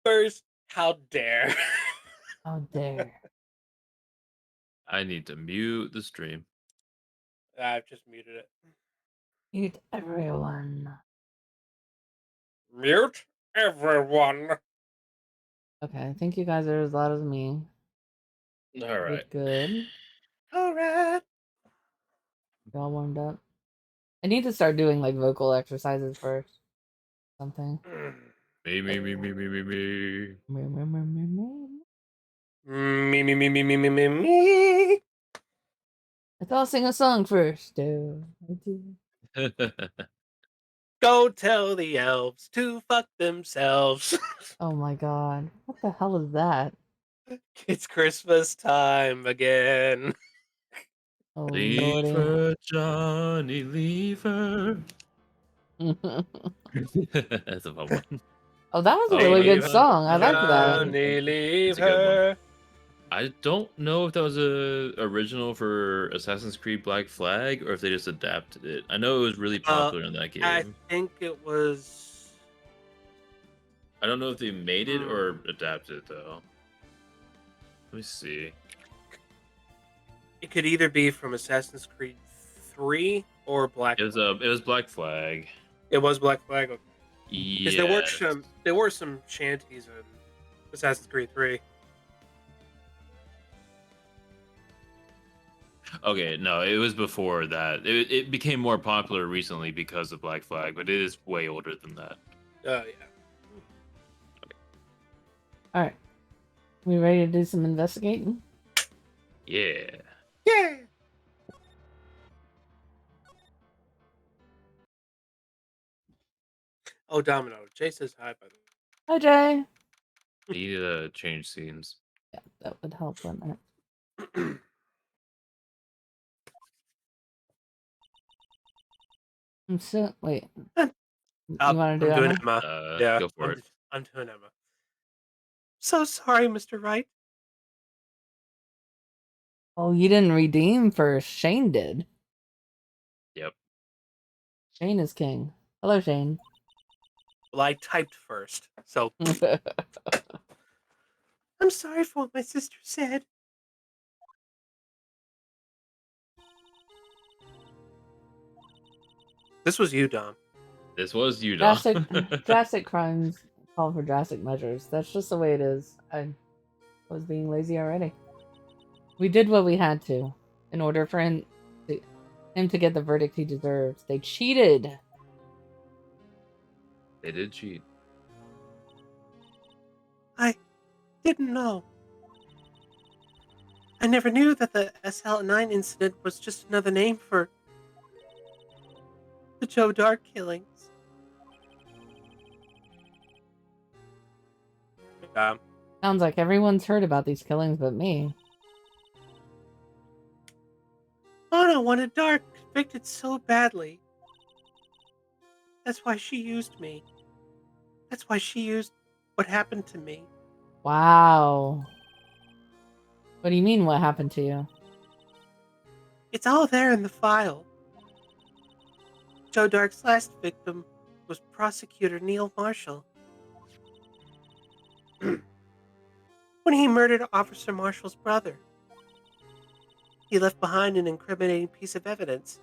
First, how dare? How dare. I need to mute the stream. I've just muted it. Mute everyone. Mute everyone. Okay, I think you guys are as loud as me. All right. Good. All right. Y'all warmed up. I need to start doing like vocal exercises first. Something. Me. Me. Let's all sing a song first. Go tell the elves to fuck themselves. Oh my god. What the hell is that? It's Christmas time again. Oh Leave lordy. her, Johnny, leave her. That's a fun one. Oh, that was a really good Leave her, song. I like that. Johnny, leave It's a good one. her. I don't know if that was a original for Assassin's Creed Black Flag or if they just adapted it. I know it was really popular in that I game. think it was. I don't know if they made it Hmm. or adapted it though. Let me see. It could either be from Assassin's Creed 3 or Black It Flag. was Black Flag. It was Black Flag, okay. Because Yes. there were some shanties in Assassin's Creed 3. Okay, no, it was before that. It became more popular recently because of Black Flag, but it is way older than that. Yeah. Alright. We ready to do some investigating? Yeah. Yeah. Oh, Domino. Jay says hi, by the way. Hi Jay. Need to change scenes. Yeah, that would help, wouldn't it? I'm still wait. You wanna do I'm doing Emma? Emma. Yeah, Go for it. I'm doing Emma. So sorry, Mr. Wright. Oh, you didn't redeem first. Shane did. Yep. Shane is king. Hello, Shane. Well, I typed first, so I'm sorry for what my sister said. This was you, Dom. This was you, Dom. drastic crimes call for drastic measures. That's just the way it is. I was being lazy already. We did what we had to in order for him to get the verdict he deserves. They cheated. They did cheat. I didn't know. I never knew that the SL9 incident was just another name for the Joe Dark killings. Sounds like everyone's heard about these killings but me. Anna wanted Dark convicted so badly. That's why she used me. That's why she used what happened to me. Wow. What do you mean, what happened to you? It's all there in the file. Joe Dark's last victim was prosecutor Neil Marshall. When he murdered Officer Marshall's brother, he left behind an incriminating piece of evidence.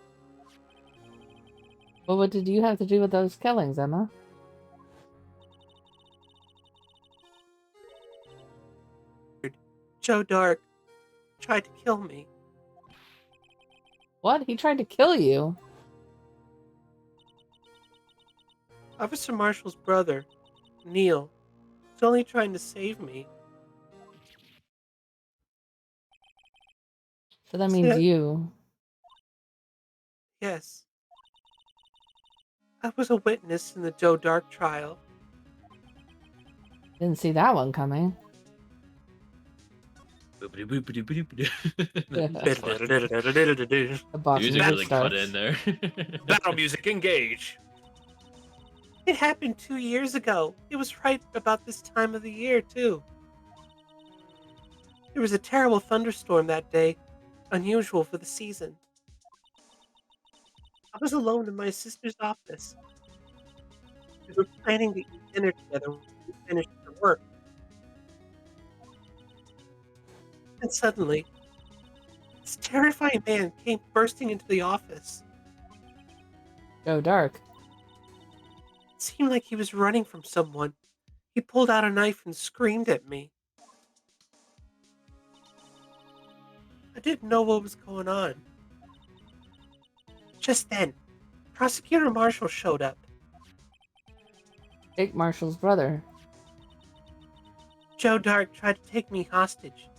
Well, what did you have to do with those killings, Emma? Joe Dark tried to kill me. What? He tried to kill you? Officer Marshall's brother, Neil, was only trying to save me. So that means So, you. yes. I was a witness in the Joe Dark trial. Didn't see that one coming. That's fun. The box Music music really cut starts. in there. Battle music, engage. It happened 2 years ago. It was right about this time of the year, too. There was a terrible thunderstorm that day, unusual for the season. I was alone in my sister's office. We were planning to eat dinner together when we finished her work. And suddenly, this terrifying man came bursting into the office. Go dark. It seemed like he was running from someone. He pulled out a knife and screamed at me. I didn't know what was going on. Just then, Prosecutor Marshall showed up. Jake Marshall's brother. Joe Dark tried to take me hostage.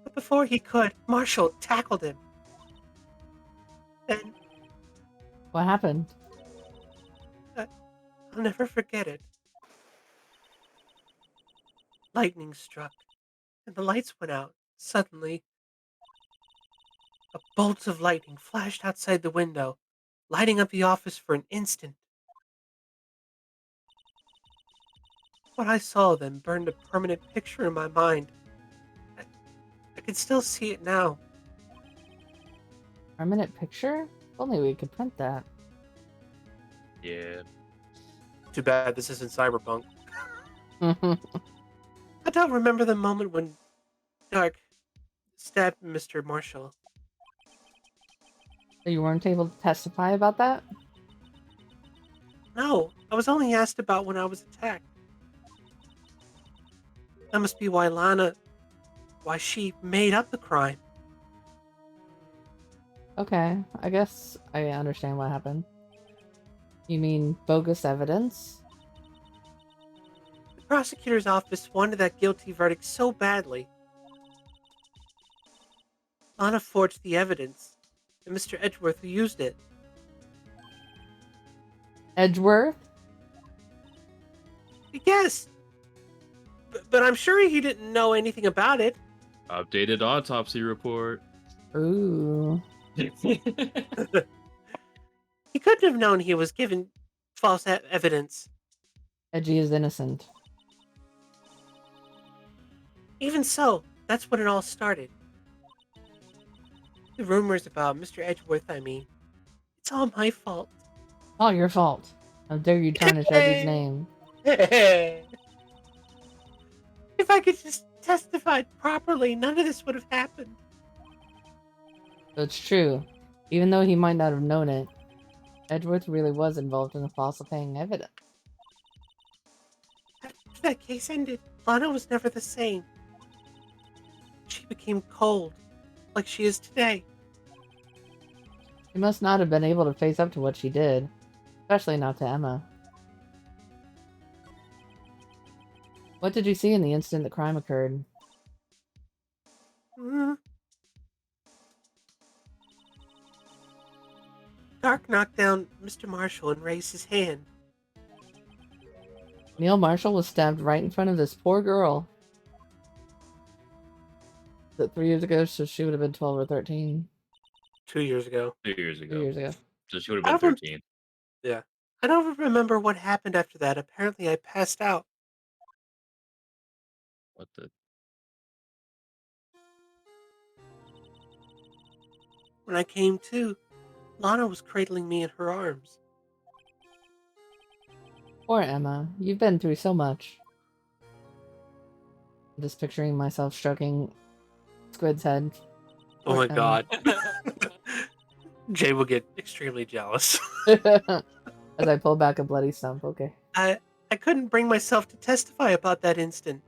But before he could, Marshall tackled him. Then, What happened? I'll never forget it. Lightning struck, and the lights went out. Suddenly, a bolt of lightning flashed outside the window, lighting up the office for an instant. What I saw then burned a permanent picture in my mind. I can still see it now. Permanent picture? If only we could print that. Yeah. Too bad this isn't cyberpunk. So I don't remember the moment when Dark stabbed Mr. Marshall. you weren't able to testify about that? No, I was only asked about when I was attacked. That must be why she made up the crime. Okay, I guess I understand what happened. You mean bogus evidence? The prosecutor's office wanted that guilty verdict so badly. Lana forged the evidence, and Mr. Edgeworth who used it. Edgeworth? Yes, but I'm sure he didn't know anything about it. Updated autopsy report. Ooh. He couldn't have known he was given false evidence. Edgy is innocent. Even so, that's when it all started. The rumors about Mr. Edgeworth, I mean. It's all my fault. All your fault. How dare you tarnish Edgy's name? If I could just testify properly, none of this would have happened. It's true. Even though he might not have known it, Edgeworth really was involved in the falsifying evidence. After that case ended, Lana was never the same. She became cold, like she is today. She must not have been able to face up to what she did, especially not to Emma. What did you see in the instant the crime occurred? Dark knocked down Mr. Marshall and raised his hand. Neil Marshall was stabbed right in front of this poor girl. That 3 years ago, so she would have been 12 or 13. 2 years ago. 2 years ago. 2 years ago. So she would I have been don't 13. Yeah. I don't remember what happened after that. Apparently I passed out. What the? When I came to, Lana was cradling me in her arms. Poor Emma. You've been through so much. I'm just picturing myself stroking Squid's head. Oh my Emma. god. Jay will get extremely jealous. As I pull back a bloody stump, okay. I couldn't bring myself to testify about that instant.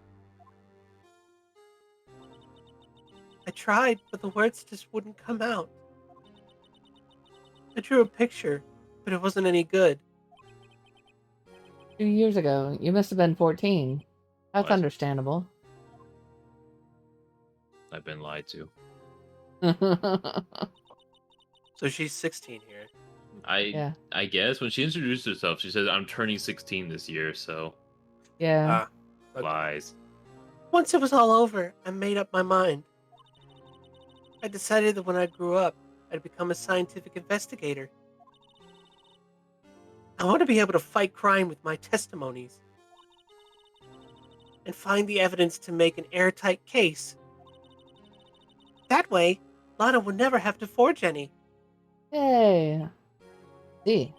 I tried, but the words just wouldn't come out. I drew a picture, but it wasn't any good. 2 years ago, you must have been 14. That's What? understandable. I've been lied to. So she's 16 here. Yeah. I guess when she introduced herself, she said, "I'm turning 16 this year," so Yeah. Okay. lies. Once it was all over, I made up my mind. I decided that when I grew up, I'd become a scientific investigator. I want to be able to fight crime with my testimonies and find the evidence to make an airtight case. That way, Lana would never have to forge any. Yay. See,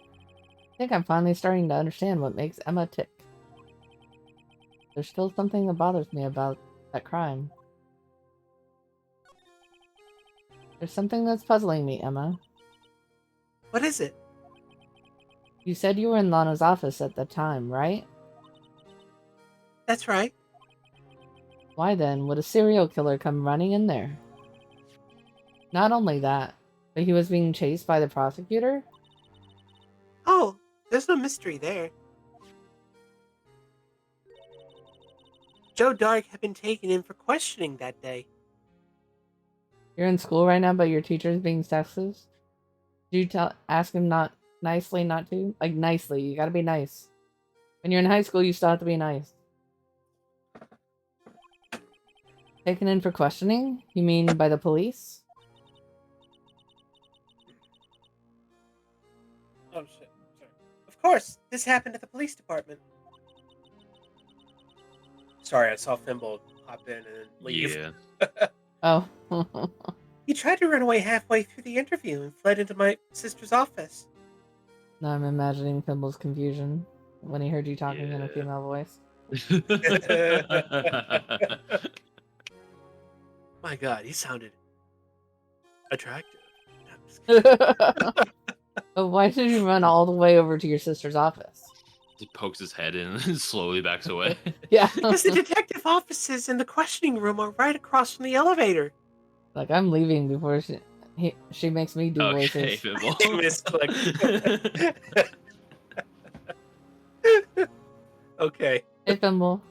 I think I'm finally starting to understand what makes Emma tick. There's still something that bothers me about that crime. There's something that's puzzling me, Emma. What is it? You said you were in Lana's office at the time, right? That's right. Why then would a serial killer come running in there? Not only that, but he was being chased by the prosecutor? Oh, there's no mystery there. Joe Dark had been taken in for questioning that day. You're in school right now, but your teacher's being sexist? Did you ask him not nicely not to? Like, nicely. You gotta be nice. When you're in high school, you still have to be nice. Taken in for questioning? You mean by the police? Oh, shit. Sorry. Of course, this happened at the police department. Sorry, I saw Fimble hop in and then leave. Yeah. Oh. He tried to run away halfway through the interview and fled into my sister's office. Now I'm imagining Fimble's confusion when he heard you talking in a Yeah. female voice. My God, he sounded attractive. No, I'm just kidding. But why did you run all the way over to your sister's office? He pokes his head in and slowly backs away. Yeah. Because the detective offices in the questioning room are right across from the elevator. Like, I'm leaving before she makes me do Okay, voices. Fibble. Misclick. Okay. Hey, Fimble.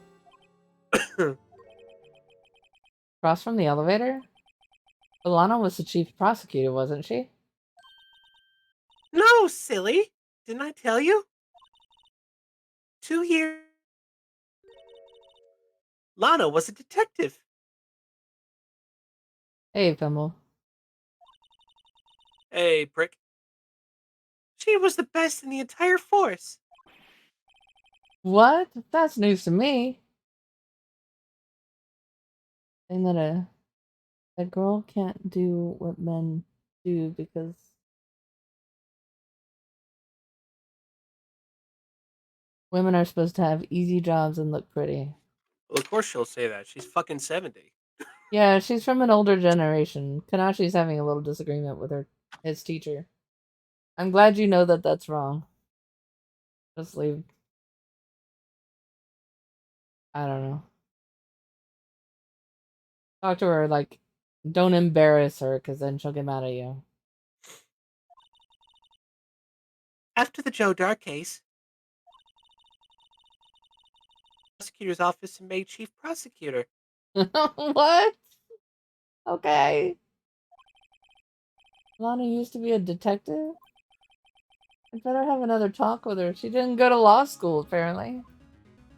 Across from the elevator? Alana was the chief prosecutor, wasn't she? No, silly. Didn't I tell you? 2 years. Lana was a detective. Hey, Fimble. Hey, prick. She was the best in the entire force. What? That's news to me. Saying that a girl can't do what men do because women are supposed to have easy jobs and look pretty. Well, of course she'll say that. She's fucking 70. Yeah, she's from an older generation. Kanashi's having a little disagreement with his teacher. I'm glad you know that that's wrong. Just leave. I don't know. Talk to her like, don't embarrass her, because then she'll get mad at you. After the Joe Dark case, prosecutor's office and made chief prosecutor. What? Okay. Lana used to be a detective? I'd better have another talk with her. She didn't go to law school, apparently.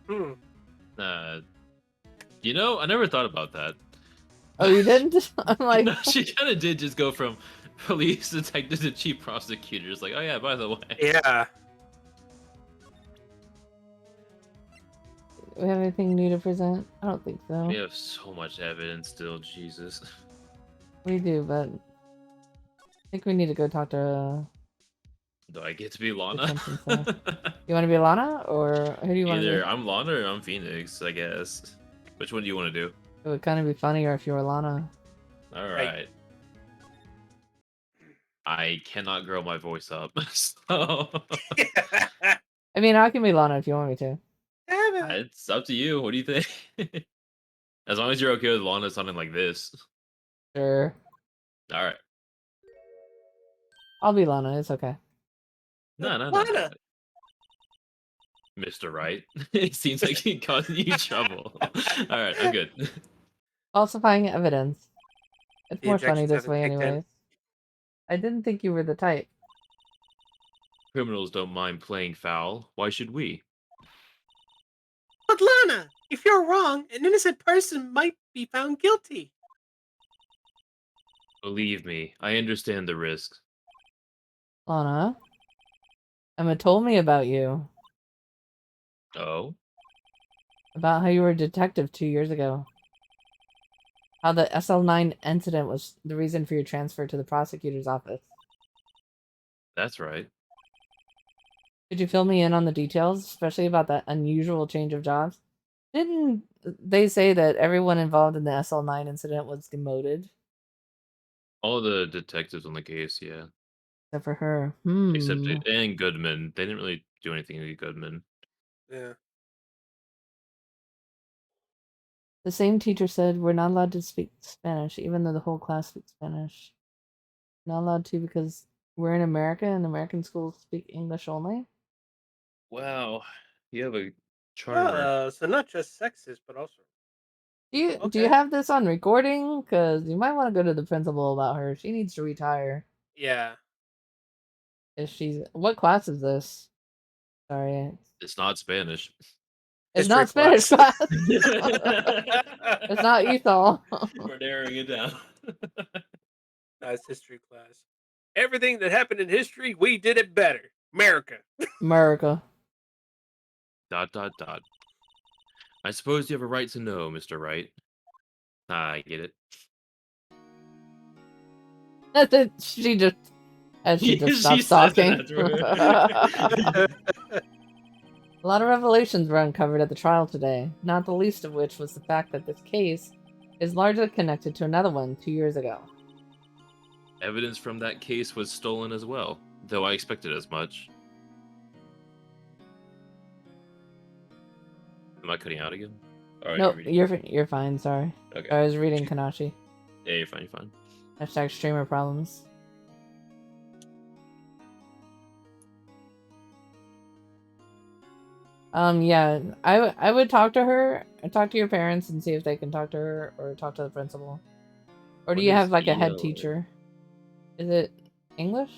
I never thought about that. Oh, you didn't? I'm like... No, she kind of did just go from police detective to chief prosecutor. It's like, oh yeah, by the way. Yeah. We have anything new to present? I don't think so. We have so much evidence still, Jesus. We do, but I think we need to go talk to Do I get to be Lana? detention center. You want to be Lana, or who do you want to be? Either I'm Lana or I'm Phoenix, I guess. Which one do you want to do? It would kind of be funnier if you were Lana. Alright. I cannot grow my voice up, so... I mean, I can be Lana if you want me to. It's up to you. What do you think? As long as you're okay with Lana sounding like this. Sure. Alright. I'll be Lana. It's okay. No. Lana. Mr. Right. It seems like he causing you trouble. Alright, I'm good. Falsifying evidence. It's The more funny injections this haven't way kicked in. anyways. I didn't think you were the type. Criminals don't mind playing foul. Why should we? But Lana, if you're wrong, an innocent person might be found guilty. Believe me, I understand the risks. Lana? Emma told me about you. Oh? About how you were a detective 2 years ago. How the SL9 incident was the reason for your transfer to the prosecutor's office. That's right. Could you fill me in on the details, especially about that unusual change of jobs? Didn't they say that everyone involved in the SL9 incident was demoted? All the detectives on the case, yeah. Except for her. Except Hmm. and Goodman. They didn't really do anything to Goodman. Yeah. The same teacher said we're not allowed to speak Spanish, even though the whole class speaks Spanish. Not allowed to because we're in America and American schools speak English only. Wow. You have a charmer. So not just sexist, but also Do you okay. have this on recording? Because you might want to go to the principal about her. She needs to retire. Yeah. If she's what class is this? Sorry, It's not Spanish. it's History not Spanish class. class. We're It's not ESOL. narrowing it down. Nice history class. Everything that happened in history, we did it better. America. America. Dot dot dot. I suppose you have a right to know, Mr. Wright. Ah, I get it. She just and she just She stops says it talking. afterward. A lot of revelations were uncovered at the trial today, not the least of which was the fact that this case is largely connected to another one 2 years ago. Evidence from that case was stolen as well, though I expected as much. Am I cutting out again? All right, Nope, you're reading. you're fine. Sorry, Okay. I was reading Kanashi. Yeah, you're fine. You're fine. Hashtag streamer problems. Yeah, I would talk to her, talk to your parents, and see if they can talk to her or talk to the principal. Or do What you is have like a head ELA? teacher? Is it English?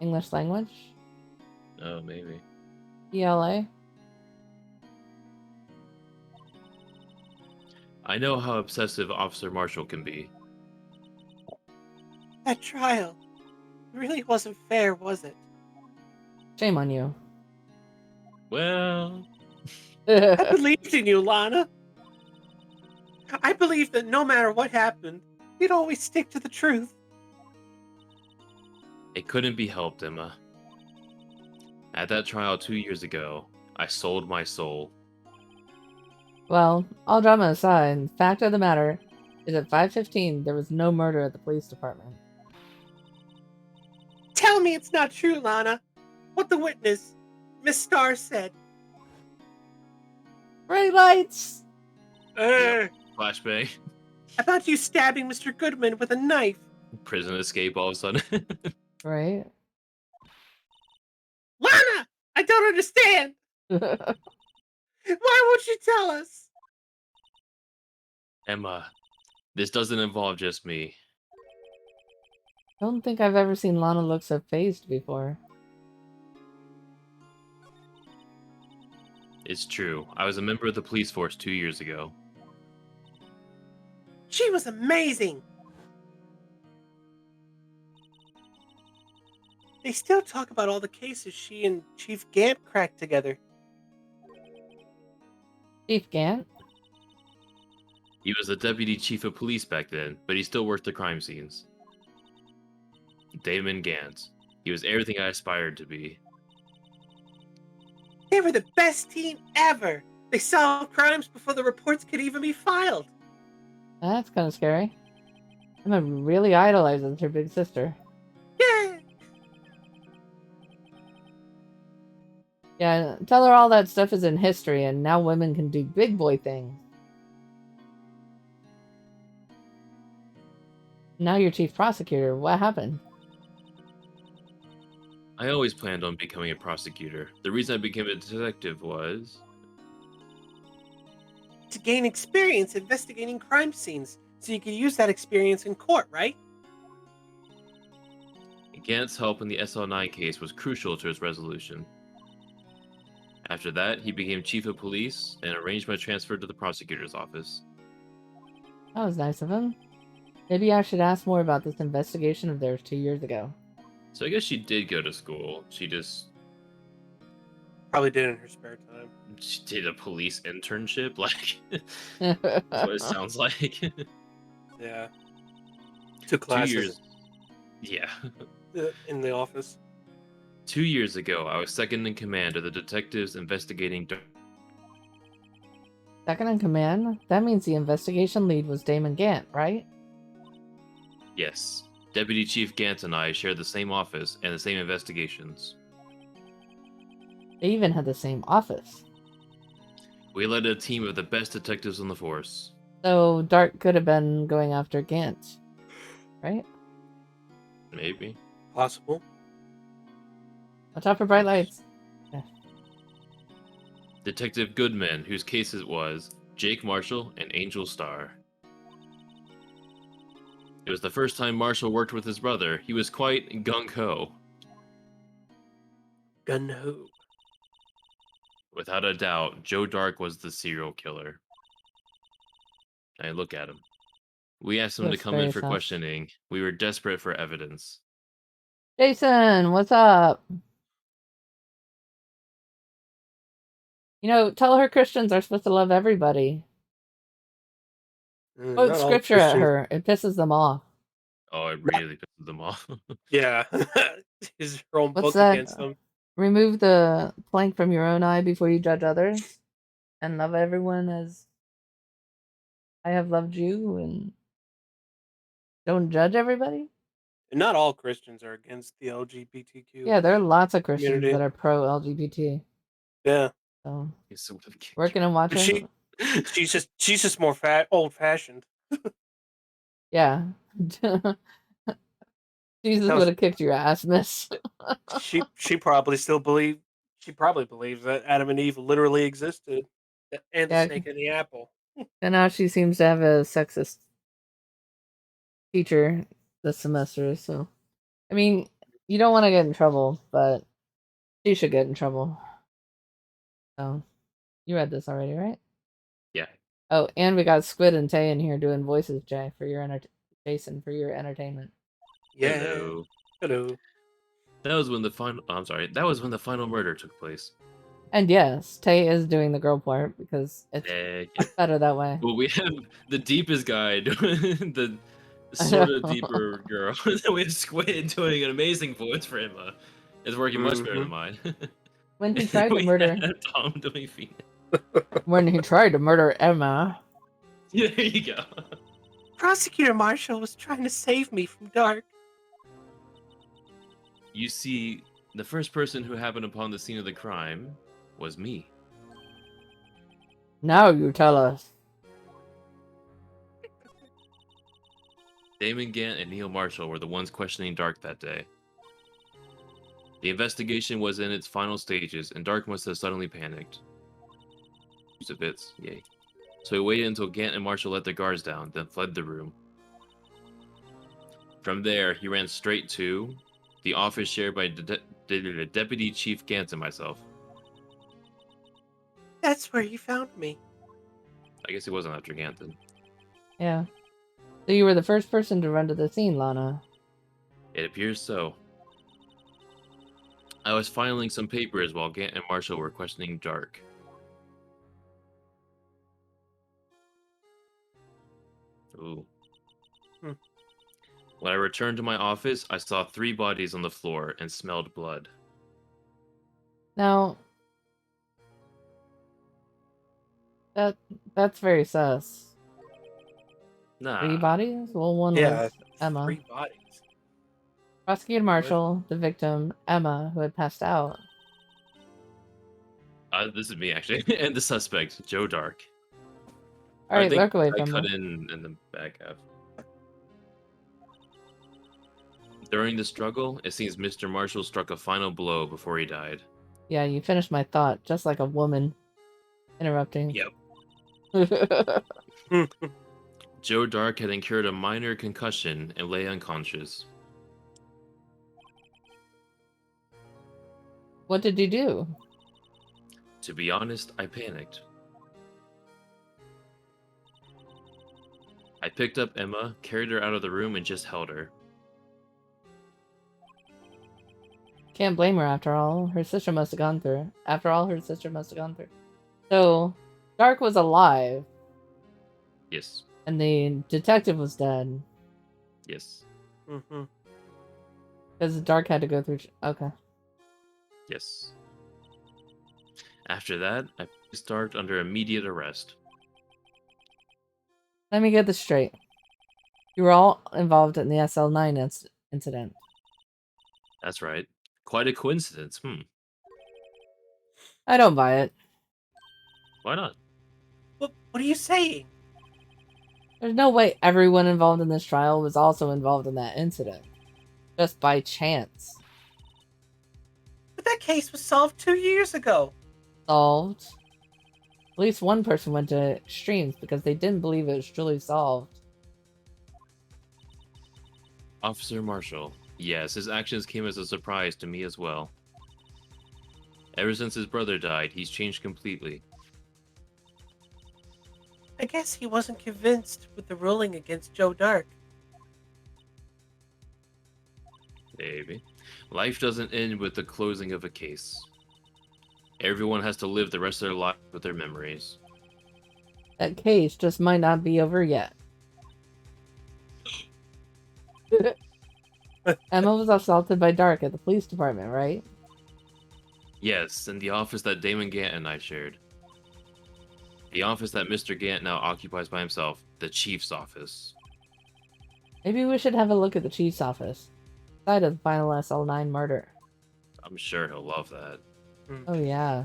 English language? Oh, maybe. ELA? I know how obsessive Officer Marshall can be. That trial really wasn't fair, was it? Shame on you. Well, I believed in you, Lana. I believed that no matter what happened, you'd always stick to the truth. it couldn't be helped, Emma. At that trial 2 years ago, I sold my soul. Well, all drama aside, fact of the matter is at 5:15 there was no murder at the police department. Tell me it's not true, Lana. What the witness, Miss Starr, said. Bright lights! Flashbang. About you stabbing Mr. Goodman with a knife. Prison escape all of a sudden. Right? Lana! I don't understand. Why won't you tell us? Emma, this doesn't involve just me. Don't think I've ever seen Lana look so phased before. It's true. I was a member of the police force 2 years ago. She was amazing. They still talk about all the cases she and Chief Gant cracked together. Chief Gant? He was the deputy chief of police back then, but he still worked the crime scenes. Damon Gant. He was everything I aspired to be. They were the best team ever. They solved crimes before the reports could even be filed. That's kind of scary. Emma really idolizes her big sister. Yeah. Yeah, tell her all that stuff is in history and now women can do big boy things. Now you're chief prosecutor. What happened? I always planned on becoming a prosecutor. The reason I became a detective was... To gain experience investigating crime scenes, so you could use that experience in court, right? Gant's help in the SL9 case was crucial to its resolution. After that, he became chief of police and arranged my transfer to the prosecutor's office. That was nice of him. Maybe I should ask more about this investigation of theirs 2 years ago. So I guess she did go to school. She Probably did in her spare time. did a police internship. Like, that's what it sounds like. Yeah. Took 2 classes years. Yeah. in the office. 2 years ago, I was second in command of the detectives investigating. Second in command? That means the investigation lead was Damon Gant, right? Yes. Deputy Chief Gant and I shared the same office and the same investigations. They even had the same office. We led a team of the best detectives on the force. So Dark could have been going after Gant, right? Maybe. Possible. Watch out for bright lights. Yeah. Detective Goodman, whose case it was, Jake Marshall and Angel Starr. It was the first time Marshall worked with his brother. He was quite gung-ho. Gun-ho. Without a doubt, Joe Dark was the serial killer. I look at him. We asked him to Looks come in very for sus. questioning. We were desperate for evidence. Jason, what's up? You know, tell her Christians are supposed to love everybody. Quote Not all scripture at Christians. her. It pisses them off. Oh, it really pissed them off. Yeah. His own What's book that? against them. Remove the plank from your own eye before you judge others, and love everyone as I have loved you, and don't judge everybody. And not all Christians are against the LGBTQ Yeah, there are lots of Christians community. that are pro LGBT. Yeah. So He's so kicked working you. and watching. She's just more old fashioned. Yeah. Jesus would have kicked your ass, miss. She probably believes that Adam and Eve literally existed, and the Yeah, snake and the apple. and now she seems to have a sexist teacher this semester. So, I mean, you don't want to get in trouble, but she should get in trouble. So, you read this already, right? Yeah. Oh, and we got Squid and Tay in here doing voices, Jay, for your Jason, for your entertainment. Yeah. Hello. Hello. That was when the final. I'm sorry. That was when the final murder took place. And yes, Tay is doing the girl part because it's Yeah. better that way. Well, we have the deepest guy doing the sort of deeper girl. Then we have Squid doing an amazing voice for Emma. It's working much better than mine. When he tried to We murder, have Tom doing Phoenix. when he tried to murder Emma. Yeah, there you go. Prosecutor Marshall was trying to save me from Dark. You see, the first person who happened upon the scene of the crime was me. Now you tell us. Damon Gant and Neil Marshall were the ones questioning Dark that day. The investigation was in its final stages, and Dark must have suddenly panicked. Use of bits, yay. So he waited until Gant and Marshall let their guards down, then fled the room. From there, he ran straight to the office shared by Deputy Chief Gant and myself. That's where he found me. I guess he wasn't after Gant then. Yeah. So you were the first person to run to the scene, Lana. It appears so. I was filing some papers while Gant and Marshall were questioning Dark. Ooh. When I returned to my office, I saw 3 bodies on the floor and smelled blood. Now, that's very sus. Nah. 3 bodies? Well, one Yeah, was Emma. 3 bodies. Prosecutor Marshall, the victim, Emma, who had passed out. This is me, actually. And the suspect, Joe Dark. Alright, look away I from cut her. in the back half. During the struggle, it seems Mr. Marshall struck a final blow before he died. Yeah, you finished my thought, just like a woman interrupting. Yep. Joe Dark had incurred a minor concussion and lay unconscious. What did you do? To be honest, I panicked. I picked up Emma, carried her out of the room, and just held her. Can't blame her after all. Her sister must have gone through. After all, her sister must have gone through. So, Dark was alive. Yes. And the detective was dead. Yes. Because Dark had to go through. Okay. Yes. After that, I placed Dark under immediate arrest. Let me get this straight. You were all involved in the SL9 incident. That's right. Quite a coincidence. I don't buy it. Why not? What are you saying? There's no way everyone involved in this trial was also involved in that incident. Just by chance. But that case was solved 2 years ago. Solved. At least one person went to extremes because they didn't believe it was truly solved. Officer Marshall. Yes, his actions came as a surprise to me as well. Ever since his brother died, he's changed completely. I guess he wasn't convinced with the ruling against Joe Dark. Maybe. Life doesn't end with the closing of a case. Everyone has to live the rest of their life with their memories. That case just might not be over yet. Emma was assaulted by Dark at the police department, right? Yes, in the office that Damon Gant and I shared. The office that Mr. Gant now occupies by himself, the chief's office. Maybe we should have a look at the chief's office. Side of the final SL9 murder. I'm sure he'll love that. Oh yeah.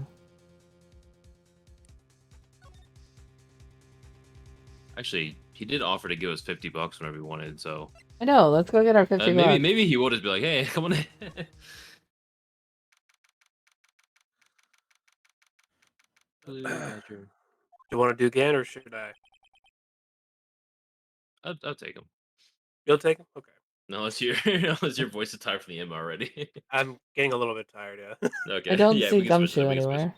Actually, he did offer to give us $50 whenever we wanted, so I know, let's go get our 50 bucks. maybe he will just be like, "Hey, come on in." Do you want to do Gan or should I? I'll take him. You'll take him? Okay. No, unless your voice is tired from the M already. I'm getting a little bit tired, yeah. Okay. I don't Yeah, see we can switch Gumshoe then, we can switch. anywhere.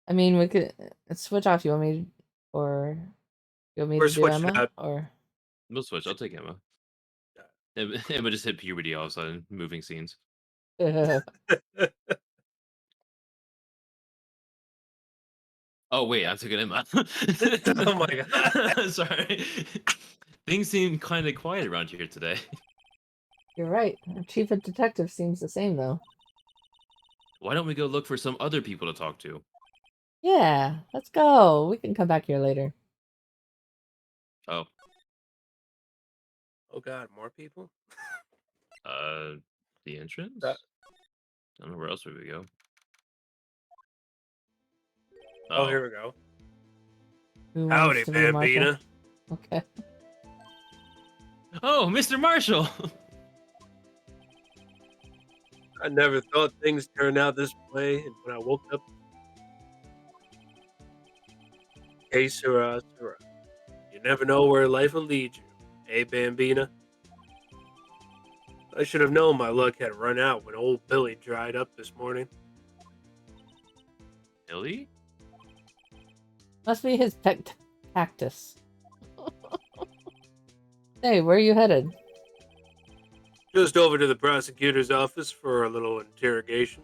I mean, we could switch off. You want me, or you want me We're to do switching Emma, out. or We'll switch. I'll take Emma. Emma just hit puberty all of a sudden, moving scenes. Oh wait, I took an Emma. Oh my god. Sorry. Things seem kind of quiet around here today. You're right. Our chief of detective seems the same though. Why don't we go look for some other people to talk to? Yeah, let's go. We can come back here later. Oh, Oh god, more people? the entrance? That- I don't know where else would we go. Oh, here we go. Who wants Howdy, to be Marshall? Bambina. Okay. Oh, Mr. Marshall! I never thought things turned out this way, and when I woke up, hey, Sura, Sura. You never know where life will lead you. Hey, Bambina. I should have known my luck had run out when old Billy dried up this morning. Billy? Must be his pet cactus. Hey, where are you headed? Just over to the prosecutor's office for a little interrogation.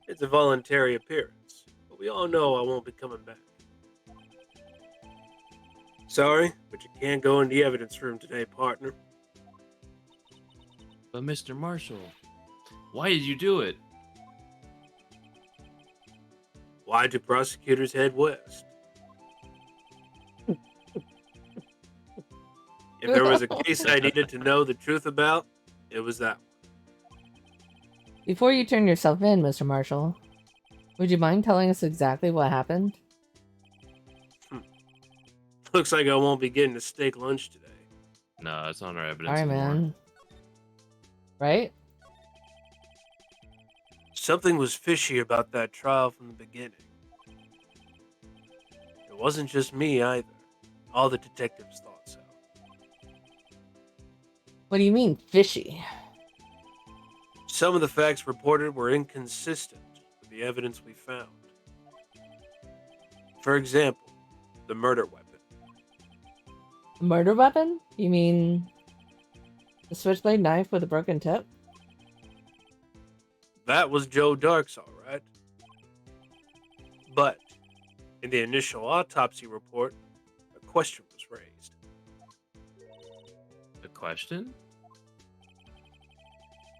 It's a voluntary appearance, but we all know I won't be coming back. Sorry, but you can't go in the evidence room today, partner. But Mr. Marshall, why did you do it? Why do prosecutors head west? If there was a case I needed to know the truth about, it was that one. Before you turn yourself in, Mr. Marshall, would you mind telling us exactly what happened? Looks like I won't be getting a steak lunch today. No, it's not our evidence Alright, anymore. man. Right? Something was fishy about that trial from the beginning. It wasn't just me either. All the detectives thought so. What do you mean, fishy? Some of the facts reported were inconsistent with the evidence we found. For example, the murder weapon. Murder weapon? You mean the switchblade knife with a broken tip? That was Joe Dark's, all right. But in the initial autopsy report, a question was raised. A question?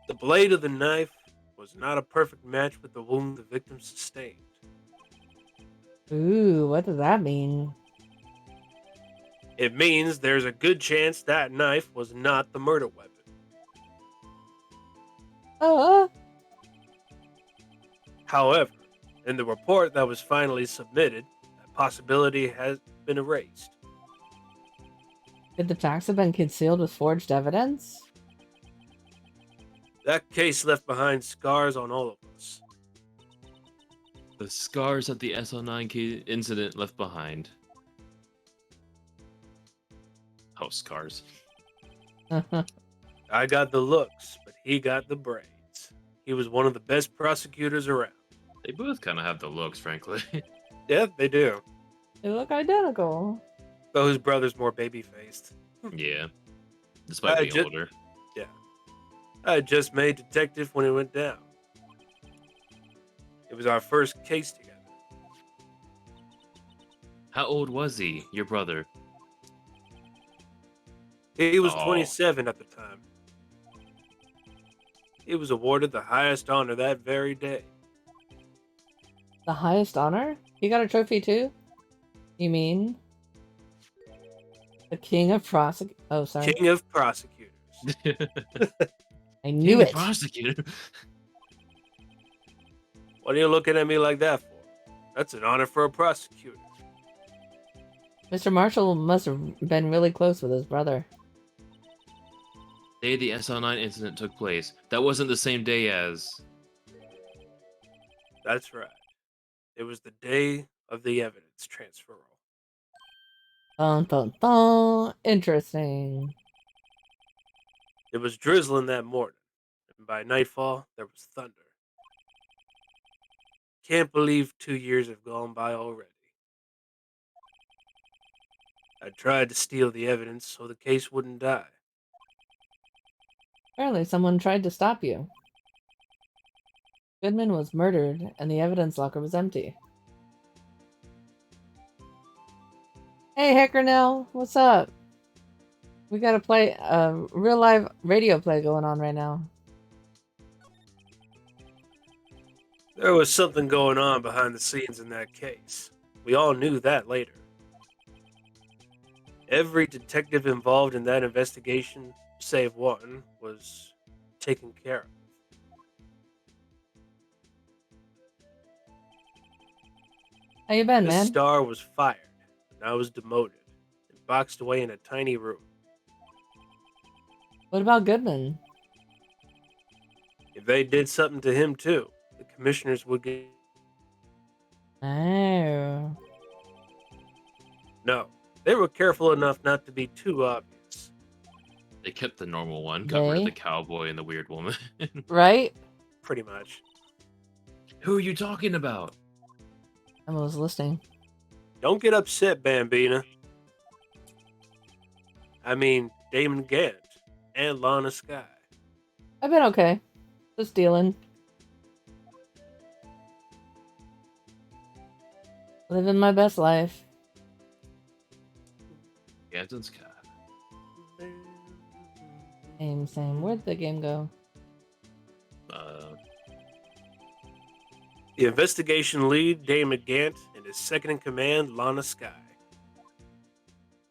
The blade of the knife was not a perfect match with the wound the victim sustained. Ooh, what does that mean? It means there's a good chance that knife was not the murder weapon. Oh, However, in the report that was finally submitted, that possibility has been erased. could the facts have been concealed with forged evidence? That case left behind scars on all of us. The scars that the SL9 incident left behind. Oh, scars. I got the looks, but he got the brains. He was one of the best prosecutors around. They both kind of have the looks, frankly. Yeah, they do. They look identical. Though his brother's more baby-faced. Yeah. Despite being older. Yeah. I had just made detective when it went down. It was our first case together. How old was he, your brother? He was Oh. 27 at the time. He was awarded the highest honor that very day. The highest honor? He got a trophy too? You mean the king of Oh, sorry. King of prosecutors. I knew it. Prosecutor. What are you looking at me like that for? That's an honor for a prosecutor. Mr. Marshall must have been really close with his brother. Day the SL9 incident took place. That wasn't the same day as. That's right. It was the day of the evidence transfer. Dun dun dun. Interesting. It was drizzling that morning, and by nightfall, there was thunder. Can't believe 2 years have gone by already. I tried to steal the evidence so the case wouldn't die. Apparently someone tried to stop you. Goodman was murdered and the evidence locker was empty. Hey, Hackernell, what's up? We got a real live radio play going on right now. There was something going on behind the scenes in that case. We all knew that later. Every detective involved in that investigation, save one, was taken care of. How you been, This man? star was fired, and I was demoted and boxed away in a tiny room. What about Goodman? If they did something to him too, the commissioners would get. Oh. No, they were careful enough not to be too obvious. They kept the normal one, got rid of They? the cowboy and the weird woman. Right? Pretty much. Who are you talking about? I was listening. Don't get upset, Bambina. I mean, Damon Gant and Lana Sky. I've been okay. Just dealing. Living my best life. Captain Scott. Same. Where'd the game go? The investigation lead, Damon Gant, and his second in command, Lana Sky.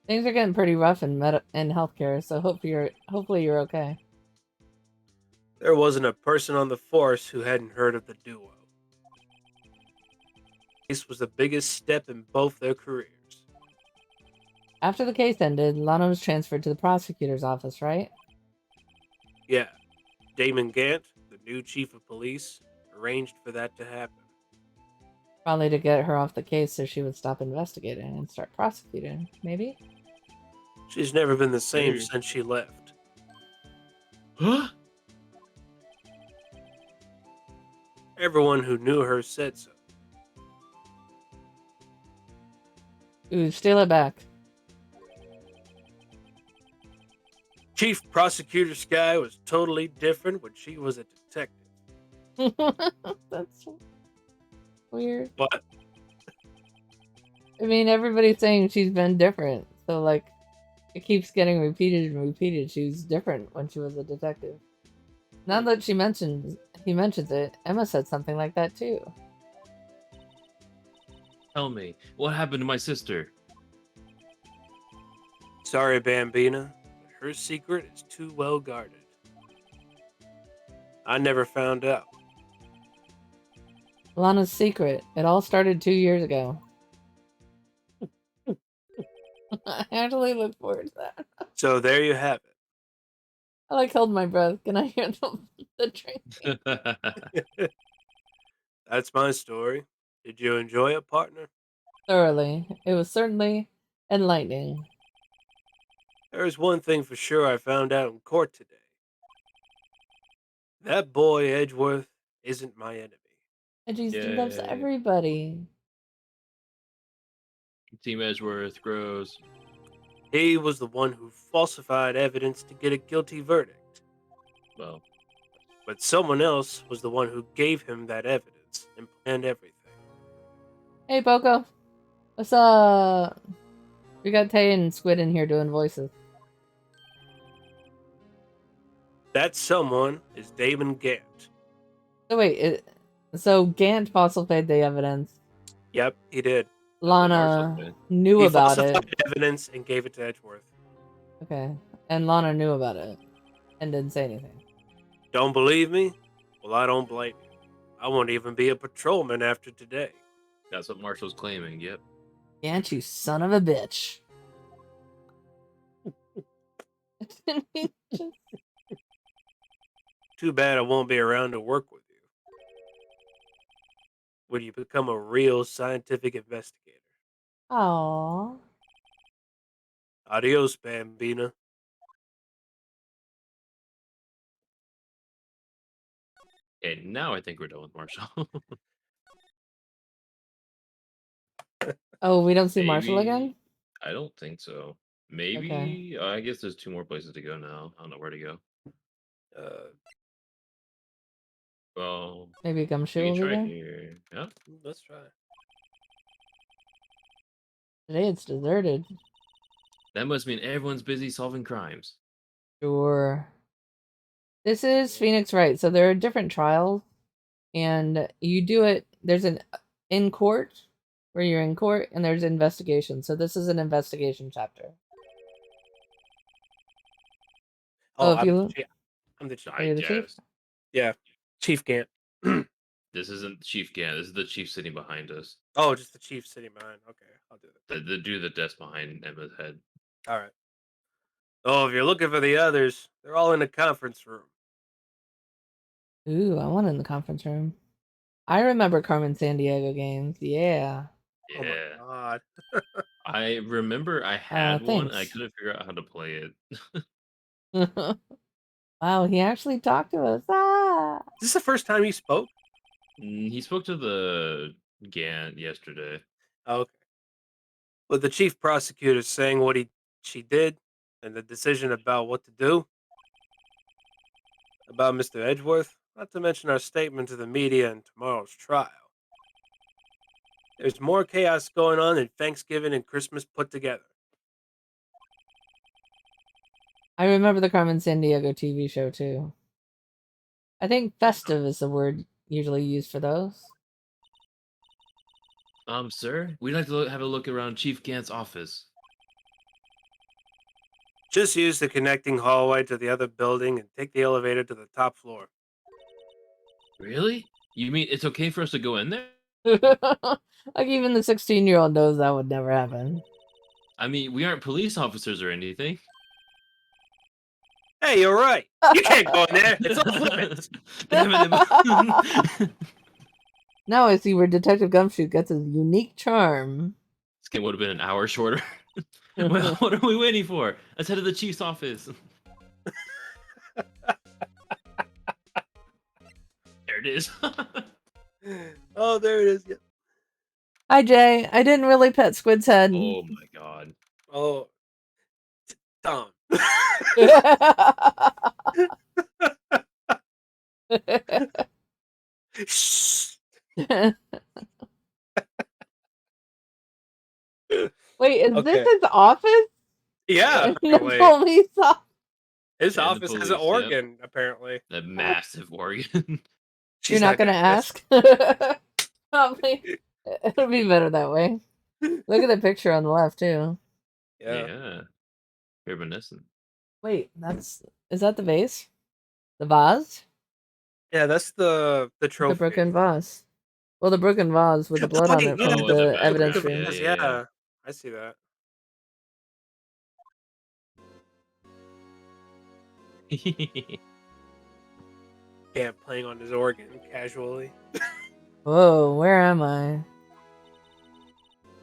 Things are getting pretty rough in healthcare, so hopefully you're okay. There wasn't a person on the force who hadn't heard of the duo. This was the biggest step in both their careers. After the case ended, Lana was transferred to the prosecutor's office, right? Yeah, Damon Gant, the new chief of police, arranged for that to happen. Probably to get her off the case so she would stop investigating and start prosecuting, maybe? She's never been the same Maybe. since she left. Huh? Everyone who knew her said so. Ooh, steal it back. Chief Prosecutor Sky was totally different when she was a detective. That's weird. But I mean, everybody's saying she's been different, so like, it keeps getting repeated and repeated. She was different when she was a detective. Now that he mentions it, Emma said something like that too. Tell me, what happened to my sister? sorry, Bambina, but her secret is too well guarded. I never found out. Lana's secret. It all started 2 years ago. I actually look forward to that. So there you have I like held my breath. Can I hear the drinking? it. That's my story. Did you enjoy it, partner? Thoroughly. It was certainly enlightening. There is one thing for sure I found out in court today. That boy Edgeworth isn't my enemy. And she loves Yay. everybody. Team Edgeworth grows. He was the one who falsified evidence to get a guilty verdict. Well, But someone else was the one who gave him that evidence and planned everything. Hey, Boko. What's up? We got Tay and Squid in here doing voices. That someone is Damon Gant. So wait, so Gant falsified the evidence. Yep, he did. Lana knew He about falsified it. evidence and gave it to Edgeworth. Okay. And Lana knew about it and didn't say anything. Don't believe me? Well, I don't blame you. I won't even be a patrolman after today. that's what Marshall's claiming. Yep. Gant, you son of a bitch. Too bad I won't be around to work with you when you become a real scientific investigator. Aww. Adios, Bambina. Okay, now I think we're done with Marshall. Oh, we don't see Marshall Maybe. again? I don't think so. Maybe. I guess there's 2 more places to go now. I don't know where to go. Uh, Well, Maybe Gumshoe we will can be try there? here. Yeah. let's try. Today it's deserted. That must mean everyone's busy solving crimes. Sure. This is Phoenix Wright. So there are different trials, and you do it. There's an in court where you're in court, and there's investigation. So this is an investigation chapter. Oh, If you I'm the chief. are you the chief? Yes. Yeah, Chief Gant. This isn't Chief Gant. This is the chief sitting behind us. Oh, just the chief sitting behind. Okay, I'll do that. The dude at the desk behind Emma's head. All right. Oh, if you're looking for the others, they're all in the conference room. Ooh, I want in the conference room. I remember Carmen Sandiego games. Yeah. Oh my Yeah. god. I remember I had one. I Thanks. couldn't figure out how to play it. Wow, he actually talked to us. Ah. Is this the first time you spoke? He spoke to the Gant yesterday. Oh, okay. With the chief prosecutor saying what she did and the decision about what to do about Mr. Edgeworth, not to mention our statement to the media in tomorrow's trial. There's more chaos going on than Thanksgiving and Christmas put together. I remember the Carmen Sandiego TV show too. I think festive is the word usually used for those. Sir, we'd like to have a look around Chief Gant's office. Just use the connecting hallway to the other building and take the elevator to the top floor. Really? You mean it's okay for us to go in there? Like even the 16-year-old knows that would never happen. I mean, we aren't police officers or anything. Hey, you're right. You can't go in there. It's off limits. Damn it. Now I see where Detective Gumshoe gets his unique charm. This game would have been an hour shorter. Well, what are we waiting for? Let's head to the chief's office. There it is. Oh, there it is. Yeah. Hi Jay, I didn't really pet Squid's head. Oh my god. Oh, Tom. Shh. Wait, is Okay. this his office? Yeah, The apparently. police office? His And the office has an police, yep. organ, apparently. That massive organ. You're She's not gonna ask? ask? Probably. It'll be better that way. Look at the picture on the left too. Yeah. Yeah. Reminiscent. Wait, is that the vase? The vase? Yeah, that's the The trophy. broken vase. Well, the broken vase with the blood on it from Oh, the the evidence photograph, room. yeah. Yeah, I see that. Camp playing on his organ casually. Whoa, where am I?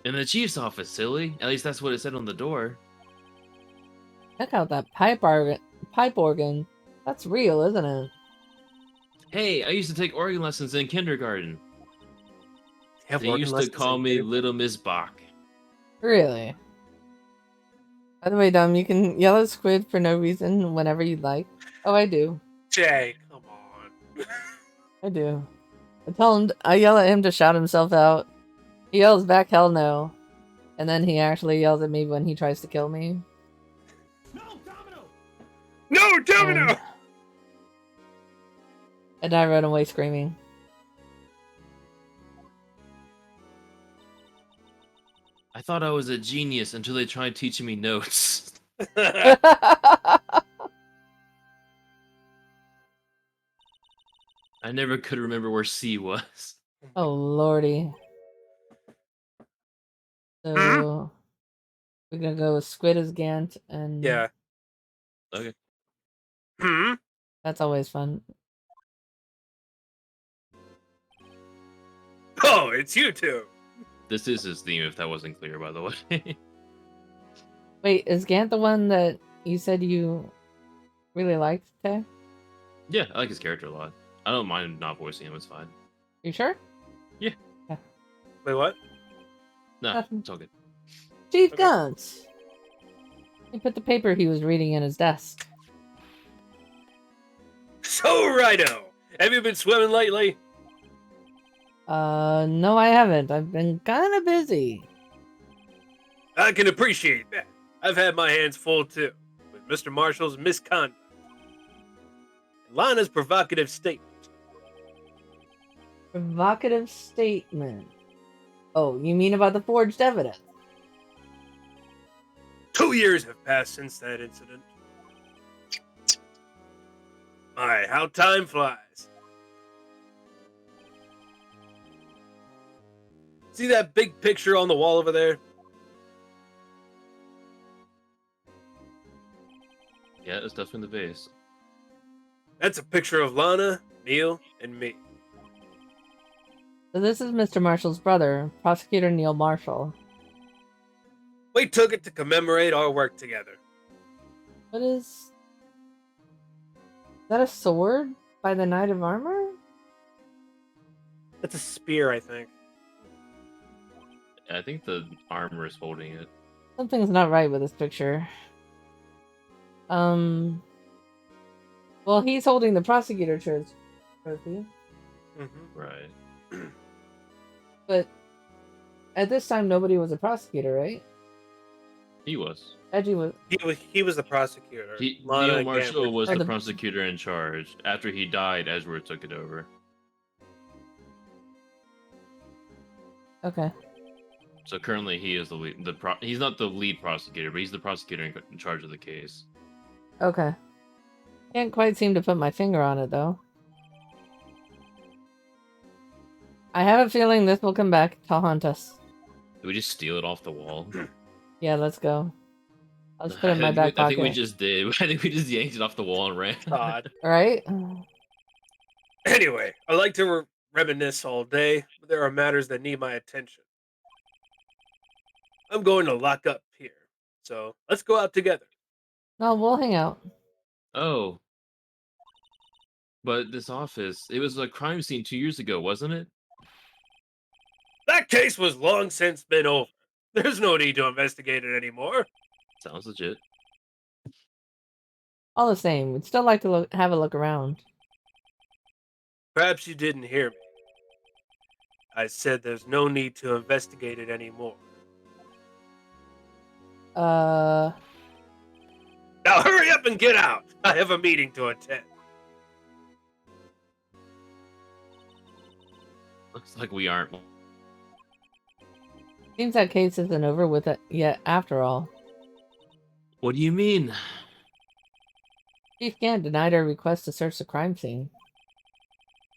In the chief's office, silly. At least that's what it said on the door. Check out that pipe organ. Pipe organ. That's real, isn't it? Hey, I used to take organ lessons in kindergarten. They have They organ used to lessons call in me kindergarten? Little Miss Bach. Really? By the way, Dom, you can yell at Squid for no reason whenever you'd like. Oh, I do. Jay, come on. I do. I yell at him to shout himself out. He yells back, hell no. And then he actually yells at me when he tries to kill me. No, Domino! And I run away screaming. I thought I was a genius until they tried teaching me notes. I never could remember where C was. Oh, lordy. So, we're gonna go with Squid as Gant, and Yeah. Okay. Hmm? that's always fun. Oh, it's you two. This is his theme, if that wasn't clear, by the way. Wait, is Gant the one that you said you really liked, Tay? Yeah, I like his character a lot. I don't mind not voicing him, it's fine. You sure? Yeah. Wait, what? No, Nothing. it's all good. Chief Okay. Gant! He put the paper he was reading in his desk. So, righto. Have you been swimming lately? No, I haven't. I've been kind of busy. I can appreciate that. I've had my hands full too, with Mr. Marshall's misconduct and Lana's provocative statement. Provocative statement. Oh, you mean about the forged evidence? 2 years have passed since that incident. My, how time flies. See that big picture on the wall over there? Yeah, it's stuff in the vase. That's a picture of Lana, Neil, and me. So this is Mr. Marshall's brother, Prosecutor Neil Marshall. We took it to commemorate our work together. What is that, a sword by the Knight of Armor? That's a spear, I think. I think the armor is holding it. Something's not right with this picture. Well, he's holding the prosecutor trophy, Right. but at this time nobody was a prosecutor, right? He was. Edgy was. He was the prosecutor. Lana Neil and Marshall Gant was Or the the- prosecutor in charge. After he died, Edward took it over. Okay. So currently, he is the lead. He's not the lead prosecutor, but he's the prosecutor in charge of the case. Okay. Can't quite seem to put my finger on it, though. I have a feeling this will come back to haunt us. Did we just steal it off the wall? Yeah, let's go. I'll just put it in my back I think we pocket. just did. I think we just yanked it off the wall and ran. Todd. Alright? Anyway, I like to reminisce all day, but there are matters that need my attention. I'm going to lock up here, so let's go out together. No, we'll hang out. Oh. But this office, it was a crime scene 2 years ago, wasn't it? That case was long since been over. There's no need to investigate it anymore. Sounds legit. All the same, we'd still like to have a look around. Perhaps you didn't hear me. I said there's no need to investigate it anymore. Now hurry up and get out. I have a meeting to attend. Looks like we aren't. Seems that case isn't over with it yet, after all. What do you mean? Chief Gant denied our request to search the crime scene.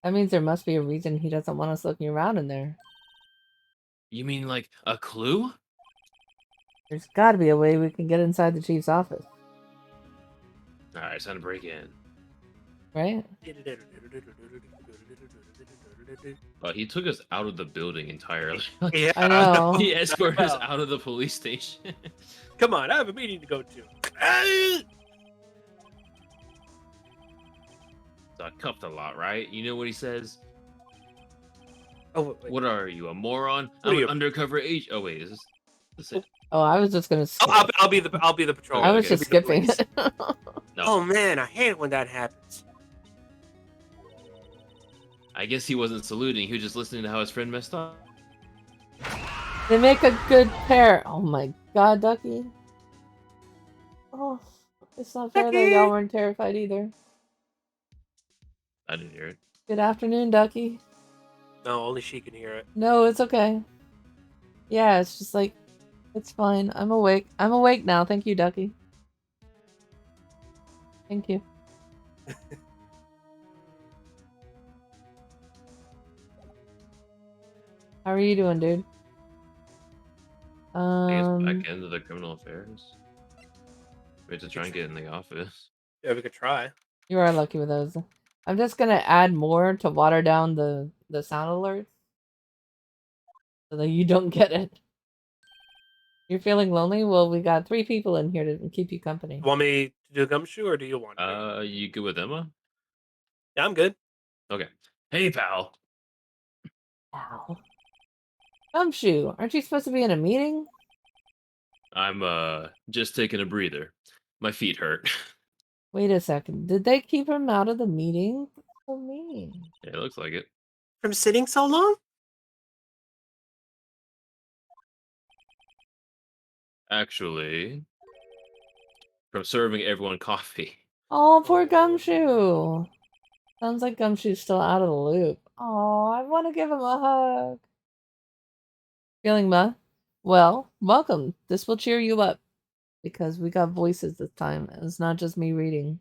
That means there must be a reason he doesn't want us looking around in there. You mean like a clue? There's gotta be a way we can get inside the chief's office, Alright, it's time to break in. right? He took us out of the building entirely. Yeah. I know. He escorted us Well, out of the police station. come on, I have a meeting to go to. Cuffed a lot, right? You know what he says? Oh, wait. What are you, a moron? What are I'm an you? undercover agent. Oh wait, is this it? Oh, I was just gonna skip. I'll be the patrol. Okay, I was okay. just skipping. No. Oh man, I hate it when that happens. I guess he wasn't saluting. He was just listening to how his friend messed up. They make a good pair. Oh my god, Ducky. Oh, it's not fair that y'all weren't terrified either. I didn't hear it. Good afternoon, Ducky. No, only she can hear it. No, it's okay. Yeah, it's just like, it's fine. I'm awake. I'm awake now. Thank you, Ducky. Thank you. How are you doing, dude? I guess back into the criminal affairs. We have to try and get in the office. Yeah, we could try. You are lucky with those. I'm just gonna add more to water down the sound alerts so that you don't get it. You're feeling lonely? Well, we got 3 people in here to keep you company. Want me to do gumshoe or do you want to? You good with Emma? Yeah, I'm good. Okay. Hey, pal. Ow. Gumshoe, aren't you supposed to be in a meeting? I'm just taking a breather. My feet hurt. Wait a second. Did they keep him out of the meeting? That's so mean. Yeah, it looks like it. From sitting so long? Actually, from serving everyone coffee. Oh, poor Gumshoe. Sounds like Gumshoe's still out of the loop. Oh, I want to give him a hug. Feeling ma? Well, welcome. This will cheer you up. Because we got voices this time. And it's not just me reading.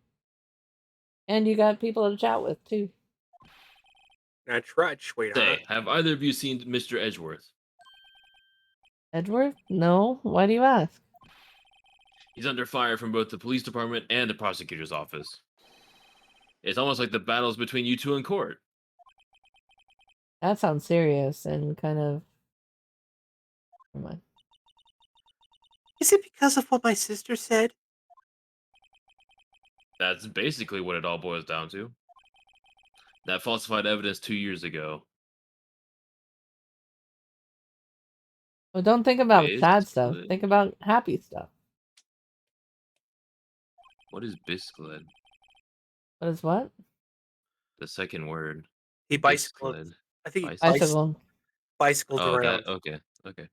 And you got people to chat with, too. That's right, sweetheart. Say, have either of you seen Mr. Edgeworth? Edward? No? Why do you ask? He's under fire from both the police department and the prosecutor's office. It's almost like the battle's between you two in court. That sounds serious and kind of... Never mind. Is it because of what my sister said? That's basically what it all boils down to. That falsified evidence 2 years ago. Well, don't think about sad stuff. Basically. Think about happy stuff. What is bisgled? What is what? The second word. He bicycled. Bisgled. I think he Bicycle. bicycled Oh, around. that, okay, okay.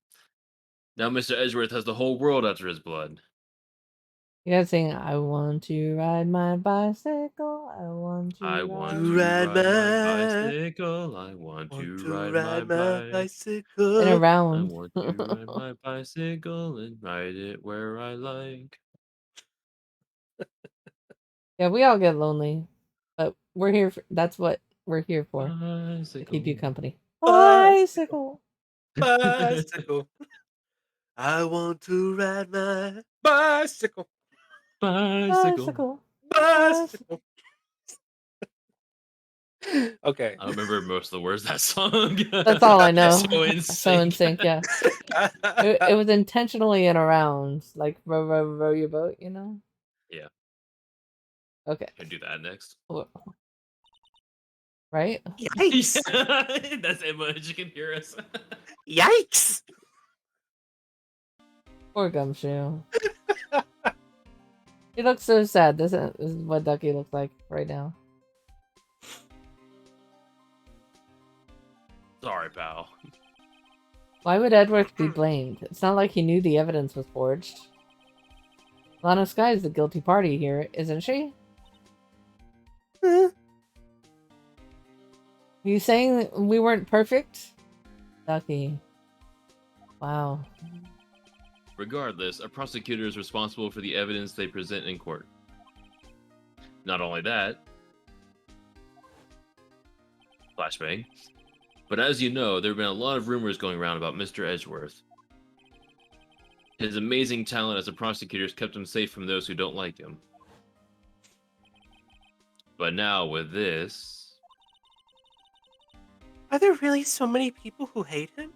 Now Mr. Edgeworth has the whole world after his blood. You gotta sing, I want to ride my bicycle. I want to I ride... want to ride my bicycle. I want to ride my bicycle. And I around. want to ride my bicycle and ride it where I like. Yeah, we all get lonely. But we're here for... That's what we're here for. To keep you company. Bicycle. Bicycle. Bicycle. I want to ride my bicycle. Bicycle. Bicycle. Okay. I don't remember most of the words of that song. That's all I know. So in So in sync, yeah. It was intentionally in around, like row, row, row your boat, you know? Yeah. Okay. Can I do that next? Right? Yikes. Yeah, that's Emma. She can hear us. Yikes. Poor Gumshoe. He looks so sad. This is what Ducky looks like right now. Sorry, pal. Why would Edward be blamed? It's not like he knew the evidence was forged. Lana Sky is the guilty party here, isn't she? Are you saying we weren't perfect? Ducky. Wow. Regardless, a prosecutor is responsible for the evidence they present in court. Not only that, flashbang, but as you know, there have been a lot of rumors going around about Mr. Edgeworth. His amazing talent as a prosecutor has kept him safe from those who don't like him. But now with this... Are there really so many people who hate him?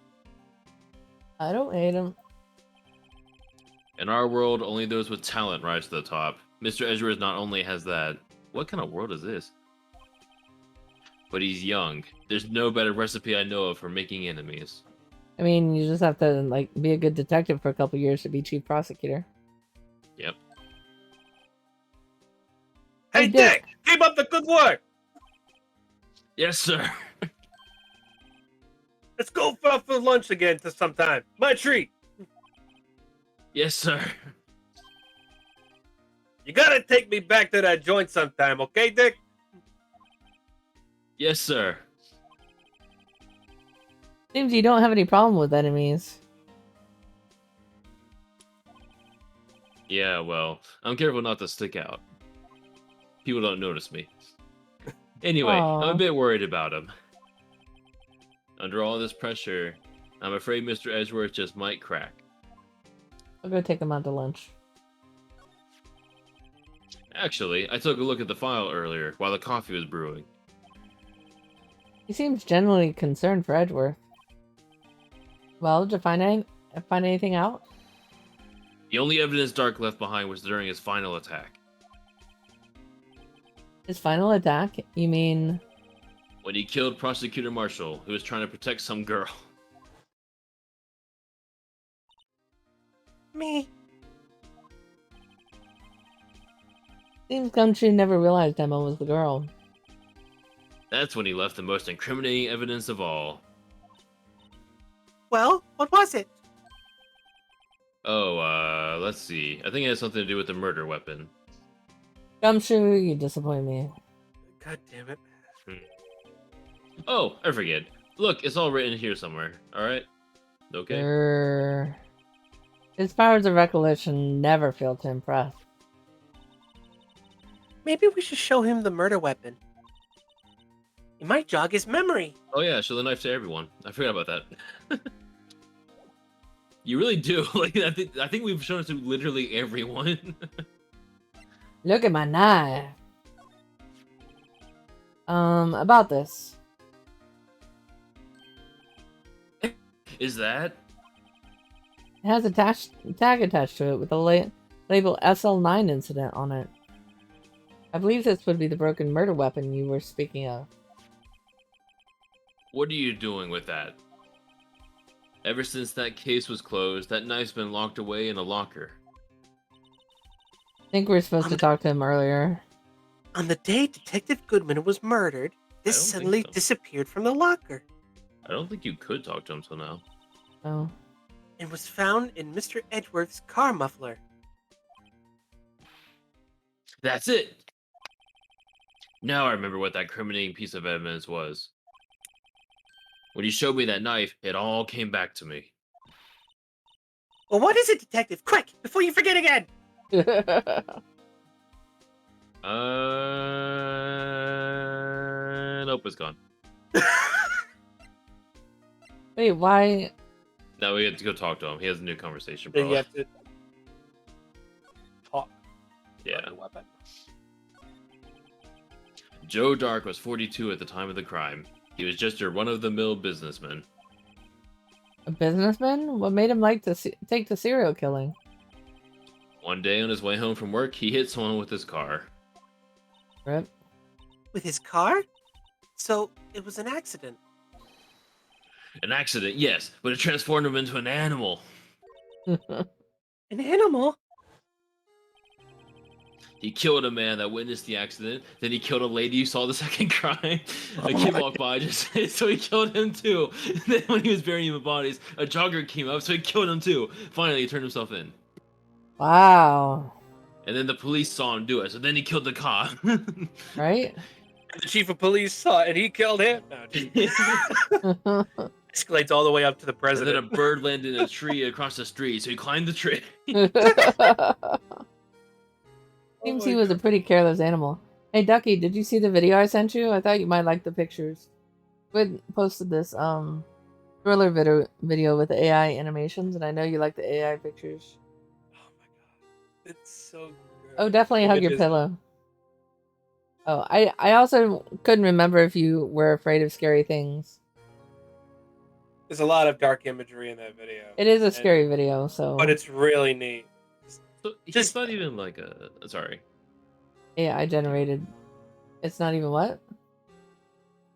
I don't hate him. In our world, only those with talent rise to the top. Mr. Edgeworth not only has that... What kind of world is this? But he's young. There's no better recipe I know of for making enemies. I mean, you just have to like be a good detective for a couple years to be chief prosecutor. Yep. Hey, Dick! Keep up the good work! Yes, sir. Let's go for lunch again to sometime. My treat! Yes, sir. You gotta take me back to that joint sometime, okay, Dick? Yes, sir. Seems you don't have any problem with enemies. Yeah, well, I'm careful not to stick out. People don't notice me. Anyway, Aw. I'm a bit worried about him. Under all this pressure, I'm afraid Mr. Edgeworth just might crack. I'll go take him out to lunch. Actually, I took a look at the file earlier while the coffee was brewing. He seems genuinely concerned for Edgeworth. Well, did you find anything out? The only evidence Dark left behind was during his final attack. His final attack? You mean... When he killed Prosecutor Marshall, who was trying to protect some girl. Me. Seems Gumshoe never realized Emma was the girl. That's when he left the most incriminating evidence of all. Well, what was it? Oh, let's see. I think it has something to do with the murder weapon. Gumshoe, you disappoint me. God damn it. Oh, I forget. Look, it's all written here somewhere. Alright? Okay? His powers of recollection never fail to impress. Maybe we should show him the murder weapon. It might jog his memory. Oh yeah, show the knife to everyone. I forgot about that. You really do. Like, I think we've shown it to literally everyone. Look at my knife. About this. Is that? It has a tag attached to it with the label SL9 incident on it. I believe this would be the broken murder weapon you were speaking of. What are you doing with that? Ever since that case was closed, that knife's been locked away in a locker. I think we were supposed to talk to him earlier. On the day Detective Goodman was murdered, this I don't think suddenly so. disappeared from the locker I don't think you could talk to him till now. Oh. and was found in Mr. Edgeworth's car muffler. That's it! Now I remember what that incriminating piece of evidence was. When you showed me that knife, it all came back to me. Well, what is it, Detective? Quick, before you forget again! Nope, it's gone. Wait, why? Now we have to go talk to him. He has a new conversation, Then you probably. have to talk. Yeah. about the weapon. Joe Dark was 42 at the time of the crime. He was just your run-of-the-mill businessman. A businessman? What made him like to take to serial killing? One day on his way home from work, he hit someone with his car. Rip. With his car? So, it was an accident. An accident, yes, but it transformed him into an animal. An animal? He killed a man that witnessed the accident. Then he killed a lady who saw the second crime. A kid walked by, just so he killed him too. And then when he was burying the bodies, a jogger came up, so he killed him too. Finally, he turned himself in. Wow. And then the police saw him do it, so then he killed the cop. Right? The chief of police saw it and he killed him. No, just- Escalates all the way up to the And then a president. bird landed in a tree across the street, so he climbed the tree. Oh Seems my he was a God. pretty careless animal. Hey Ducky, did you see the video I sent you? I thought you might like the pictures. Squid posted this thriller video with AI animations, and I know you like the AI pictures. Oh my God. It's so good. Oh, definitely hug your Images. pillow. Oh, I also couldn't remember if you were afraid of scary things. There's a lot of dark imagery in that video. It is a And scary video, but so it's really neat. So he's Just not even like a. Sorry. AI generated. It's not even what?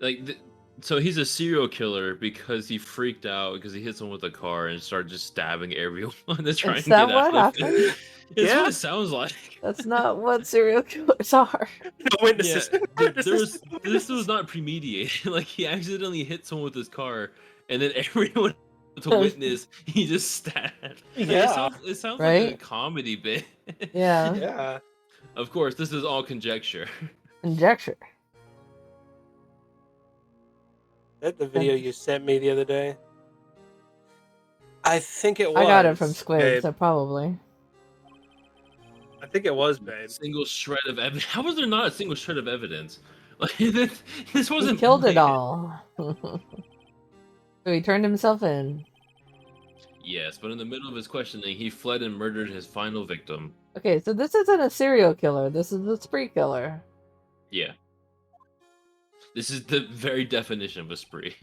Like, so he's a serial killer because he freaked out because he hit someone with a car and started just stabbing everyone to try Is and get that out what of it. happened? It's what Yeah. it sounds like. That's not what serial killers are. No Yeah, witnesses. No there witnesses. was this was not premeditated. Like he accidentally hit someone with his car, and then everyone to witness he just stabbed. Like, Yeah. it sounds like a Right? comedy bit. Yeah. Yeah. Of course, this is all conjecture. Conjecture. That the video you sent me the other day? I think it was. I got it from Squid, Babe. so probably. I think it was, babe. Single shred of evidence. How was there not a single shred of evidence? Like this He wasn't killed it planned. all. So he turned himself in. Yes, but in the middle of his questioning, he fled and murdered his final victim. Okay, so this isn't a serial killer. This is a spree killer. Yeah. This is the very definition of a spree.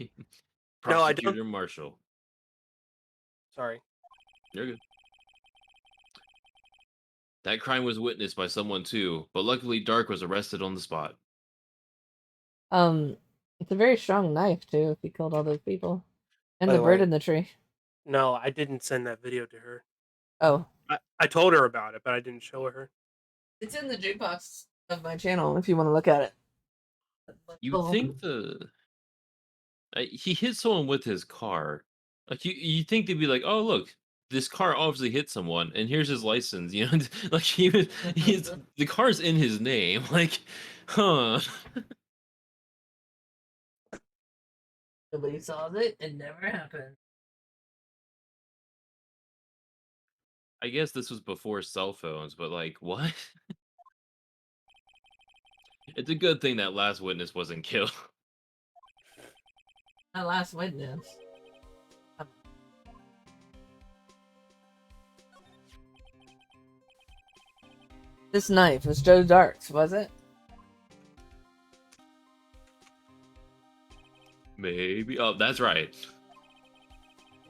No, I don't. Prosecutor Marshall. Sorry. You're good. That crime was witnessed by someone too, but luckily Dark was arrested on the spot. It's a very strong knife too. If he killed all those people, and By the the bird way, in the tree. no, I didn't send that video to her. Oh, I told her about it, but I didn't show her. it's in the jukebox of my channel if you want to look at it. You would think he hit someone with his car. Like you think they'd be like, oh look, this car obviously hit someone, and here's his license. You know, like he's the car's in his name. Like, huh? Nobody saw it. It never happened. I guess this was before cell phones, but like, what? It's a good thing that last witness wasn't killed. My last witness. This knife was Joe Dark's, was it? Maybe. Oh, that's right.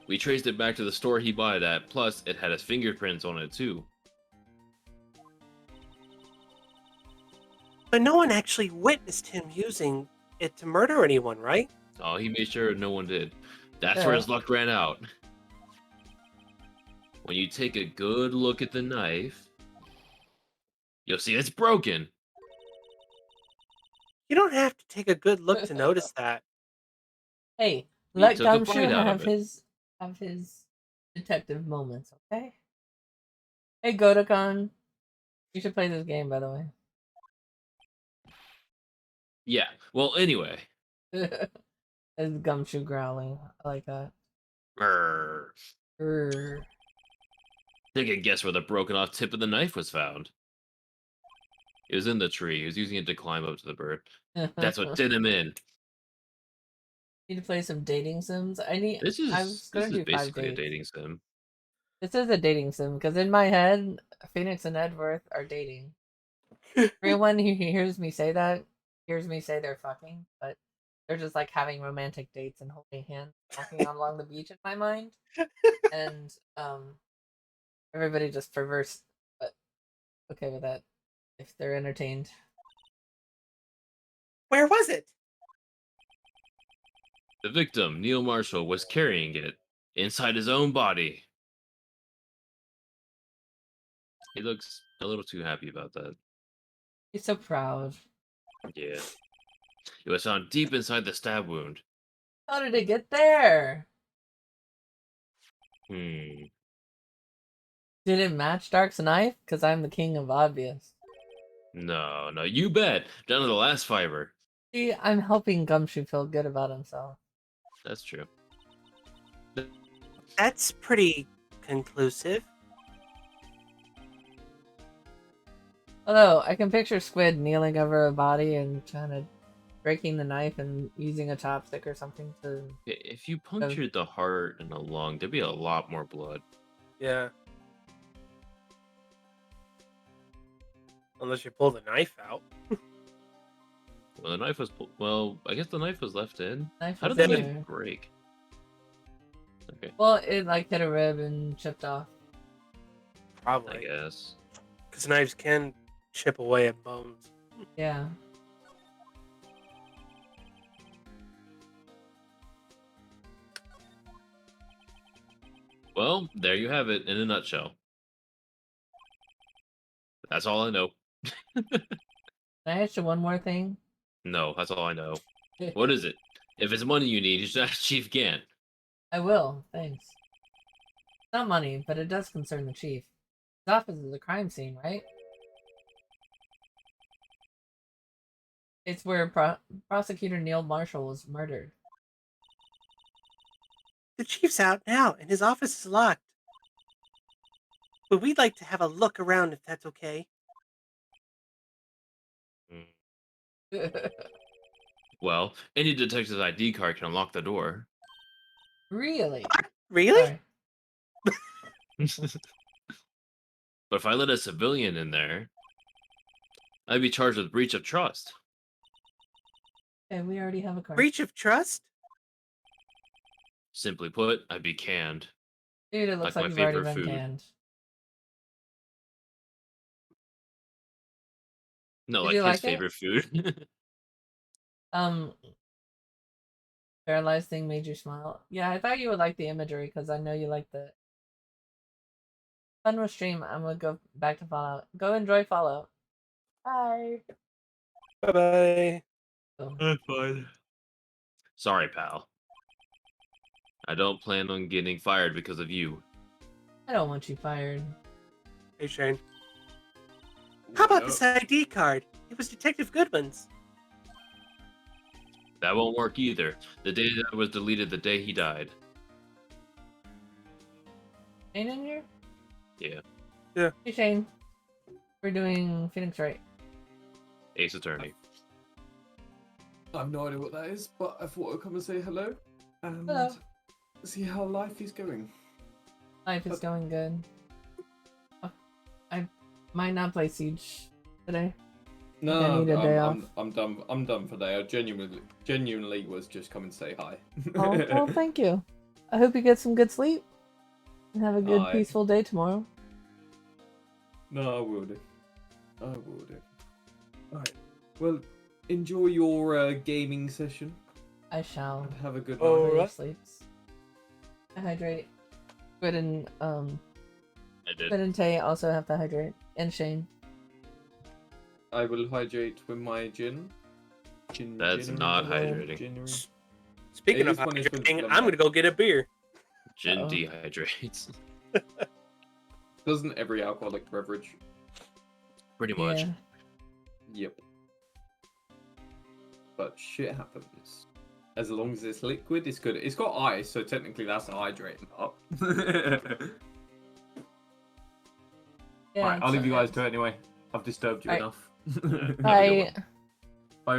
We traced it back to the store he bought it at. Plus, it had his fingerprints on it too. But no one actually witnessed him using it to murder anyone, right? Oh, he made sure no one did. That's Yeah. where his luck ran out. When you take a good look at the knife, you'll see it's broken. You don't have to take a good look to notice that. Hey, He let took a Gumshoe bite out of have it. his detective moments, okay? Hey, Godakon, you should play this game, by the way. Yeah. Well, anyway. It's Gumshoe growling. I like that. Brr. Grr. Take a guess where the broken off tip of the knife was found. It was in the tree. He was using it to climb up to the bird. That's what did him in. Need to play some dating sims. I was This gonna is do 5 basically a dates. dating sim. This is a dating sim because in my head, Phoenix and Edworth are dating. Everyone who hears me say that hears me say they're fucking, but they're just like having romantic dates and holding hands, walking along the beach in my mind, and everybody just perverse, but okay with that if they're entertained. Where was it? The victim, Neil Marshall, was carrying it inside his own body. He looks a little too happy about that. He's so proud. Yeah. It was found deep inside the stab wound. How did it get there? Hmm. Did it match Dark's knife? Because I'm the king of obvious. No, you bet. Down to the last fiber. See, I'm helping Gumshoe feel good about himself. That's true. That's pretty conclusive. Although, I can picture Squid kneeling over a body and trying to breaking the knife and using a chopstick or something to... If you punctured the heart and the lung, there'd be a lot more blood. Yeah. Unless you pull the knife out. Well, the knife was well, I guess the knife was left in. Knife How was did the in knife there. break? Okay, Well, it like hit a rib and chipped off. I Probably. guess. Because knives can chip away at bones. Yeah. Well, there you have it in a nutshell. That's all I know. Can I ask you one more thing? No, that's all I know. What is it? If it's money you need, you should ask Chief Gant. I will, thanks. It's not money, but it does concern the chief. His office is a crime scene, right? It's where prosecutor Neil Marshall was murdered. The chief's out now, and his office is locked. But we'd like to have a look around if that's okay. Well, any detective's ID card can unlock the door. Really? Really? Sorry. But if I let a civilian in there, I'd be charged with breach of trust. Okay, we already have a card. Breach of trust? Simply put, I'd be canned. Dude, it looks Like like my you've already favorite been food. canned. No, Did like you his like it? favorite food. Paralyzed thing made you smile. Yeah, I thought you would like the imagery because I know you like the fun with stream. I'm gonna go back to Fallout. Go enjoy Fallout. Bye. Bye-bye. Oh. That's fine. Sorry, pal. I don't plan on getting fired because of you. I don't want you fired. Hey, Shane. How about this ID card? It was Detective Goodman's. That won't work either. The data was deleted the day he died. Shane in here? Yeah. Yeah. Hey Shane. We're doing Phoenix Wright. Ace Attorney. I have no idea what that is, but I thought I'd come and say hello and Hello. see how life is going. Life is going good. Oh, I might not play Siege today. No, I need a day off. I'm done. I'm done for today. I genuinely was just coming to say hi. Oh, well, thank you. I hope you get some good sleep and have a good, Aye. peaceful day tomorrow. No, I will do. I will do. Alright. Well, enjoy your gaming session I shall. and have a good Oh, night. Before you right. sleeps. I hydrate. Squid and I did. Squid and Tay also have to hydrate, and Shane. I will hydrate with my gin. That's not hydrating. Speaking Hey, of this one is with hydrating, lemon. I'm going to go get a beer. Gin Uh-oh. dehydrates. Doesn't every alcoholic beverage? Pretty much. Yeah. Yep. But shit happens. As long as it's liquid, it's good. It's got ice, so technically that's the hydrating part. Yeah, Right, I'll leave you guys so- to it anyway. I've disturbed you Right. enough. Bye. Bye.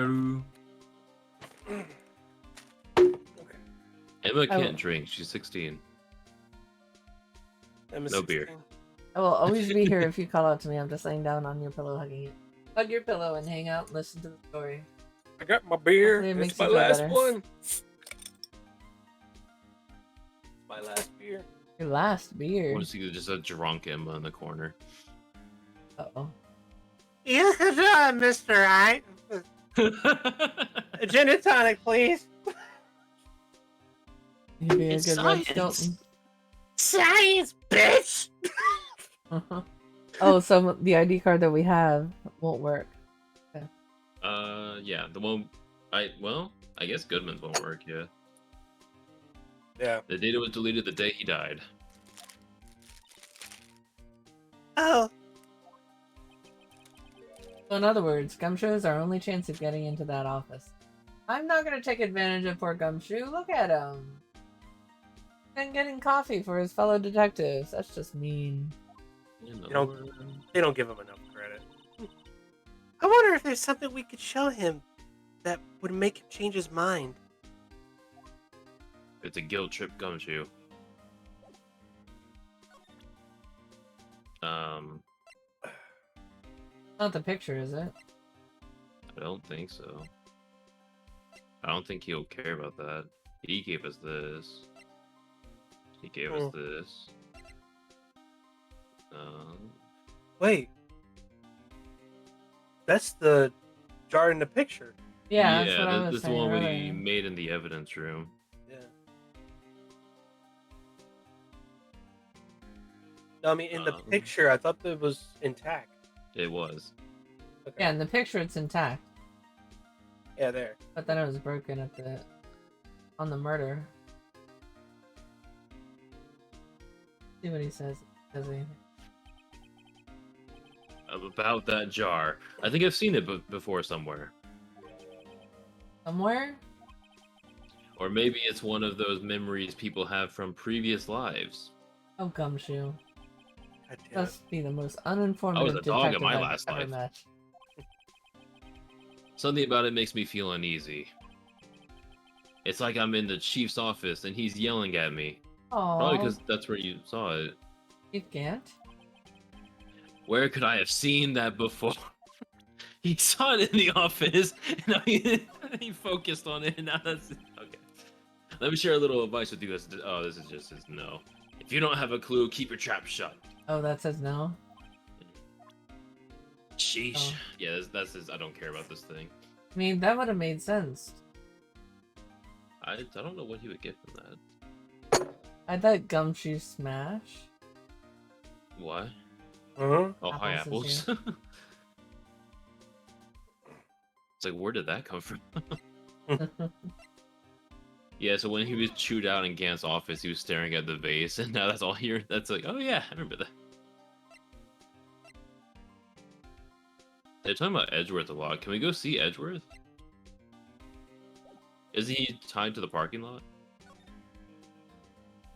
Emma I can't will- drink. She's 16. I'm a No beer. 16. I will always be here if you call out to me. I'm just laying down on your pillow, hugging it. Hug your pillow and hang out and listen to the story. I got my beer. Hopefully it makes It's my you feel last better. one. My last beer. Your last I beer. want to see just a drunk Emma in the corner. Uh-oh. Yeah, Mr. Right. A gin and tonic, please. You'd be a It's good Red science. Skelton. Science, bitch. Oh, so the ID card that we have won't work. Yeah, the one. I guess Goodman's won't work. Yeah. Yeah. The data was deleted the day he died. Oh, So in other words, Gumshoe is our only chance of getting into that office. I'm not gonna take advantage of poor Gumshoe. Look at him. And getting coffee for his fellow detectives. That's just mean. They don't give him enough credit. I wonder if there's something we could show him that would make him change his mind. It's a guilt trip gumshoe. Not the picture, is it? I don't think so. I don't think he'll care about that. He gave us this. He gave us this. Wait. That's the jar in the picture. Yeah, that's what I was this is the saying one we earlier. made in the evidence room. Yeah. No, I mean, in the picture, I thought it was intact. It was. Okay. Yeah, in the picture it's intact. Yeah, there. But then it was broken at the on the murder. See what he says. Does he? About that jar. I think I've seen it before somewhere. Somewhere? Or maybe it's one of those memories people have from previous lives. Oh, Gumshoe. God damn it. Must be the most I was uninformative a dog in detective my I've last ever life. met. Something about it makes me feel uneasy. It's like I'm in the chief's office and he's yelling at me. Probably Oh, because that's where you saw it. you can't. Where could I have seen that before? He saw it in the office, and he focused on it, and now that's okay. Let me share a little advice with you. This is just his no. If you don't have a clue, keep your trap shut. Oh, that says no. Sheesh. Oh. Yeah, that's his. I don't care about this thing. I mean, that would have made sense. I don't know what he would get from that. I thought Gumshoe smash. What? Uh-huh. Oh, hi, Apples apples. It's like, where did that come from? Yeah, so when he was chewed out in Gant's office, he was staring at the vase, and now that's all here. That's like, oh yeah, I remember that. They're talking about Edgeworth a lot. Can we go see Edgeworth? Is he tied to the parking lot?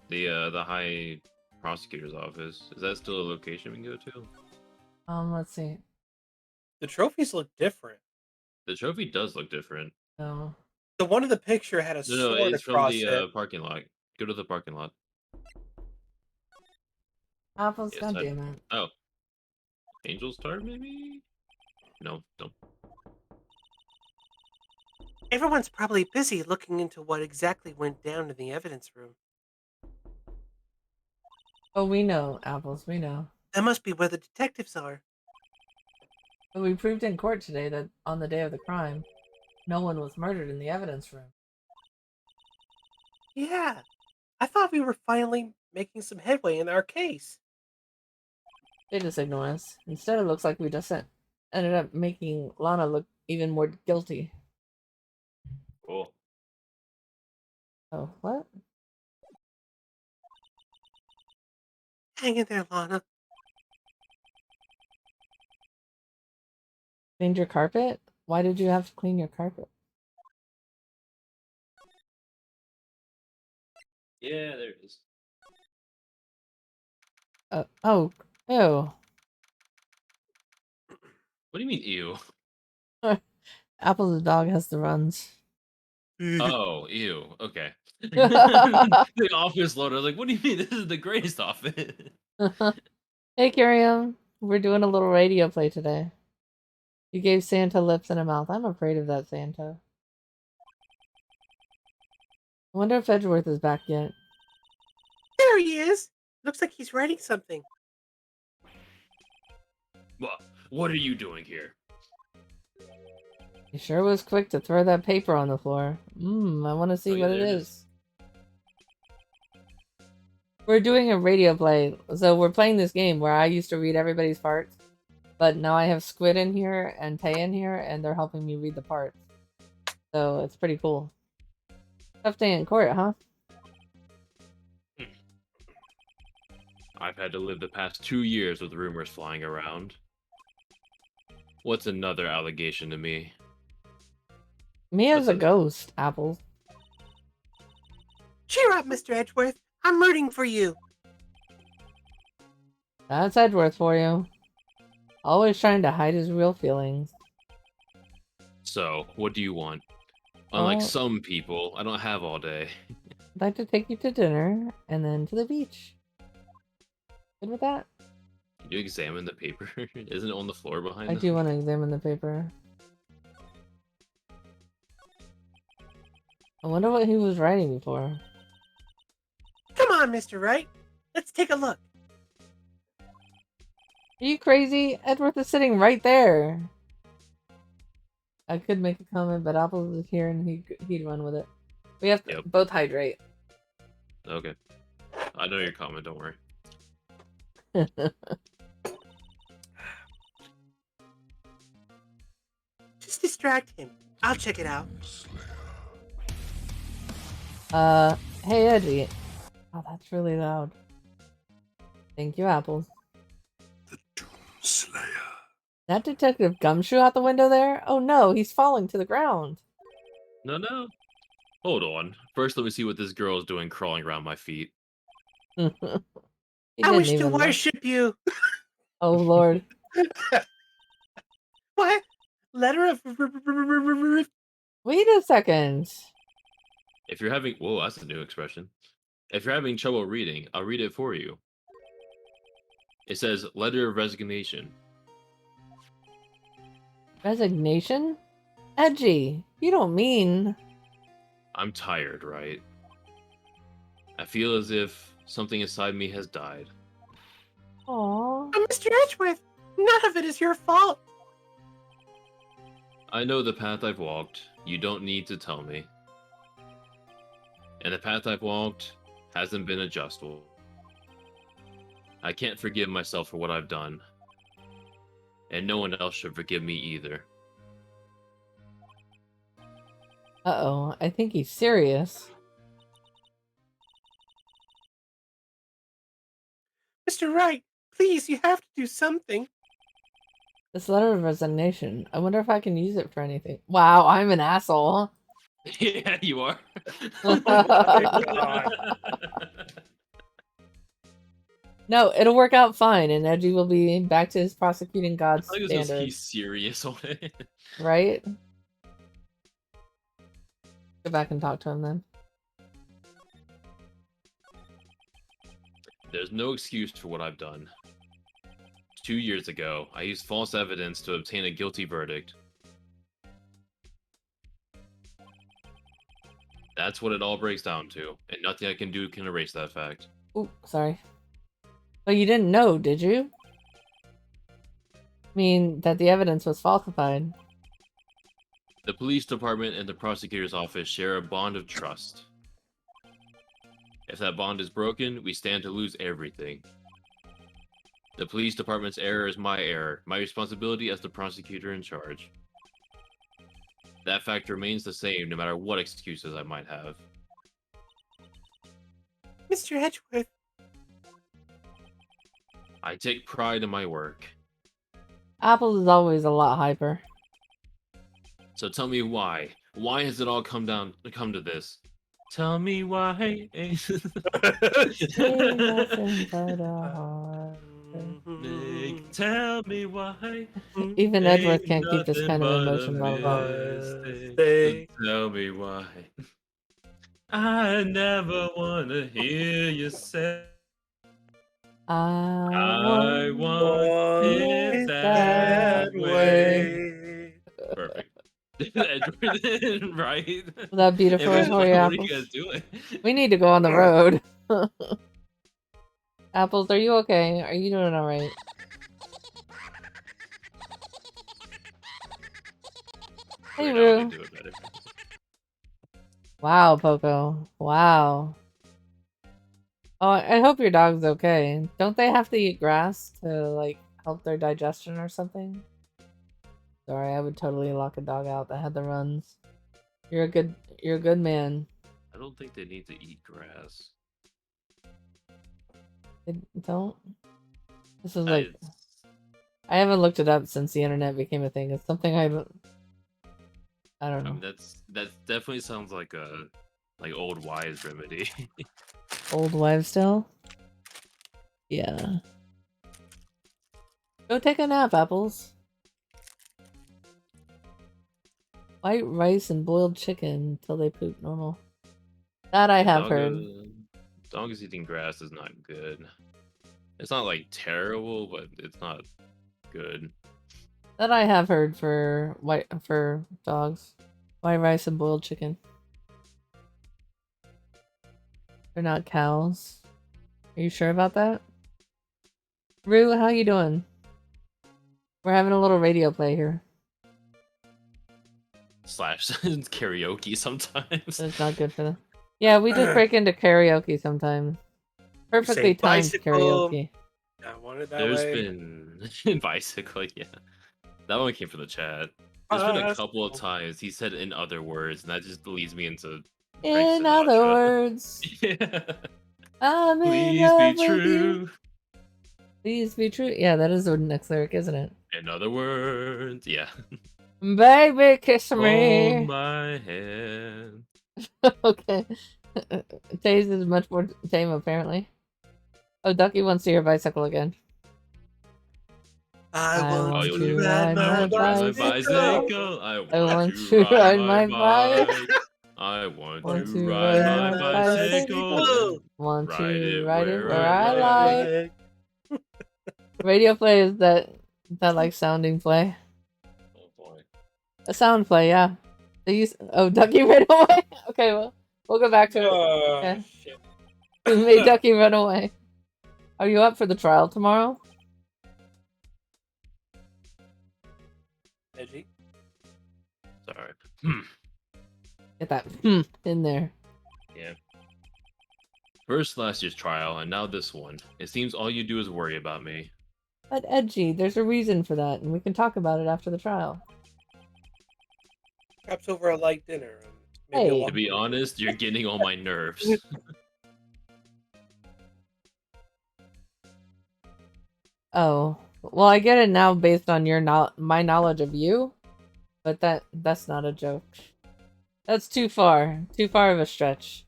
The high prosecutor's office. Is that still a location we can go to? Let's see. The trophies look different. The trophy does look different. No. The one in the picture had a No, sword it's from across the it. parking lot. Go to the parking lot. Apples, Yes, goddammit. Oh. Angel's Tart, maybe? No. Everyone's probably busy looking into what exactly went down in the evidence room. Oh, we know, Apples, we know. That must be where the detectives are. But we proved in court today that on the day of the crime, no one was murdered in the evidence room. Yeah. I thought we were finally making some headway in our case. They just ignore us. Instead, it looks like we just ended up making Lana look even more guilty. Cool. Oh, what? Hang in there, Lana. Cleaned your carpet? Why did you have to clean your carpet? Yeah, there it is. Oh, ew. What do you mean, ew? Apple's dog has the runs. Oh, ew. Okay. The office loader. Like, what do you mean? This is the greatest office. Hey, Kiriam. We're doing a little radio play today. You gave Santa lips and a mouth. I'm afraid of that Santa. I wonder if Edgeworth is back yet. There he is. Looks like he's writing something. What are you doing here? He sure was quick to throw that paper on the floor. I want to see Oh, yeah, what it there it is. We're doing a radio play, so we're playing this game where I used to read everybody's parts, but now I have Squid in here and Tay in here, and they're helping me read the parts. So it's pretty cool. Tough day in court, huh? I've had to live the past 2 years with rumors flying around. What's another allegation to me? Me as What's a a- ghost, Apples. Cheer up, Mr. Edgeworth. I'm rooting for you. That's Edgeworth for you. Always trying to hide his real feelings. So, what do you want? Unlike Well, some people, I don't have all day. I'd like to take you to dinner and then to the beach. Good with that? Can you examine the paper? Isn't it on the floor behind I them? do want to examine the paper. I wonder what he was writing before. Come on, Mr. Wright. Let's take a look. Are you crazy? Edgeworth is sitting right there. I could make a comment, but Apples is here and he'd run with it. We have to both hydrate. Okay. I know your comment, don't worry. Just distract him. I'll check it out. Hey Edgy. Oh, that's really loud. Thank you, Apples. The Doomslayer. That Detective Gumshoe out the window there? Oh no, he's falling to the ground. No. Hold on. First, let me see what this girl is doing crawling around my feet. He I didn't wish to even look. worship you. Oh lord. What? Letter of... Wait a second. If you're having... Whoa, that's a new expression. If you're having trouble reading, I'll read it for you. It says, letter of resignation. Resignation? Edgy. You don't mean... I'm tired, right? I feel as if something inside me has died. Aww. Mr. Edgeworth, none of it is your fault. I know the path I've walked. You don't need to tell me. And the path I've walked hasn't been adjustable. I can't forgive myself for what I've done. And no one else should forgive me either. Uh-oh, I think he's serious. Mr. Wright, please, you have to do something. This letter of resignation. I wonder if I can use it for anything. Wow, I'm an asshole. Yeah, you are. Oh my god. No, it'll work out fine, and Edgy will be back to his prosecuting God's I think it was standards. he's serious on it. Right? Go back and talk to him then. There's no excuse for what I've done. 2 years ago, I used false evidence to obtain a guilty verdict. That's what it all breaks down to, and nothing I can do can erase that fact. Ooh, sorry. But you didn't know, did you? I mean, that the evidence was falsified. The police department and the prosecutor's office share a bond of trust. If that bond is broken, we stand to lose everything. The police department's error is my error, my responsibility as the prosecutor in charge. That fact remains the same no matter what excuses I might have. Mr. Edgeworth, I take pride in my work. Apples is always a lot hyper. So tell me why. Why has it all come to this? Tell me why. Ain't nothing but a heart. Tell me why. Even Edgeworth can't keep this kind of emotion bottled up. Tell me why. I never wanna hear you say I want it that way. Perfect. Edgeworth, right? That beautiful It was for you, what are you Apples. guys doing? We need to go on the road. Apples, are you okay? Are you doing alright? Hey, Right now, I Rue. can do it better. Wow, Poco. Wow. Oh, I hope your dog's okay. Don't they have to eat grass to, like, help their digestion or something? Sorry, I would totally lock a dog out that had the runs. You're a good man. I don't think they need to eat grass. They don't? This is like... I haven't looked it up since the internet became a thing. It's something I don't know. That definitely sounds like a old wise remedy. Old wives' tale? Yeah. Go take a nap, Apples. White rice and boiled chicken till they poop normal. That I have heard. Dog is eating grass is not good. It's not like terrible, but it's not good. That I have heard for dogs. White rice and boiled chicken. They're not cows. Are you sure about that? Rue, how you doing? We're having a little radio play here. / karaoke sometimes. That's not good for them. Yeah, we just break into karaoke sometimes. Perfectly say timed bicycle. karaoke. I want it that There's way. been bicycle, yeah. That one came from the chat. There's been a couple of times he said in other words, and that just leads me into Frank In other Sinatra. words, Yeah. I'm in Please love be with you. true. Please be true. Yeah, that is the next lyric, isn't it? In other words, yeah. Baby, kiss Hold me. my hand. Okay. Taze is much more tame, apparently. Oh, Ducky wants to hear bicycle again. I want you to wanna ride my bicycle. I want want to to ride ride my my bike. bike. I want Want to to ride ride my my bicycle. bicycle. Want Ride to it ride it where where I I like. Radio play is that like sounding play. Oh boy. A sound play, yeah. They use Ducky ran away. Okay, well we'll go back to it. Okay. Shit. Who made Ducky run away? Are you up for the trial tomorrow? Edgy. Sorry. Get that in there. Yeah. First last year's trial, and now this one. It seems all you do is worry about me. But edgy, there's a reason for that, and we can talk about it after the trial. Perhaps over a light dinner. And Hey. maybe a To walk be around. honest, you're getting on my nerves. Oh, well, I get it now based on your my knowledge of you, but that's not a joke. That's too far of a stretch.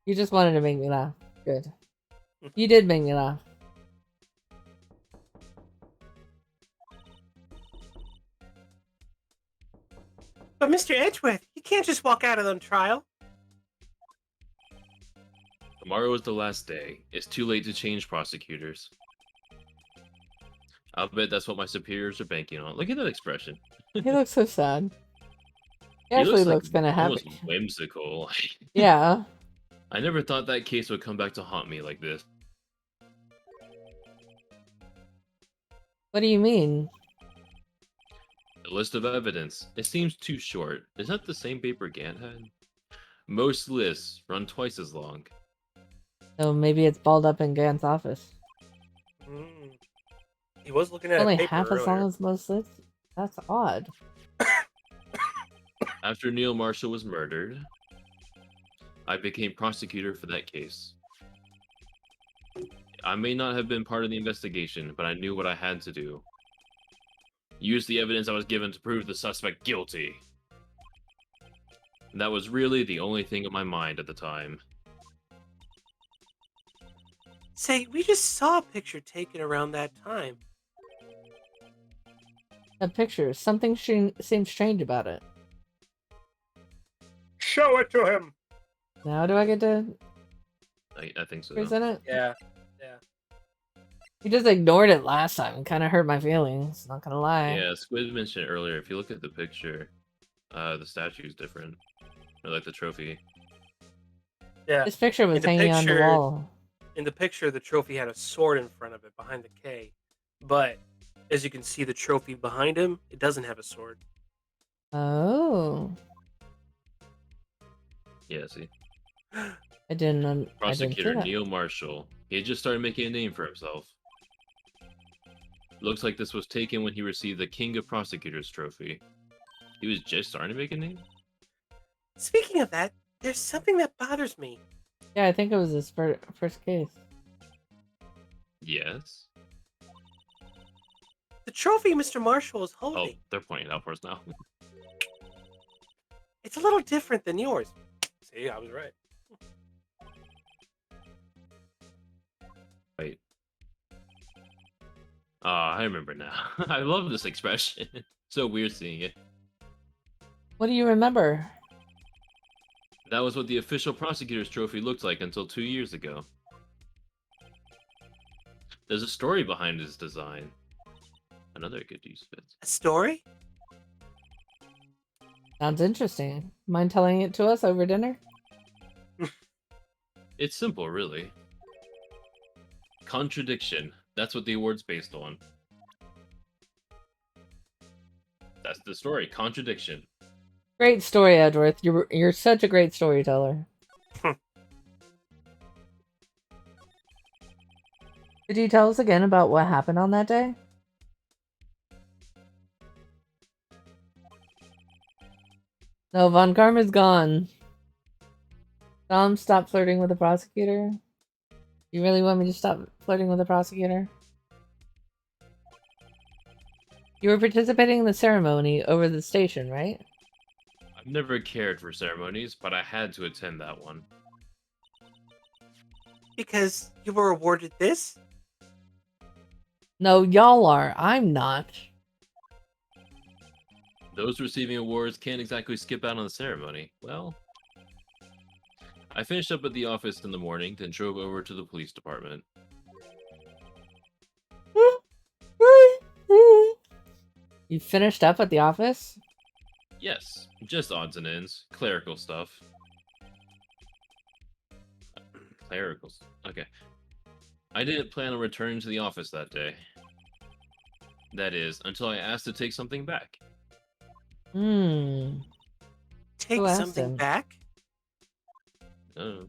You just wanted to make me laugh. Good. You did make me laugh. But Mr. Edgeworth, you can't just walk out of the trial. Tomorrow is the last day. It's too late to change prosecutors. I'll bet that's what my superiors are banking on. Look at that expression. He looks so sad. He He actually looks looks kind of almost happy. whimsical. Yeah. I never thought that case would come back to haunt me like this. What do you mean? The list of evidence. It seems too short. Is that the same paper Gant had? Most lists run twice as long. So maybe it's balled up in Gant's office. He was looking at Only a paper half earlier. as long as most lists? That's odd. After Neil Marshall was murdered, I became prosecutor for that case. I may not have been part of the investigation, but I knew what I had to do. Use the evidence I was given to prove the suspect guilty. And that was really the only thing on my mind at the time. Say, we just saw a picture taken around that time. That picture, something seems strange about it. Show it to him. Now do I get to I think so. present it? Yeah. You just ignored it last time and kind of hurt my feelings, not gonna lie. Yeah, Squid mentioned earlier, if you look at the picture, the statue is different. Or like the trophy. Yeah. This picture was In the hanging on the picture- wall. In the picture, the trophy had a sword in front of it behind the K. But as you can see, the trophy behind him, it doesn't have a sword. Oh. Yeah, see? I didn't see Prosecutor that. Neil Marshall. He had just started making a name for himself. Looks like this was taken when he received the King of Prosecutors trophy. He was just starting to make a name? Speaking of that, there's something that bothers me. Yeah, I think it was his first case. Yes. The trophy Mr. Marshall is Oh, holding. they're pointing out for us now. It's a little different than yours. See, I was right. Ah, I remember now. I love this expression. So weird seeing it. What do you remember? That was what the official prosecutor's trophy looked like until 2 years ago. There's a story behind his design. Another good use of it. A story? Sounds interesting. Mind telling it to us over dinner? It's simple, really. Contradiction. That's what the award's based on. That's the story. Contradiction. Great story, Edgeworth. You're such a great storyteller. Could you tell us again about what happened on that day? No, Von Karma's gone. Dom, stop flirting with the prosecutor. You really want me to stop flirting with the prosecutor? You were participating in the ceremony over the station, right? I've never cared for ceremonies, but I had to attend that one. Because you were awarded this? No, y'all are. I'm not. Those receiving awards can't exactly skip out on the ceremony. Well, I finished up at the office in the morning, then drove over to the police department. You finished up at the office? Yes, just odds and ends. Clerical stuff. Clericals. Okay. I didn't plan on returning to the office that day. That is, until I asked to take something back. Take Who asked something him? back? Oh.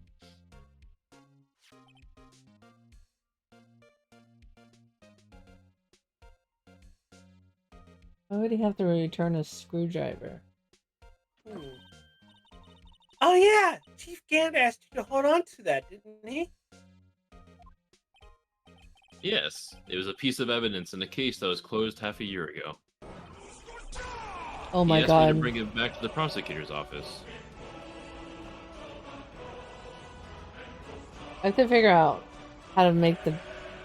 Why would he have to return a screwdriver? Oh yeah, Chief Gant asked you to hold on to that, didn't he? Yes, it was a piece of evidence in a case that was closed half a year ago. Oh He my asked me to god. bring it back to the prosecutor's office. I have to figure out how to make the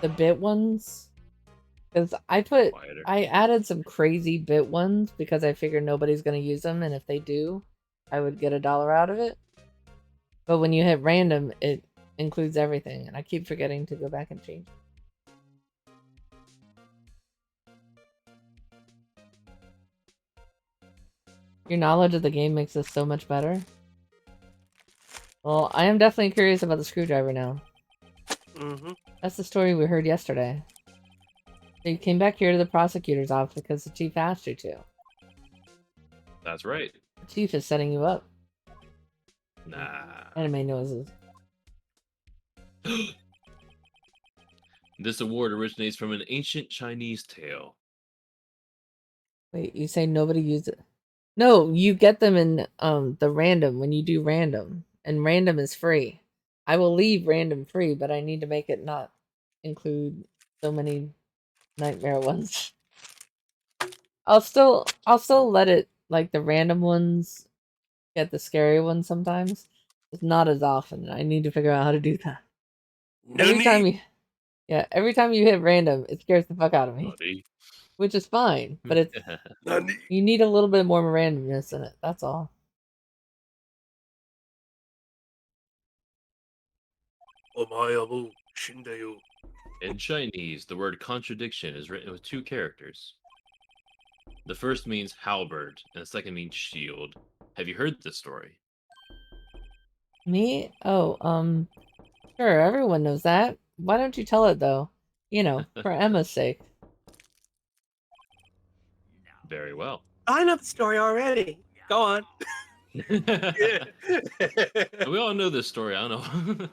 bit ones. Because Quieter. I added some crazy bit ones because I figured nobody's gonna use them, and if they do, I would get $1 out of it. But when you hit random, it includes everything, and I keep forgetting to go back and change. Your knowledge of the game makes this so much better. Well, I am definitely curious about the screwdriver now. Mm-hmm. That's the story we heard yesterday. So you came back here to the prosecutor's office because the chief asked you to. That's right. The chief is setting you up. Nah. Anime noises. This award originates from an ancient Chinese tale. Wait, you say nobody used it? No, you get them in the random when you do random, and random is free. I will leave random free, but I need to make it not include so many nightmare ones. I'll still let it, like, the random ones get the scary ones sometimes. It's not as often. I need to figure out how to do that. Every time you hit random, it scares the fuck out of me. Buddy. Which is fine, but it's Nani? you need a little bit more randomness in it. That's all. Omayamu Shindayu. In Chinese, the word contradiction is written with 2 characters. The first means halberd, and the second means shield. Have you heard this story? Me? Oh, sure, everyone knows that. Why don't you tell it though? You know, for Emma's sake. Very well. I know the story already. Go on. We all know this story, I don't know.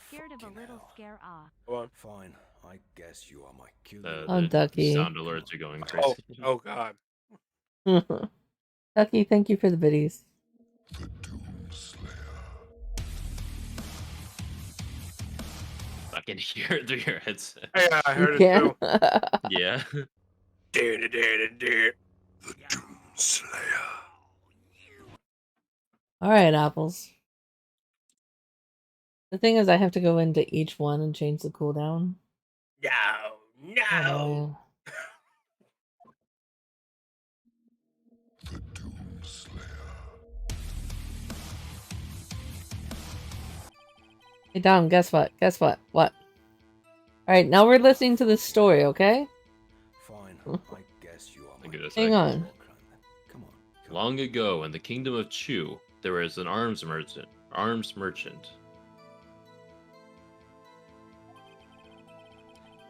Scared of a little scare off. Go on. Fine, I guess you are my cue. Oh, The Ducky. sound alerts are going Oh, crazy. oh God. Ducky, thank you for the biddies. The Doom Slayer. I can hear it through your headset. Yeah, I You heard it can? too. Yeah. The Doom Slayer. Alright, apples. The thing is, I have to go into each one and change the cooldown. No, Oh, no. The Doomslayer. Hey Dom, guess what? Guess what? What? Alright, now we're listening to the story, okay? Fine, I guess you are I'll my give it a Hang sec. on. Come on. Long ago, in the kingdom of Chu, there was an arms merchant.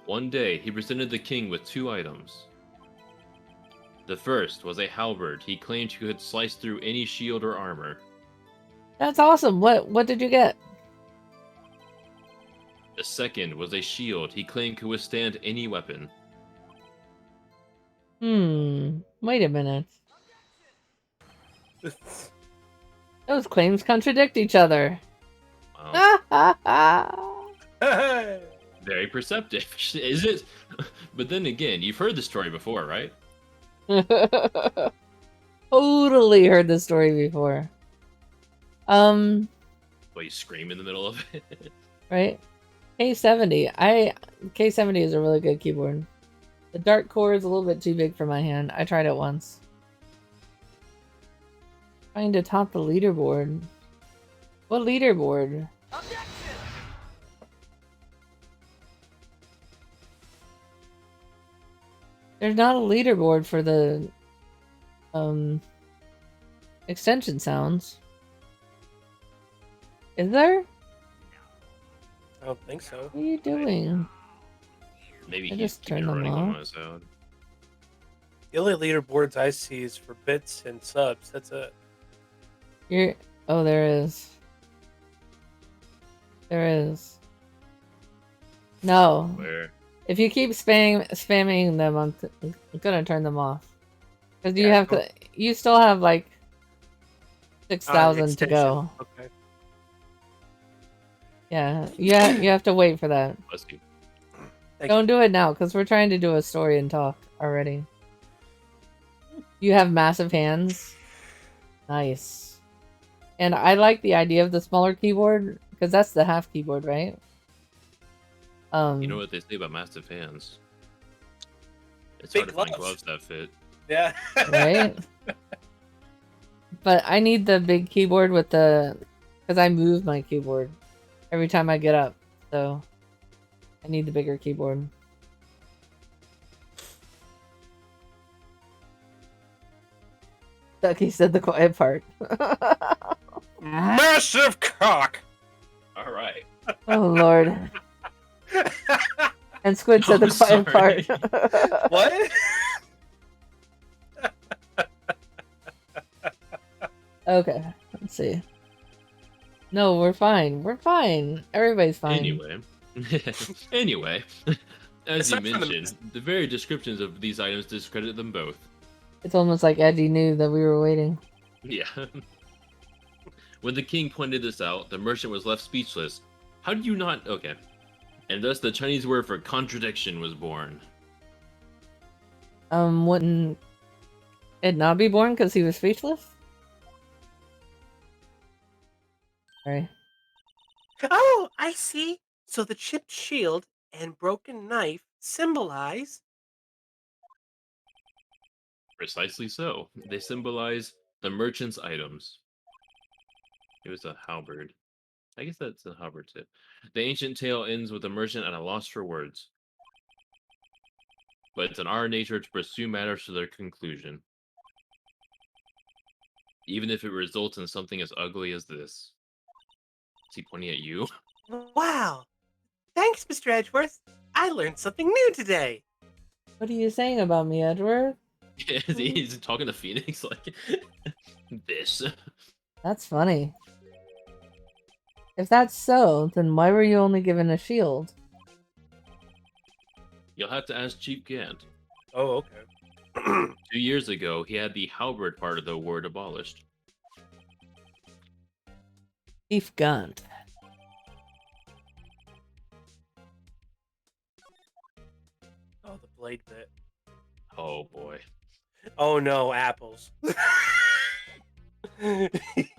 One day, he presented the king with 2 items. The first was a halberd. He claimed he could slice through any shield or armor. That's awesome. What did you get? The second was a shield. He claimed could withstand any weapon. Wait a minute. Those claims contradict each other. Wow. Very perceptive, is it? But then again, you've heard the story before, right? Totally heard this story before. Well, you scream in the middle of it. Right? K70. K70 is a really good keyboard. The dark core is a little bit too big for my hand. I tried it once. Trying to top the leaderboard. What leaderboard? There's not a leaderboard for the extension sounds. Is there? I don't think so. What are you doing? Maybe I he's just keeping turned it them running on off. his own. The only leaderboards I see is for bits and subs. That's it. Oh, there is. There is. No. Where? If you keep spamming them, I'm gonna turn them off. Because you Yeah, have to. You still have like 6,000 to extension. go. Okay. Yeah, you have to wait for that. Bless you. Thank Don't do it now, because we're trying to do a story and talk already. You have massive hands. Nice. And I like the idea of the smaller keyboard, because that's the half keyboard, right? You know what they say about massive hands? It's hard Big to find gloves. gloves that fit. Yeah. Right? But I need the big keyboard with the... Because I move my keyboard every time I get up. So I need the bigger keyboard. Ducky said the quiet part. Massive cock. All right. Oh, Lord. And Squid said the I'm quiet sorry. part. What? Okay, let's see. No, we're fine. We're fine. Everybody's fine. Anyway, as you Aside from the- mentioned, the very descriptions of these items discredit them both. It's almost like Eddie knew that we were waiting. Yeah. When the king pointed this out, the merchant was left speechless. How did you not? Okay. And thus the Chinese word for contradiction was born. Wouldn't it not be born because he was speechless? Sorry. Oh, I see. So the chipped shield and broken knife symbolize. Precisely so. They symbolize the merchant's items. It was a halberd. I guess that's a halberd tip. The ancient tale ends with the merchant at a loss for words. But it's in our nature to pursue matters to their conclusion. Even if it results in something as ugly as this. Is he pointing at you? Wow. Thanks, Mr. Edgeworth. I learned something new today. What are you saying about me, Edward? He's talking to Phoenix like this. That's funny. If that's so, then why were you only given a shield? You'll have to ask Chief Gant. Oh, okay. 2 years ago, he had the halberd part of the award abolished. Chief Gunt. Oh, the blade bit. Oh boy. Oh no, apples.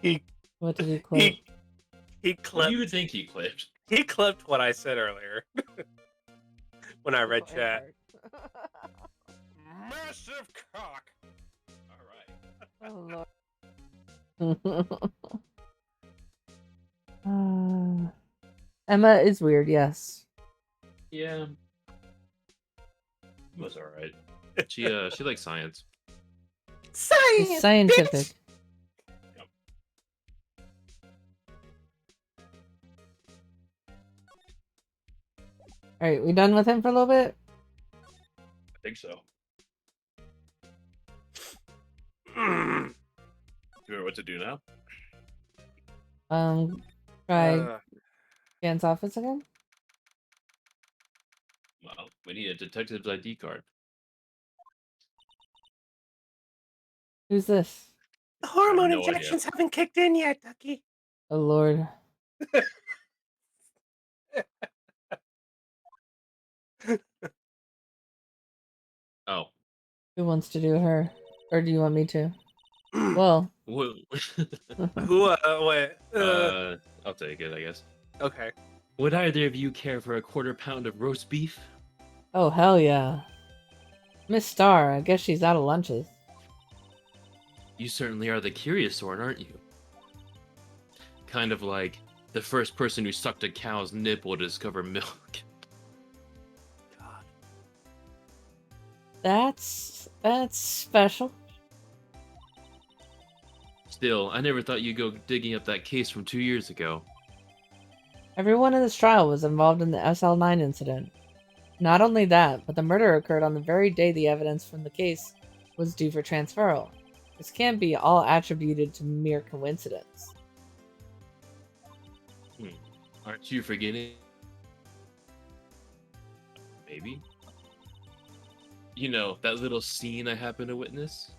he What did he clip? he What do clipped you think he clipped? he clipped what I said earlier. when I That's read what I chat. heard. Massive cock. All right. Oh Lord. Emma is weird, yes. Yeah. It was alright. She likes science. She's Science, scientific. bitch! Alright, we done with him for a little bit? I think so. You know what to do now? Try Jan's office again? Well, we need a detective's ID card. Who's this? The hormone no idea. injections haven't kicked in yet, Ducky. Oh Lord. Oh. Who wants to do her? Or do you want me to? Well. Whoa. Who? Wait. I'll take it, I guess. Okay. Would either of you care for a quarter pound of roast beef? Oh hell yeah. Miss Star, I guess she's out of lunches. You certainly are the curious sort, aren't you? Kind of like the first person who sucked a cow's nipple to discover milk. God. That's special. Still, I never thought you'd go digging up that case from 2 years ago. Everyone in this trial was involved in the SL9 incident. Not only that, but the murder occurred on the very day the evidence from the case was due for transferal. This can't be all attributed to mere coincidence. Aren't you forgetting? Maybe? You know, that little scene I happened to witness?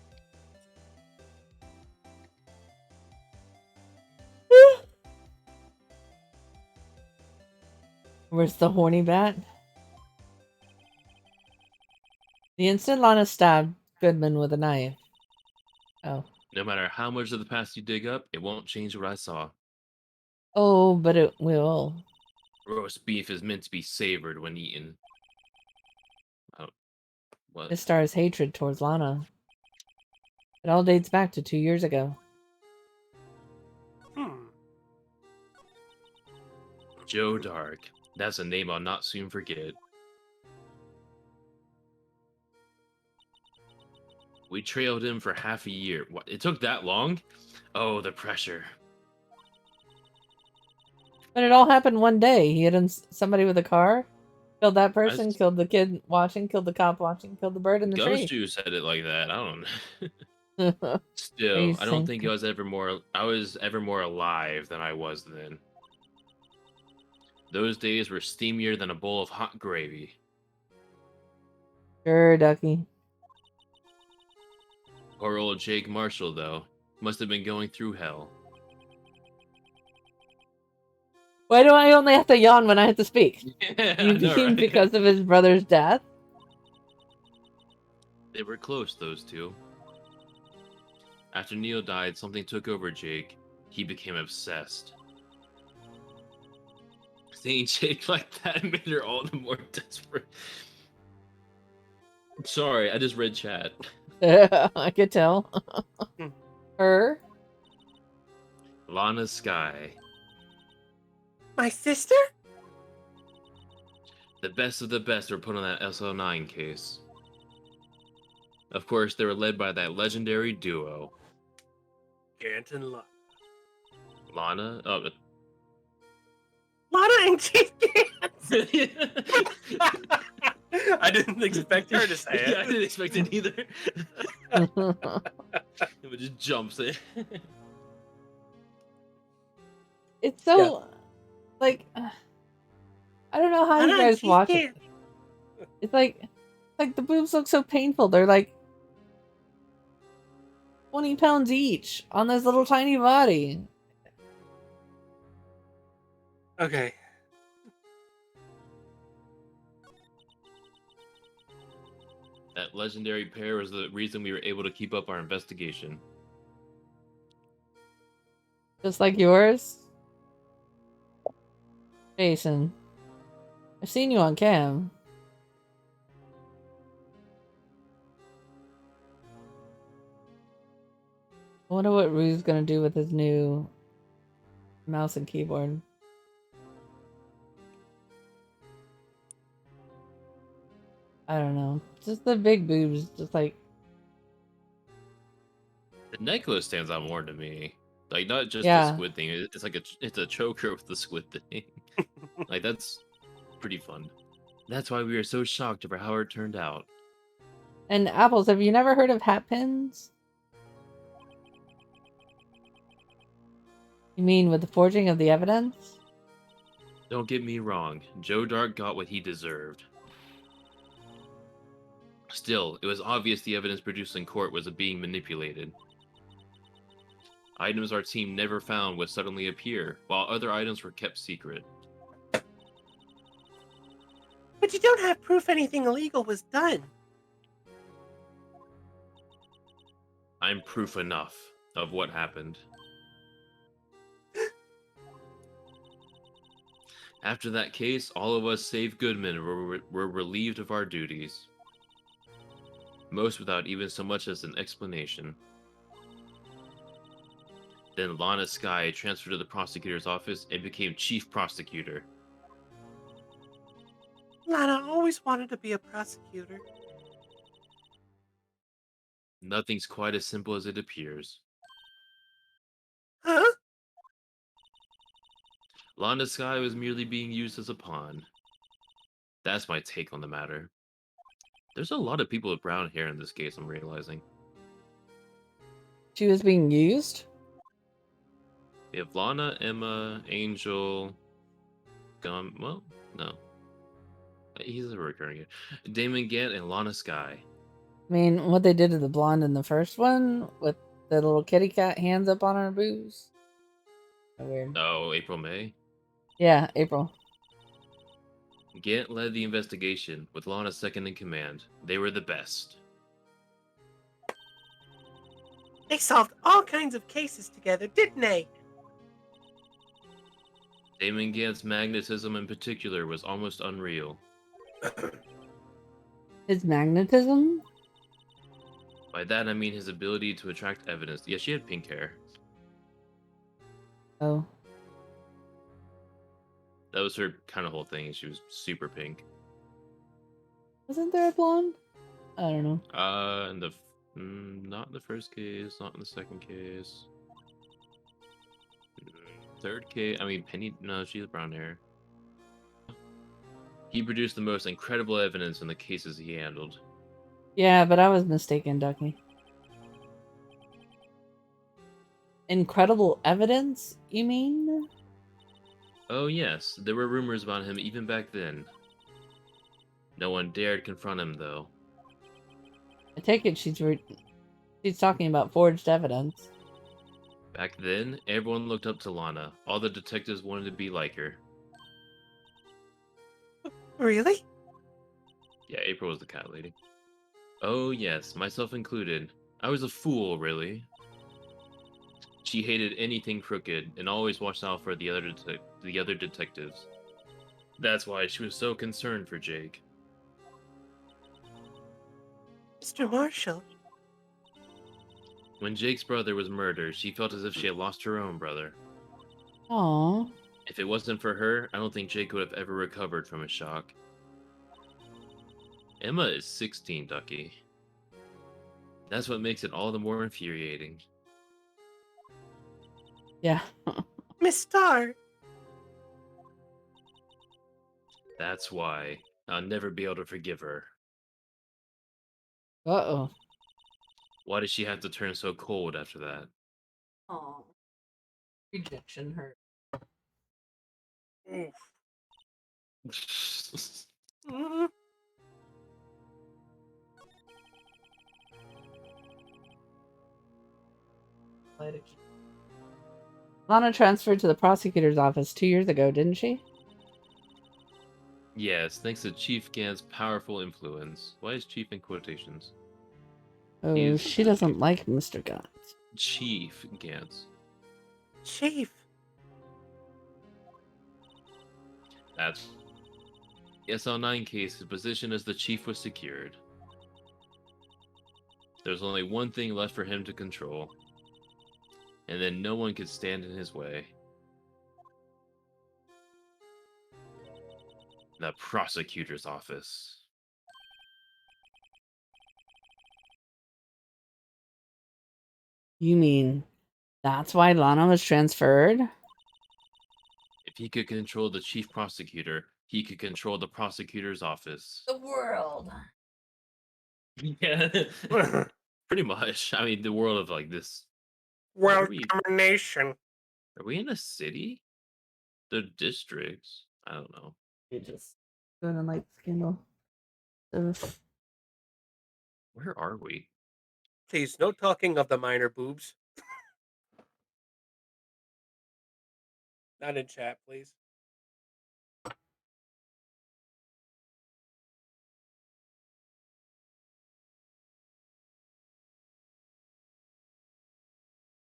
Where's the horny bat? The instant Lana stabbed Goodman with a knife. Oh. No matter how much of the past you dig up, it won't change what I saw. Oh, but it will. Roast beef is meant to be savored when eaten. Oh, what? Miss Star's hatred towards Lana. It all dates back to 2 years ago. Joe Dark. That's a name I'll not soon forget. We trailed him for half a year. What? It took that long? Oh, the pressure. But it all happened one day. He hit somebody with a car, killed that person, killed the kid watching, killed the cop watching, killed the bird in the Ghost tree. Juice said it like that. I don't know. Still, I don't think I was ever more alive than I was then. Those days were steamier than a bowl of hot gravy. Sure, Ducky. Poor old Jake Marshall, though, must have been going through hell. Why do I only have to yawn when I have to speak? Yeah, You mean because of his brother's death? They were close, those two. After Neil died, something took over Jake. He became obsessed. Seeing Jake like that made her all the more desperate. Sorry, I just read chat. I could tell. Her? Lana Sky. My sister? The best of the best were put on that SL9 case. Of course, they were led by that legendary duo. Gant and Lana. Lana? Oh, Lana and Chief Gant! I didn't expect her to say it. Yeah, I didn't expect it either. It just jumps in. It's so... Like... I don't know how you guys watch it. It's like the boobs look so painful. They're like 20 pounds each on this little tiny body. Okay. That legendary pair was the reason we were able to keep up our investigation. Just like yours? Jason. I've seen you on cam. I wonder what Rue's gonna do with his new mouse and keyboard. I don't know. Just the big boobs, just like The necklace stands out more to me. Like not just the yeah. squid thing. It's like it's a choker with the squid thing. Like that's pretty fun. That's why we were so shocked over how it turned out. And apples, have you never heard of hat pins? You mean with the forging of the evidence? Don't get me wrong, Joe Dark got what he deserved. Still, it was obvious the evidence produced in court was being manipulated. Items our team never found would suddenly appear, while other items were kept secret. But you don't have proof anything illegal was done. I'm proof enough of what happened. After that case, all of us save Goodman were relieved of our duties. Most without even so much as an explanation. Then Lana Skye transferred to the prosecutor's office and became chief prosecutor. Lana always wanted to be a prosecutor. Nothing's quite as simple as it appears. Huh? Lana Skye was merely being used as a pawn. That's my take on the matter. There's a lot of people with brown hair in this case, I'm realizing. She was being used? We have Lana, Emma, Angel, Gum. Well, no. He's a recurring. Damon Gant and Lana Skye. I mean, what they did to the blonde in the first one with the little kitty cat hands up on her boobs. So weird. Oh, April May. Yeah, April. Gant led the investigation, with Lana second in command. They were the best. They solved all kinds of cases together, didn't they? Damon Gant's magnetism in particular was almost unreal. His magnetism? By that I mean his ability to attract evidence. Yeah, she had pink hair. Oh. That was her kind of whole thing. She was super pink. Wasn't there a blonde? I don't know. In the not in the first case, not in the second case. Third case, I mean Penny. No, she has brown hair. He produced the most incredible evidence in the cases he handled. Yeah, but I was mistaken, Ducky. Incredible evidence, you mean? Oh yes, there were rumors about him even back then. No one dared confront him though. I take it she's talking about forged evidence. Back then, everyone looked up to Lana. All the detectives wanted to be like her. Really? Yeah, April was the cat lady. Oh yes, myself included. I was a fool, really. She hated anything crooked and always watched out for the other detectives. That's why she was so concerned for Jake. Mr. Marshall. When Jake's brother was murdered, she felt as if she had lost her own brother. Aww. If it wasn't for her, I don't think Jake would have ever recovered from his shock. Emma is 16, Ducky. That's what makes it all the more infuriating. Yeah. Miss Starr. That's why I'll never be able to forgive her. Uh-oh. Why did she have to turn so cold after that? Aw. Rejection hurt. Oof. Mhm. Lana transferred to the prosecutor's office 2 years ago, didn't she? Yes, thanks to Chief Gant's powerful influence. Why is Chief in quotations? Oh, He's she the doesn't chief. like Mr. Gantz. Chief Gantz. Chief. That's the SL9 case. His position as the chief was secured. There's only one thing left for him to control. and then no one could stand in his way. The prosecutor's office. You mean that's why Lana was transferred? If he could control the chief prosecutor, he could control the prosecutor's office. The world. Yeah, pretty much. I mean, the world of like this. World we- domination. Are we in a city? The districts? I don't know. You just going on like scandal. Ugh. Where are we? Please, no talking of the minor boobs. Not in chat, please.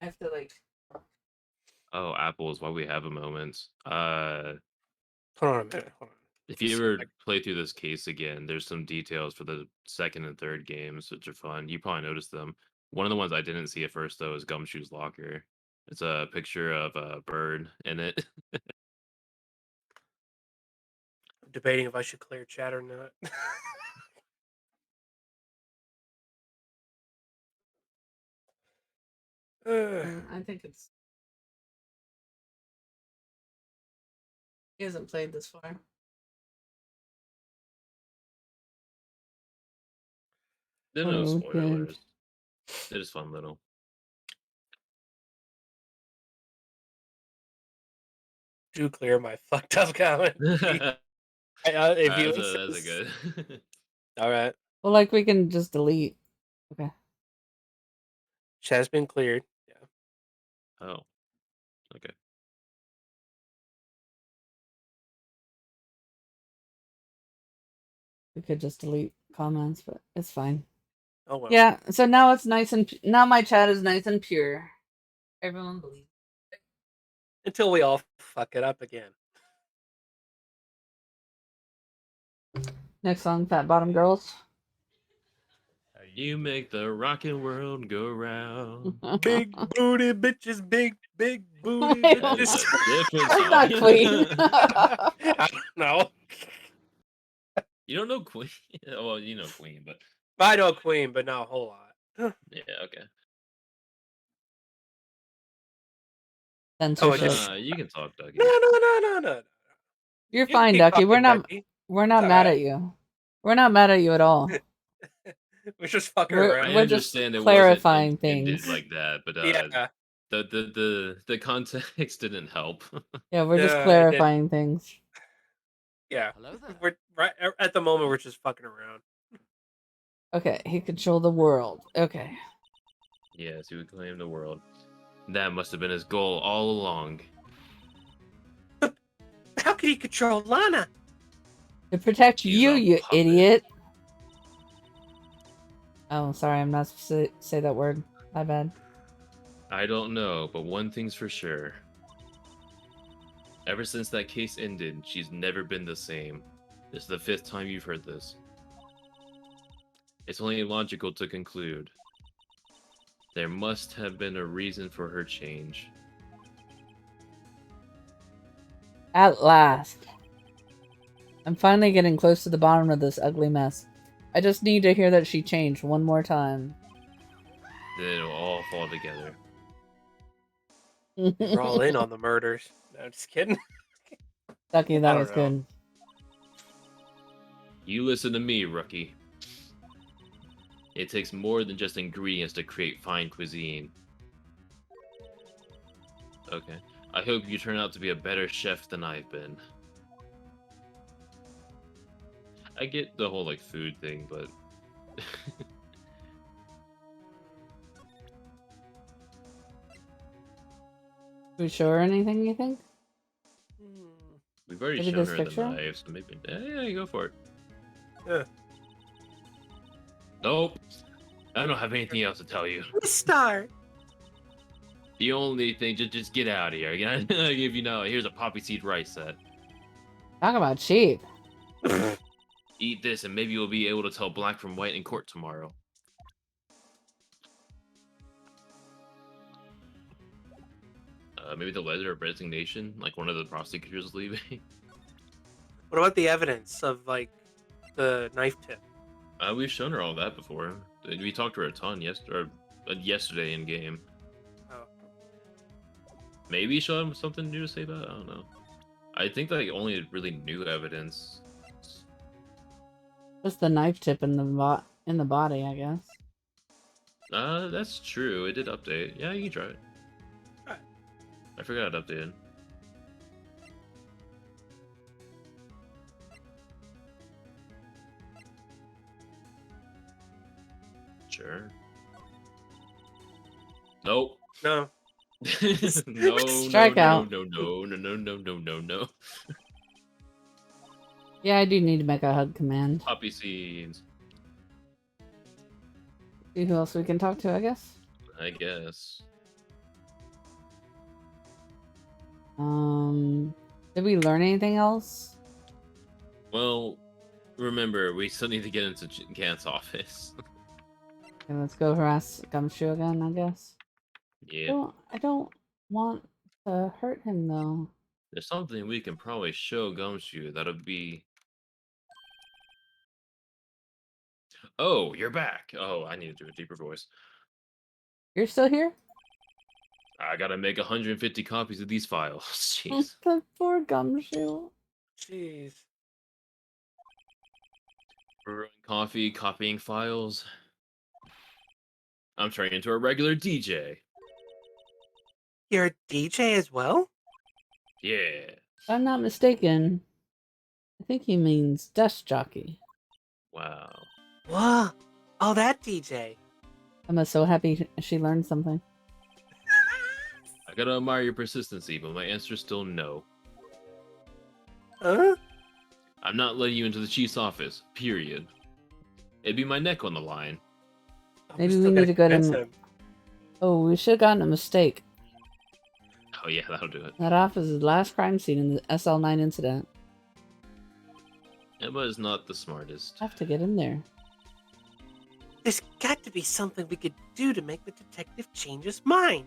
I have to like. Oh, Apple is why we have a moment. Hold on a minute. Hold on. If you See ever if I- play through this case again, there's some details for the second and third games, which are fun. You probably noticed them. One of the ones I didn't see at first, though, is Gumshoe's Locker. It's a picture of a bird in it. I'm debating if I should clear chat or not. I think it's. He hasn't played this far. There's no Oh, spoilers. They're just fun little. Do clear my fucked up comment. If you That's a good. All right. Well, like we can just delete. Okay. Chat's been cleared. Yeah. Oh, okay. We could just delete comments, but it's fine. Oh well. Yeah. So now it's nice and now my chat is nice and pure. Everyone believes. Until we all fuck it up again. Next song, Fat Bottom Girls. You make the rockin' world go round. Big booty bitches, big booty Wait, That is bitches. a different That's song. not Queen. I don't know. You don't know Queen? Well, you know Queen, but I know Queen, but not a whole lot. yeah, okay. Censorship. just- You can talk, Dougie. No. You're You fine, keep Ducky. We're talking, not. Becky. We're not It's mad alright. at you. We're not mad at you at all. We're just fucking We're- around. I we're just understand it clarifying wasn't ended things. like that, but Yeah. the context didn't help. Yeah, we're just No, it clarifying things. Yeah. Hello there. We're right at the moment. We're just fucking around. Okay, he controlled the world. Okay. Yes, he would claim the world. That must have been his goal all along. How could he control Lana? To protect He's you, a you puppet. idiot. Oh, sorry, I'm not supposed to say that word. My bad. I don't know, but one thing's for sure. Ever since that case ended, she's never been the same. This is the 5th time you've heard this. It's only logical to conclude. There must have been a reason for her change. At last. I'm finally getting close to the bottom of this ugly mess. I just need to hear that she changed one more time. Then it'll all fall together. We're all in on the murders. No, I'm just kidding. Ducky, I that don't was know. good. You listen to me, rookie. It takes more than just ingredients to create fine cuisine. Okay. I hope you turn out to be a better chef than I've been. I get the whole like food thing, but We show her anything, you think? we've already Maybe shown this her picture? the knife, so maybe yeah, go for it. Yeah. Nope. I don't have anything else to tell you. Star. The only thing, just get out of here. I give you now. Here's a poppy seed rice set. Talk about cheap. Eat this, and maybe you'll be able to tell black from white in court tomorrow. Maybe the letter of resignation, like one of the prosecutors leaving. What about the evidence of like the knife tip? We've shown her all that before. We talked to her a ton yesterday in game. Oh, Maybe she'll have something new to say about it. I don't know. I think like only really new evidence. Just the knife tip in the body, I guess. That's true. It did update. Yeah, you can try it. Alright. I forgot it updated. Sure. Nope. no. No, Strikeout. no. Yeah, I do need to make a hug command. Poppy seeds. See who else we can talk to, I guess. I guess. Did we learn anything else? Well, remember, we still need to get into Gant's office. Okay, let's go harass Gumshoe again, I guess. Yeah. I don't want to hurt him, though. There's something we can probably show Gumshoe that'll be... Oh, you're back. Oh, I need to do a deeper voice. You're still here? I gotta make 150 copies of these files. Jeez. The poor Gumshoe. Jeez. Brewing coffee, copying files. I'm turning into a regular DJ. You're a DJ as well? Yeah. If I'm not mistaken, I think he means desk jockey. Wow. Whoa. Oh, that DJ. I'm so happy she learned something. I gotta admire your persistency, but my answer is still no. Huh? I'm not letting you into the chief's office, period. It'd be my neck on the line. Maybe we need to go to... Oh, we should have gotten a mistake. Oh yeah, that'll do it. That office is the last crime scene in the SL9 incident. Emma is not the smartest. I have to get in there. There's got to be something we could do to make the detective change his mind.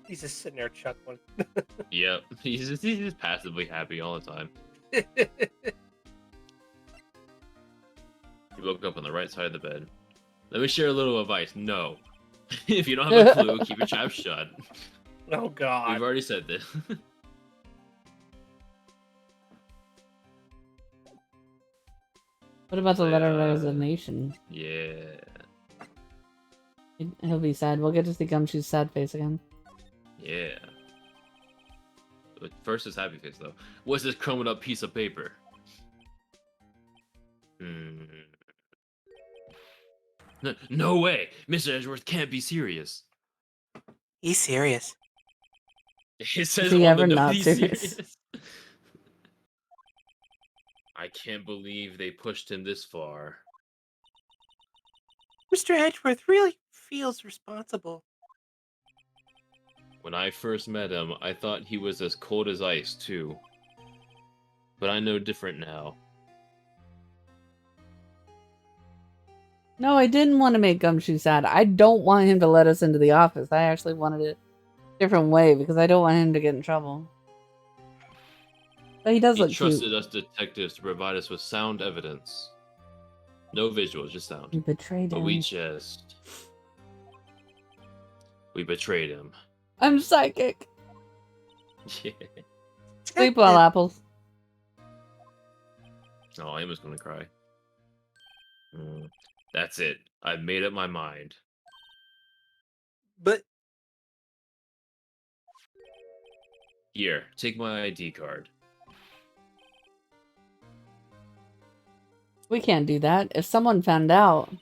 He's just sitting there chuckling. Yep, he's just passively happy all the time. He woke up on the right side of the bed. Let me share a little advice. No. If you don't have a clue, keep your trap shut. Oh, God. We've already said this. What about the letter of resignation? Yeah. He'll be sad. We'll get to see Gumshoe's sad face again. Yeah. But first his happy face, though. What's this chromed up piece of paper? No way! Mr. Edgeworth can't be serious. He's serious. It says Is he on ever the note not he's serious? I can't believe they pushed him this far. Mr. Edgeworth really feels responsible. When I first met him, I thought he was as cold as ice, too. But I know different now. No, I didn't want to make Gumshoe sad. I don't want him to let us into the office. I actually wanted it a different way because I don't want him to get in trouble. But he does He look trusted cute. us detectives to provide us with sound evidence. No visuals, just sound. We betrayed But him. we betrayed him. I'm psychic. Yeah. Sleep well, apples. Oh, Emma's gonna cry. That's it. I've made up my mind. But Here, take my ID card. We can't do that. If someone found out...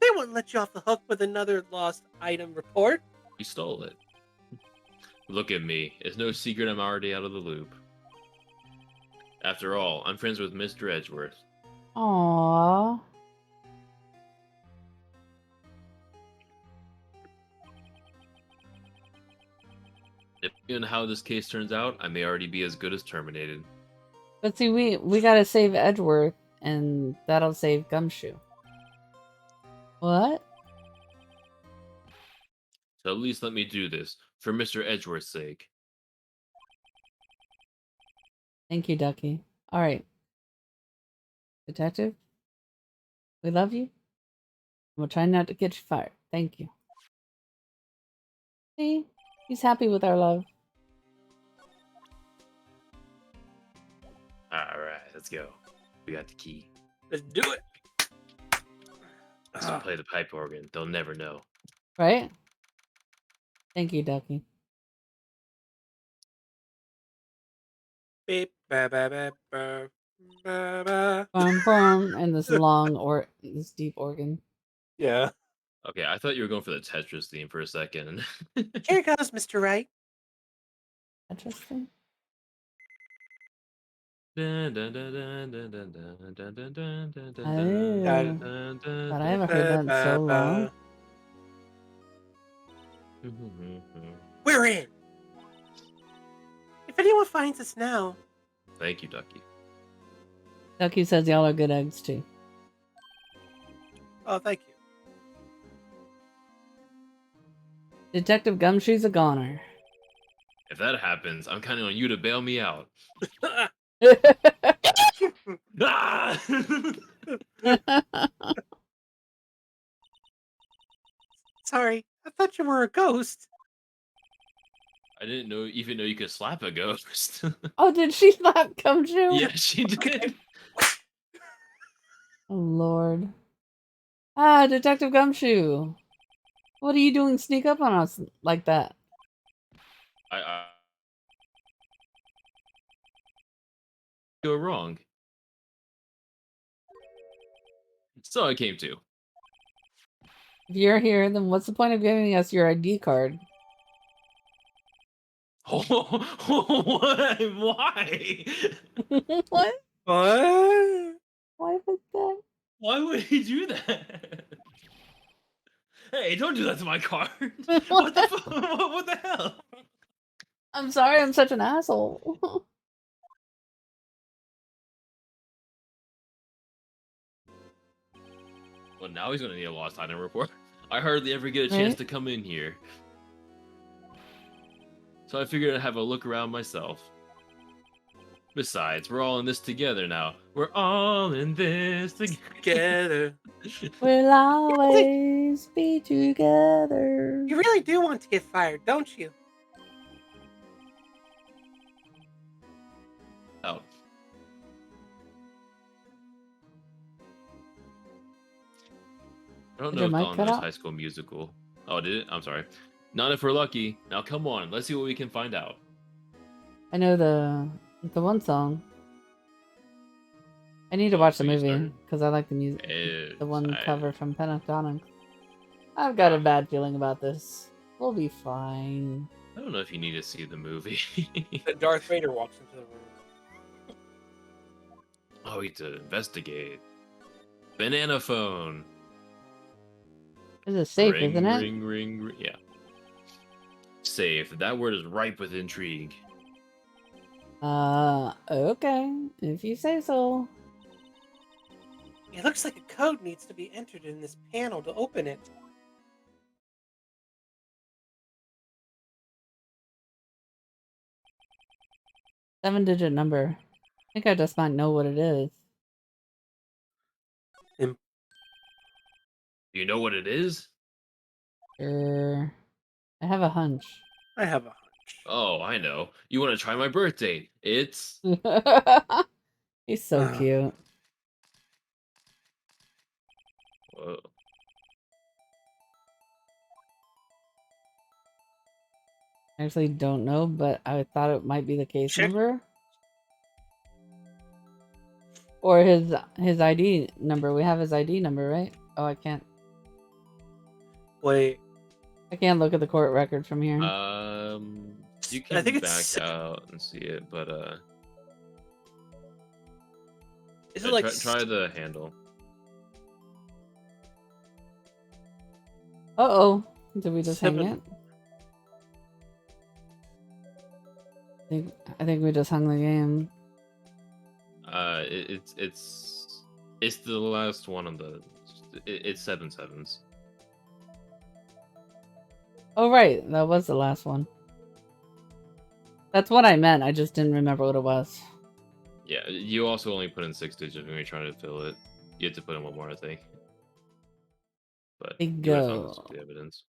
they wouldn't let you off the hook with another lost item report. We stole it. Look at me. It's no secret I'm already out of the loop. After all, I'm friends with Mr. Edgeworth. Aww. Depending on how this case turns out, I may already be as good as terminated. But see, we gotta save Edgeworth, and that'll save Gumshoe. What? So at least let me do this for Mr. Edgeworth's sake. Thank you, Ducky. All right, Detective, we love you. We'll try not to get you fired. Thank you. See, he's happy with our love. All right, let's go. We got the key. Let's do it. Let's play the pipe organ. They'll never know. Right? Thank you, Ducky. Beep, ba, ba, ba, ba, ba, ba. And this deep organ. Yeah. Okay, I thought you were going for the Tetris theme for a second. Here goes, Mr. Right. Interesting. But I haven't heard that in so long. We're in. If anyone finds us now, Thank you, Ducky. Ducky says y'all are good eggs too. oh, thank you. Detective Gumshoe's a goner. If that happens, I'm counting on you to bail me out. Ah! Sorry, I thought you were a ghost. I didn't even know you could slap a ghost. Oh, did she slap Gumshoe? Yeah, she did. Oh, Lord. Ah, Detective Gumshoe. What are you doing sneak up on us like that? I go wrong. So I came to. If you're here, then what's the point of giving us your ID card? Why? Why? What? What? Why would that? Why would he do that? Hey, don't do that to my card. What? What the what the hell? I'm sorry, I'm such an asshole. Well, now he's gonna need a lost item report. I hardly ever get a chance Right? to come in here. So I figured I'd have a look around myself. Besides, we're all in this together now. We're all in this Together. We'll always be together. You really do want to get fired, don't you? Oh. I don't Did know your if mic Dawn cut knows out? High School Musical. Oh, did it? I'm sorry. Not if we're lucky. Now come on, let's see what we can find out. I know the one song. I need to Oh, watch so the you movie started? because I like the music. The one cover from Pentatonic. I've got a bad feeling about this. We'll be fine. I don't know if you need to see the movie. Then Darth Vader walks into the room. Oh, we need to investigate. Banana phone. This is safe, Ring, isn't it? ring, ring, ring. Yeah. Safe. That word is ripe with intrigue. Okay. If you say so. It looks like a code needs to be entered in this panel to open it. Seven-digit number. I think I just might know what it is. Do you know what it is? I have a hunch. I have a hunch. Oh, I know. You want to try my birthday? It's... He's so cute. Whoa. I actually don't know, but I thought it might be the case Check. number. Or his ID number. We have his ID number, right? Oh, I can't. Wait. I can't look at the court record from here. You I can think back it's. out and see it, but Is it like? try the handle. Uh-oh. Did we just hang 7. it? I think we just hung the game. It's the last one on the. It's 7 sevens. Oh, right. That was the last one. That's what I meant. I just didn't remember what it was. Yeah, you also only put in 6 digits when you're trying to fill it. You have to put in one more, I think. But There you would have found this go. with the evidence.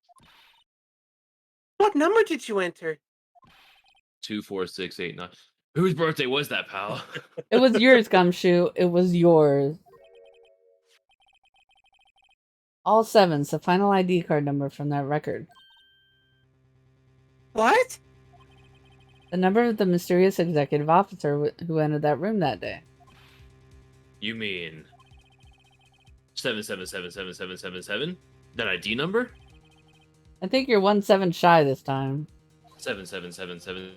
What number did you enter? 2, 4, 6, 8, 9. Whose birthday was that, pal? It was yours, Gumshoe. It was yours. All sevens, the final ID card number from that record. What? The number of the mysterious executive officer who entered that room that day. You mean 777777? That ID number? I think you're 1-7 shy this time. 7777.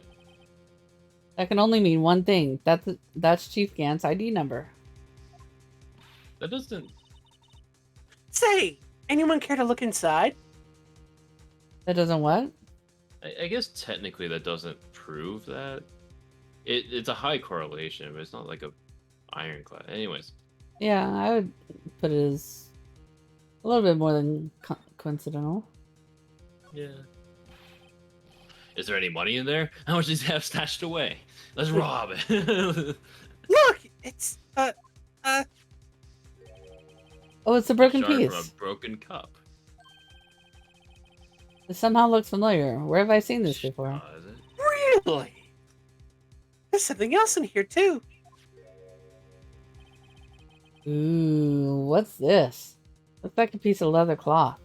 That can only mean one thing. That's Chief Gant's ID number. That doesn't. Say, anyone care to look inside? That doesn't what? I guess technically that doesn't prove that. It's a high correlation, but it's not like a ironclad. Anyways. Yeah, I would put it as a little bit more than coincidental. Yeah. Is there any money in there? How much does he have stashed away? Let's rob it. Look, it's Oh, it's a broken Shard piece. from a broken cup. This somehow looks familiar. Where have I seen this before? Is it? really. There's something else in here too. Ooh, what's this? Looks like a piece of leather cloth.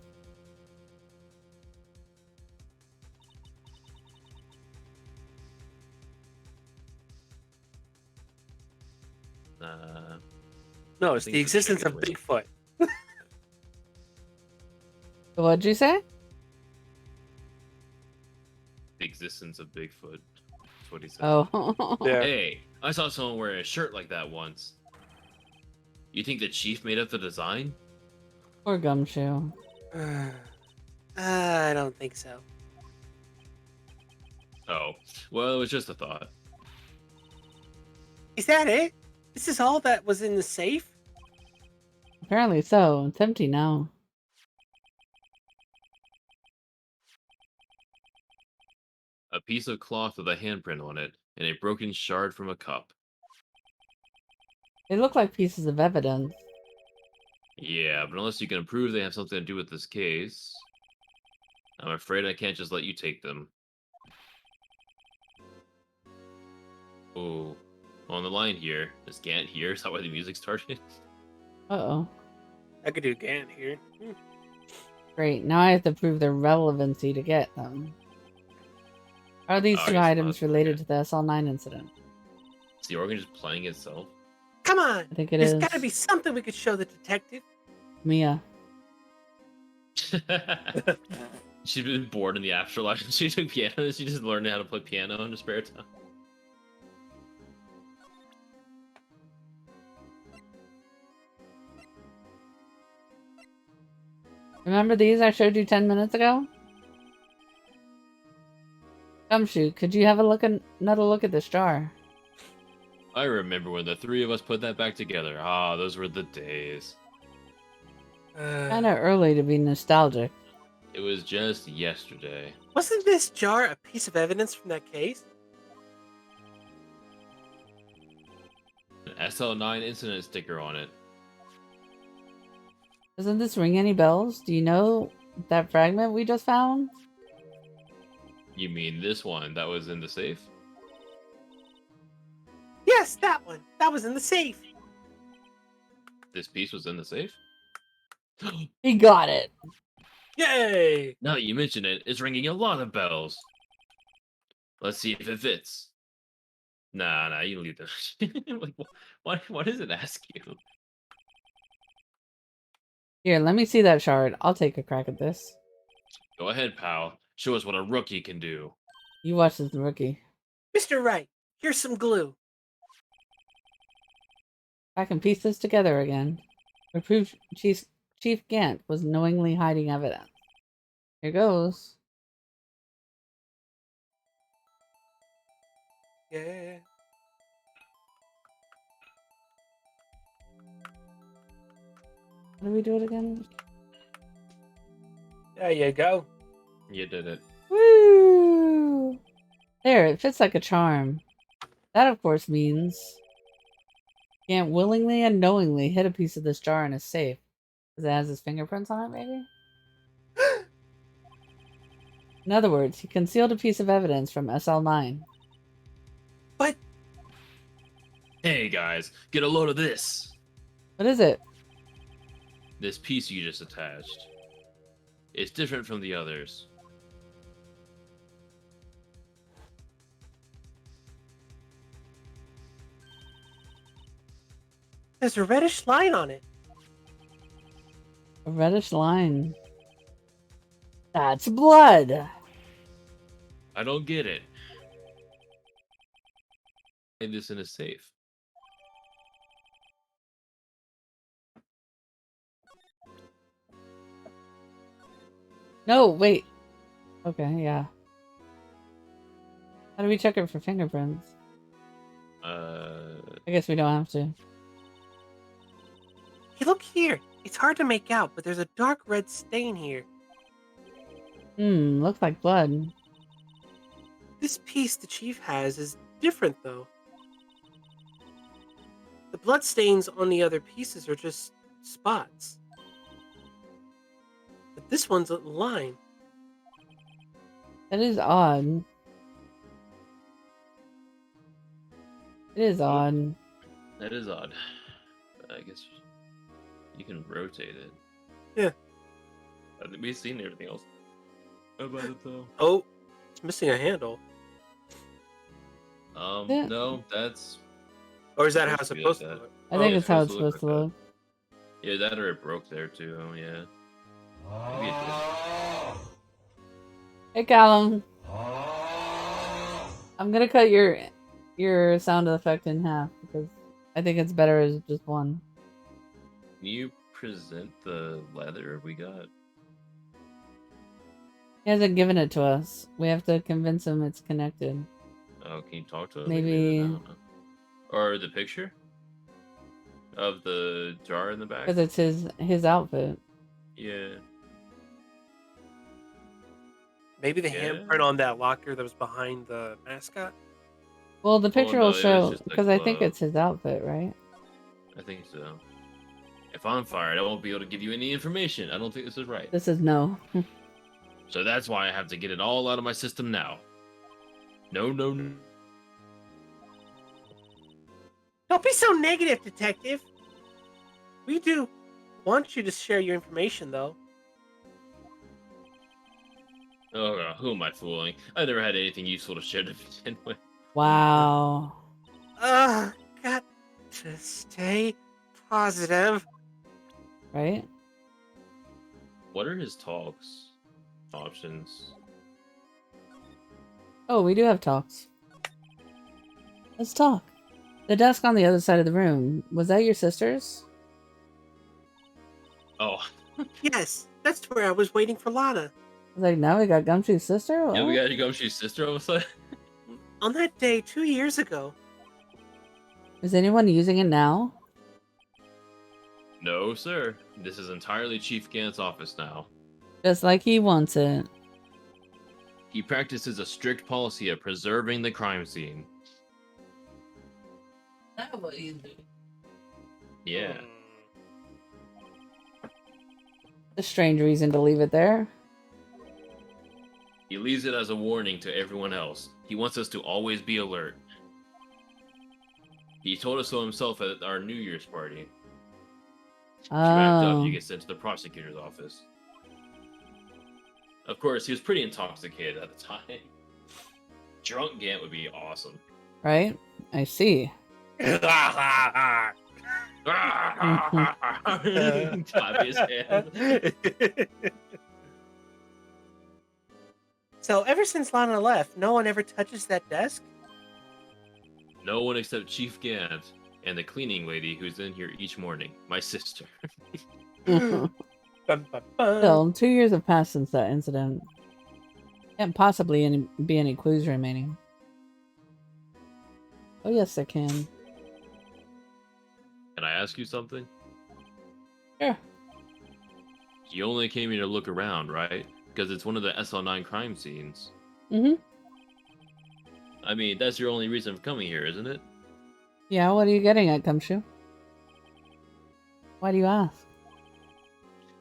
No, it's think the it's a existence of chicken wing. Bigfoot. What'd you say? The existence of Bigfoot. That's what he said. Oh. Yeah. Hey, I saw someone wear a shirt like that once. You think the chief made up the design? Poor Gumshoe. I don't think so. Oh, well, it was just a thought. Is that it? This is all that was in the safe? Apparently so. It's empty now. A piece of cloth with a handprint on it, and a broken shard from a cup. They look like pieces of evidence. Yeah, but unless you can prove they have something to do with this case, I'm afraid I can't just let you take them. Oh, on the line here. Is Gant here? Is that why the music started? Uh-oh. I could do Gant here. Great. Now I have to prove their relevancy to get them. Are these I two guess items not. related to the SL9 incident? Is the organ just playing itself? Come on! I think it There's is. gotta be something we could show the detective. Mia. She's been bored in the afterlife. She took piano. She just learned how to play piano in her spare time. Remember these I showed you 10 minutes ago? Gumshoe, could you have another look at this jar? I remember when the three of us put that back together. Ah, those were the days. Kinda early to be nostalgic. It was just yesterday. Wasn't this jar a piece of evidence from that case? An SL9 incident sticker on it. Doesn't this ring any bells? Do you know that fragment we just found? You mean this one that was in the safe? Yes, that one. That was in the safe. This piece was in the safe? He got it! Yay! Now that you mention it, it's ringing a lot of bells. Let's see if it fits. Nah, you leave that. Like, why does it ask you? Here, let me see that shard. I'll take a crack at this. Go ahead, pal. Show us what a rookie can do. You watch this, rookie. Mr. Wright, here's some glue. I can piece this together again. We proved Chief Gant was knowingly hiding evidence. Here goes. Yeah. How do we do it again? There you go. You did it. Woo! There, it fits like a charm. That, of course, means you can't willingly and knowingly hit a piece of this jar in a safe. Because it has his fingerprints on it, maybe? In other words, he concealed a piece of evidence from SL9. But Hey guys, get a load of this. What is it? This piece you just attached. It's different from the others. there's a reddish line on it. A reddish line. That's blood! I don't get it. And this in a safe. No, wait. Okay, yeah. How do we check it for fingerprints? I guess we don't have to. Hey, look here. It's hard to make out, but there's a dark red stain here. Looks like blood. This piece the chief has is different, though. The blood stains on the other pieces are just spots. But this one's a line. That is odd. It is odd. That is odd. But I guess you can rotate it. Yeah. I think we've seen everything else about it though. Oh, it's missing a handle. Yeah. No, that's. Or is that how it's Supposed supposed to be to like look? I think Oh, it's how it's it's supposed supposed to to look look. Yeah, that or it broke there too. Oh yeah. Maybe it did. Hey, Callum. I'm gonna cut your sound effect in half because I think it's better as just one. Can you present the leather we got? He hasn't given it to us. We have to convince him it's connected. Oh, can you talk to us? Maybe- I don't know. Or the picture of the jar in the back. Because it's his outfit. Yeah. Maybe the Yeah. handprint on that locker that was behind the mascot? Well, the picture no, will it was show just the because I think glove. it's his outfit, right? I think so. If I'm fired, I won't be able to give you any information. I don't think this is right. This is no. So that's why I have to get it all out of my system now. No. Don't be so negative, detective. We do want you to share your information, though. Oh, who am I fooling? I never had anything useful to share to begin with. Wow. Got to stay positive. Right? What are his talks options? Oh, we do have talks. Let's talk. The desk on the other side of the room. Was that your sister's? Oh, Yes, that's where I was waiting for Lana. I was like, now we got Gumshoe's sister? yeah, we What? got to go see his sister all of a sudden. On that day 2 years ago. Is anyone using it now? No, sir. This is entirely Chief Gant's office now. Just like he wants it. He practices a strict policy of preserving the crime scene. That's what he's doing. Yeah. A strange reason to leave it there. He leaves it as a warning to everyone else. He wants us to always be alert. He told us so himself at our New Year's party. If you act up, Oh, you get sent to the prosecutor's office. Of course, he was pretty intoxicated at the time. Drunk Gant would be awesome. right? I see. Clap his hand. So ever since Lana left, no one ever touches that desk? No one except Chief Gant and the cleaning lady who's in here each morning. My sister. Bum, bum, bum. Still, 2 years have passed since that incident. Can't possibly be any clues remaining. Oh yes, I can. Can I ask you something? Sure. You only came here to look around, right? because it's one of the SL9 crime scenes. Mm-hmm. I mean, that's your only reason for coming here, isn't it? Yeah, what are you getting at, Gumshoe? Why do you ask?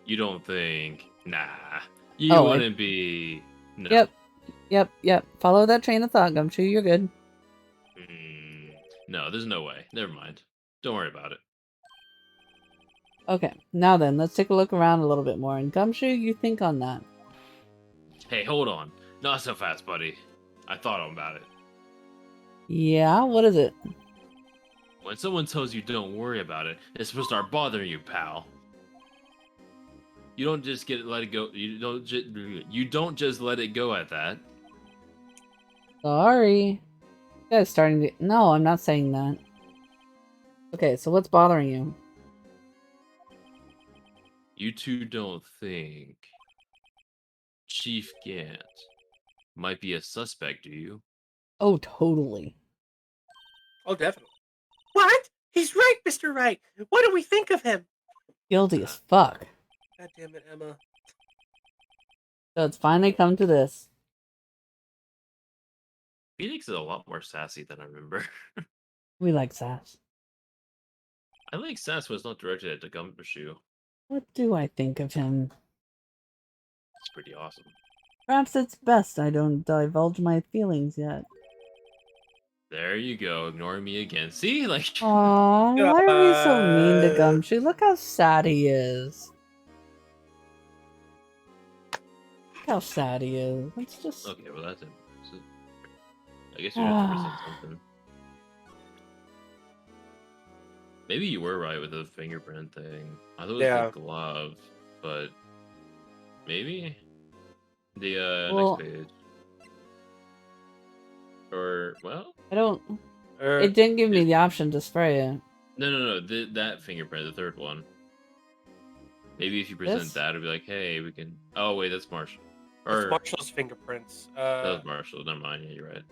You don't think? Nah, you Oh, wouldn't be. No. Yep. Follow that train of thought, Gumshoe. You're good. No, there's no way. Never mind. Don't worry about it. Okay, now then, let's take a look around a little bit more. And Gumshoe, you think on that. Hey, hold on. Not so fast, buddy. I thought about it. Yeah, what is it? When someone tells you don't worry about it, it's supposed to start bothering you, pal. You don't just let it go. You don't just let it go at that. Sorry. You guys starting to... No, I'm not saying that. Okay, so what's bothering you? You two don't think Chief Gant might be a suspect, do you? Oh, totally. Oh, definitely. What? He's right, Mr. Wright. What do we think of him? Guilty as fuck. God damn it, Emma. So it's finally come to this. Phoenix is a lot more sassy than I remember. We like sass. I think sass was not directed at the Gumshoe. What do I think of him? It's pretty awesome. Perhaps it's best I don't divulge my feelings yet. There you go, ignoring me again. See, like. Aww, why are we so mean to God. Gumshoe? Look how sad he is. Look how sad he is. It's just... Okay, well that's it. I guess you have to present something. Maybe you were right with the fingerprint thing. I thought it was Yeah. the glove, but maybe the Well- next page. Or well, I don't... Er, It didn't give me the option to spray it. no. That fingerprint, the third one. Maybe if you present This? that, it'd be like, hey, we can. Oh wait, that's Marshall. That's Or Marshall's fingerprints. that was Marshall. Never mind. Yeah, you're right.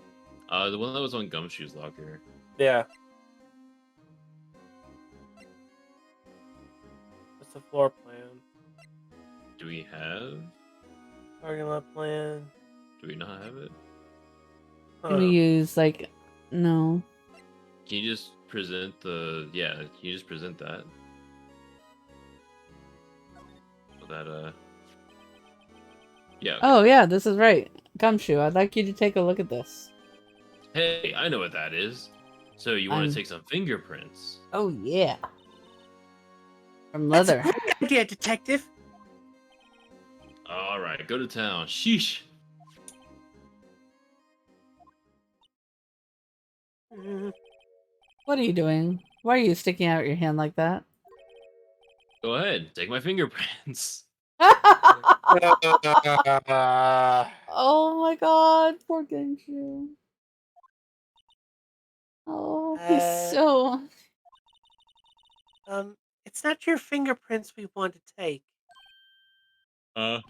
The one that was on Gumshoe's locker. Yeah. What's the floor plan? Do we have? Parking lot plan. Do we not have it? Can we use, like... No. Can you just present the? Yeah, can you just present that? So that Yeah. Okay. Oh, yeah, this is right. Gumshoe, I'd like you to take a look at this. Hey, I know what that is. So you want I'm- to take some fingerprints? Oh, yeah. From That's a leather. great idea, detective. All right, go to town. Sheesh. Mm, What are you doing? Why are you sticking out your hand like that? Go ahead, take my fingerprints. Oh my god, poor Genshu. Oh, he's so... It's not your fingerprints we want to take. Come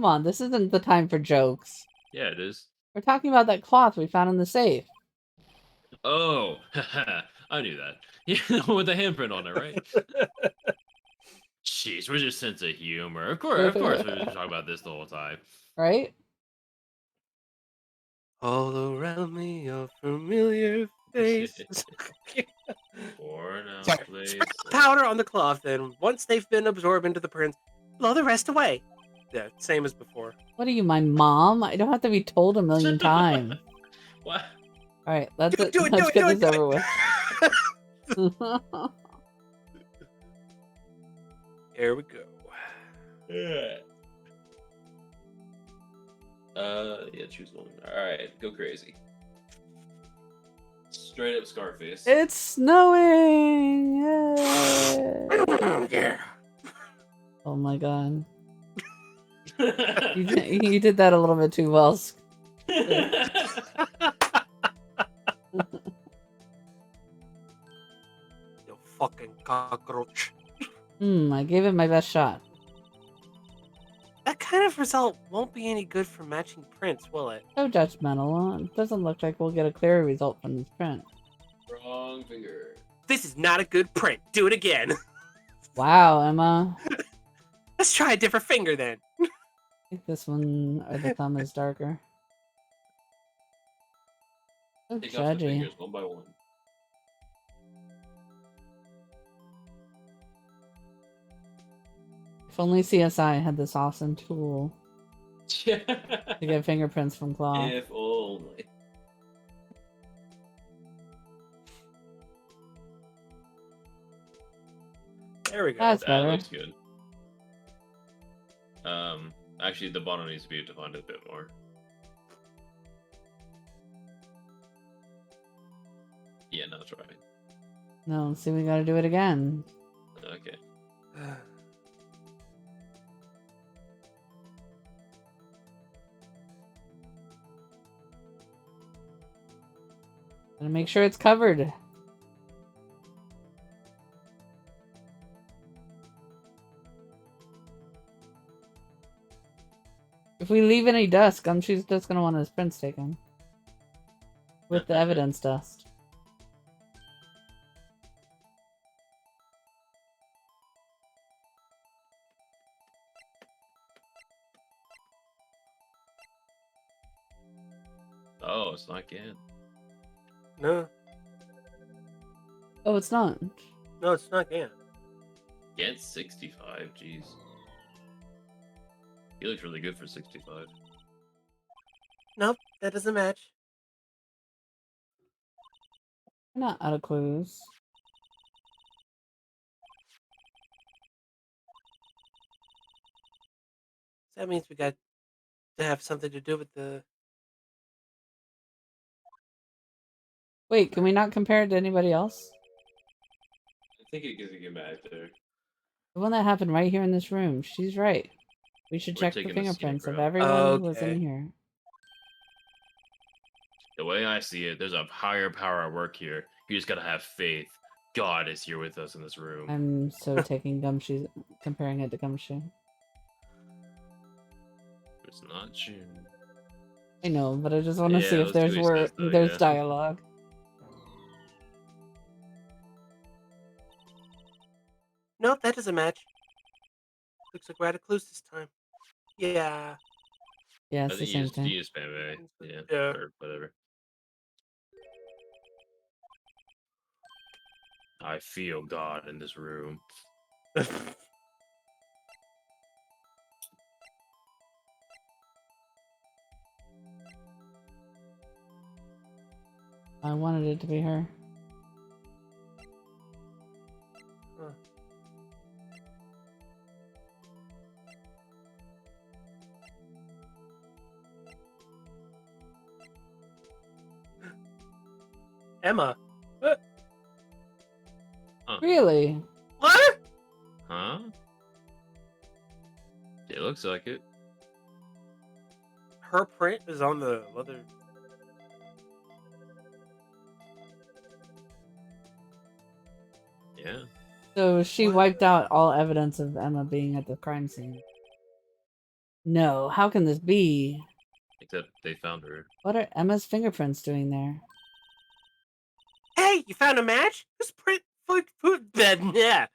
on, this isn't the time for jokes. Yeah, it is. We're talking about that cloth we found in the safe. Oh, I knew that. Yeah, with the handprint on it, right? Jeez, where's your sense of humor? Of course, we were talking about this the whole time. Right? All around me are familiar faces. For now, Sorry. please. Sprinkle powder on the cloth, and once they've been absorbed into the prints, blow the rest away. Yeah, same as before. What are you, my mom? I don't have to be told a million times. What? Alright, let's Do it, get this do it. over with. Here we go. Yeah, choose one. Alright, go crazy. Straight up Scarface. It's snowing! Yay! Yeah. Oh my god. You did that a little bit too well. You fucking cockroach. I gave it my best shot. That kind of result won't be any good for matching prints, will it? So judgmental. It doesn't look like we'll get a clear result from this print. Wrong finger. This is not a good print. Do it again. Wow, Emma. Let's try a different finger then. think this one or the thumb is darker. So Take off the judgy. fingers one by one. If only CSI had this awesome tool Yeah. to get fingerprints from cloth. If only. There we go. That's That better. looks good. Actually, the bottom needs to be defined a bit more. Yeah, no, that's right. No, see, we gotta do it again. Okay. Gotta make sure it's covered. If we leave any dust, Gumshoe's just gonna want his prints taken. With the evidence dust. Oh, it's not Gan. No, Oh, it's not. no, it's not Gan. Gan's 65, jeez. He looks really good for 65. Nope, that doesn't match. We're not out of clues. That means we got to have something to do with the. Wait, can we not compare it to anybody else? I think it gives a good match there. The one that happened right here in this room. She's right. We should We're check the taking the scenic fingerprints of route. everyone who was in Okay. here. The way I see it, there's a higher power at work here. You just gotta have faith. God is here with us in this room. I'm so taking Gumshoe, comparing it to Gumshoe. It's not June. I know, but I just want to Yeah, see if let's see there's what he says, though, there's yeah. dialogue. Nope, that doesn't match. Looks like we're out of clues this time. Yeah. Yeah, I it's the think same you thing. just spam A. Yeah, Yeah. or whatever. I feel God in this room. I wanted it to be her. Huh. Emma. Really? What? Huh? It looks like it. Her print is on the leather. Yeah. So she What? wiped out all evidence of Emma being at the crime scene. No, how can this be? Except they found her. What are Emma's fingerprints doing there? Hey, you found a match? This print food bed. Yeah.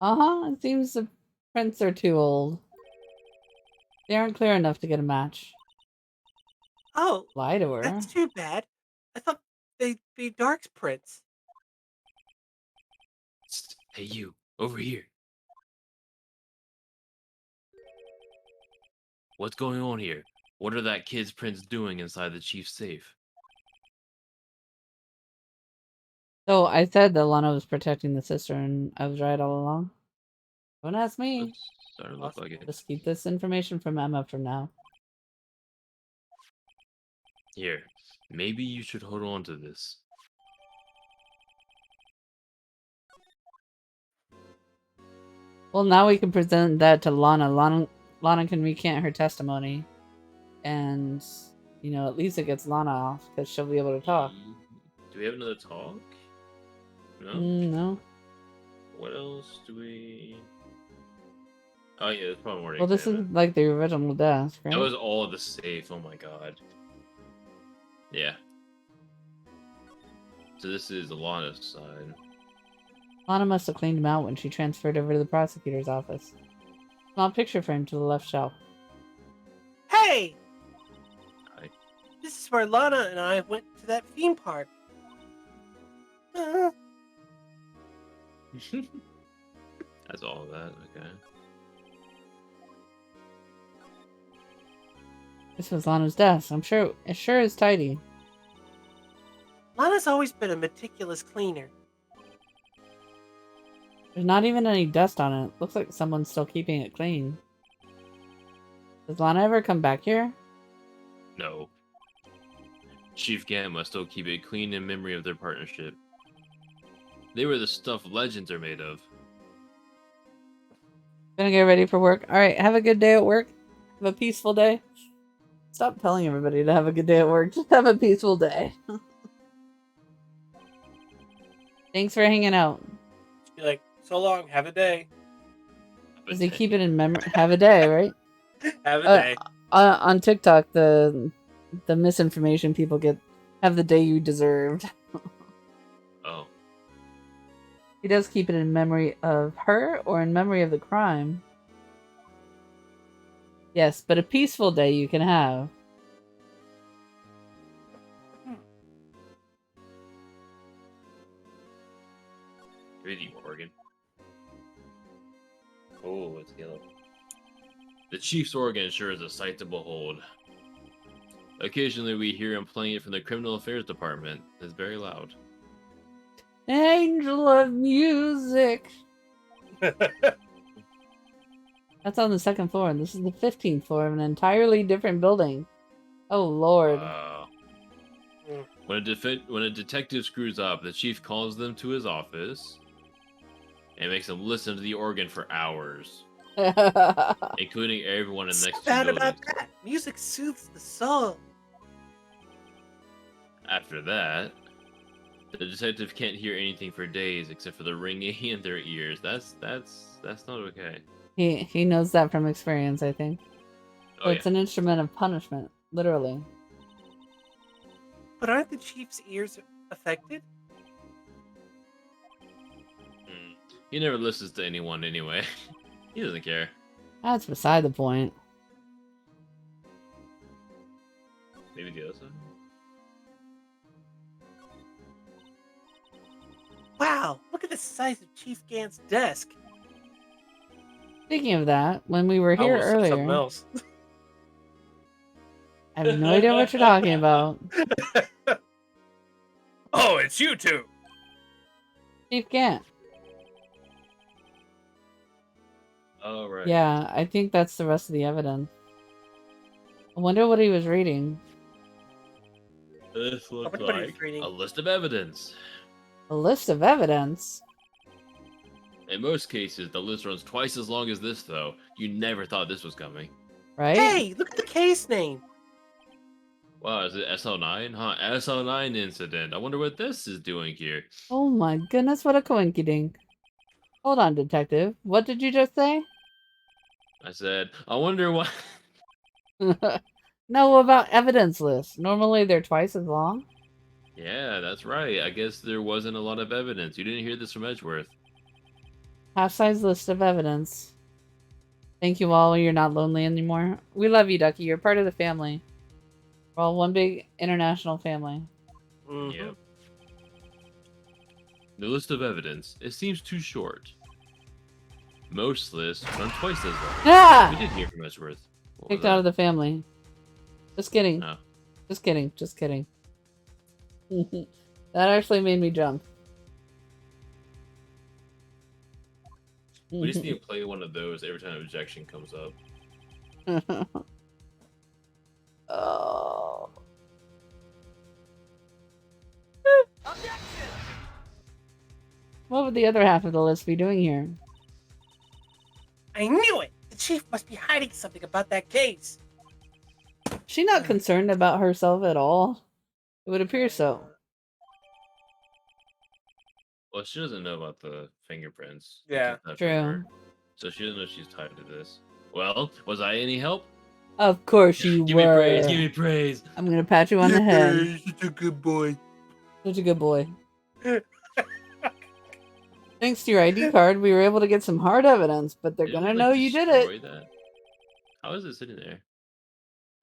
Uh-huh, it seems the prints are too old. They aren't clear enough to get a match. Oh, Lie to her. that's too bad. I thought they'd be Dark's prints. Hey, you, over here. What's going on here? What are that kid's prints doing inside the chief's safe? So I said that Lana was protecting the sister, and I was right all along. Don't ask me. That's starting to look like it. Just keep this information from Emma for now. Here, maybe you should hold on to this. Well, now we can present that to Lana. Lana can recant her testimony. And, you know, at least it gets Lana off, because she'll be able to talk. Do we have another talk? No? No. What else do we... Oh yeah, there's probably more to Well, this is examine. like the original desk, right? That was all the safe, oh my god. Yeah. So this is Alana's side. Lana must have cleaned him out when she transferred over to the prosecutor's office. Small picture frame to the left shelf. Hey! Hi. This is where Lana and I went to that theme park. That's all of that. Okay. This was Lana's desk. It sure is tidy. Lana's always been a meticulous cleaner. There's not even any dust on it. Looks like someone's still keeping it clean. Does Lana ever come back here? No. Chief Gant must still keep it clean in memory of their partnership. They were the stuff legends are made of. Gonna get ready for work. Alright, have a good day at work. Have a peaceful day. Stop telling everybody to have a good day at work. Just have a peaceful day. Thanks for hanging out. Be like, so long, have a day. Does he keep it in memory? Have a day, right? Have a day. On TikTok, the misinformation people get, have the day you deserved. Oh. He does keep it in memory of her or in memory of the crime. Yes, but a peaceful day you can have. Reading organ. Oh, it's yellow. The Chief's organ sure is a sight to behold. Occasionally we hear him playing it from the Criminal Affairs Department. It's very loud. Angel of music. That's on the second floor, and this is the 15th floor of an entirely different building. Oh, Lord. Wow. When a detective screws up, the chief calls them to his office and makes them listen to the organ for hours, including everyone in the next two Bad buildings. about that. Music soothes the soul. After that, the detective can't hear anything for days except for the ringing in their ears. That's not okay. He knows that from experience, I think. Oh, It's an instrument of punishment, literally. But aren't the chief's ears affected? He never listens to anyone anyway. He doesn't care. That's beside the point. Maybe the other side? Wow, look at the size of Chief Gant's desk. Speaking of that, when we were here I almost said something earlier, else. I have no idea what you're talking about. Oh, it's you two. Chief Gant. Oh, right. Yeah, I think that's the rest of the evidence. I wonder what he was reading. This looks What are you like reading? a list of evidence. A list of evidence? In most cases, the list runs twice as long as this, though. You never thought this was coming. Right? Hey, look at the case name. Wow, is it SL9? Huh, SL9 incident. I wonder what this is doing here. Oh my goodness, what a coinkydink. Hold on, detective. What did you just say? I said, I wonder what... No, about evidence lists. Normally they're twice as long. Yeah, that's right. I guess there wasn't a lot of evidence. You didn't hear this from Edgeworth. Half-size list of evidence. Thank you all, you're not lonely anymore. We love you, Ducky. You're part of the family. We're all one big international family. Mhm. Yep. The list of evidence. It seems too short. Most lists run twice as long. Ah! We did hear from Edgeworth. What was Kicked out of that? the family. Just kidding. No. Just kidding. Just kidding. That actually made me jump. We just need to play one of those every time objection comes up. Oh. What would the other half of the list be doing here? I knew it. The chief must be hiding something about that case. She not concerned about herself at all? It would appear so. Well, she doesn't know about the fingerprints. We Yeah, took that from true. her. So she doesn't know she's tied to this. Well, was I any help? Of course you Give were. me praise, give me praise. I'm gonna pat you on the head. Such a good boy. Such a good boy. Thanks to your ID card, we were able to get some hard evidence, but they're Didn't gonna we, know like, you did destroy it. that? How is it sitting there?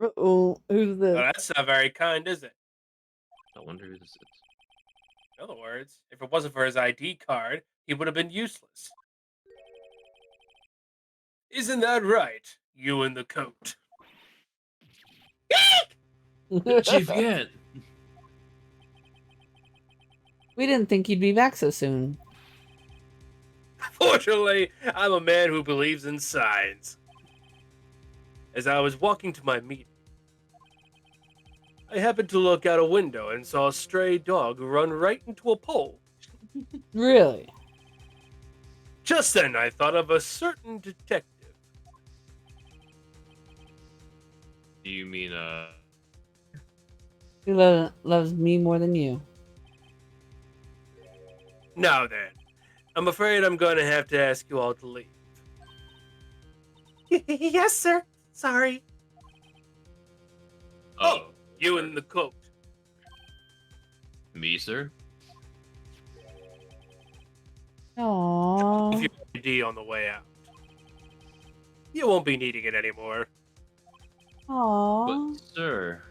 Uh-oh, who's Well, this? that's not very kind, is it? I wonder who this is. In other words, if it wasn't for his ID card, he would have been useless. Isn't that right? You in the coat. Chief again! We didn't think you'd be back so soon. Fortunately, I'm a man who believes in signs. As I was walking to my meeting, I happened to look out a window and saw a stray dog run right into a pole. Really? Just then, I thought of a certain detective. Do you mean, He loves me more than you. Now then, I'm afraid I'm going to have to ask you all to leave. Yes, sir. Sorry. Oh, you in the coat. Me, sir? Aww. Leave your ID on the way out. You won't be needing it anymore. Aww. But, sir...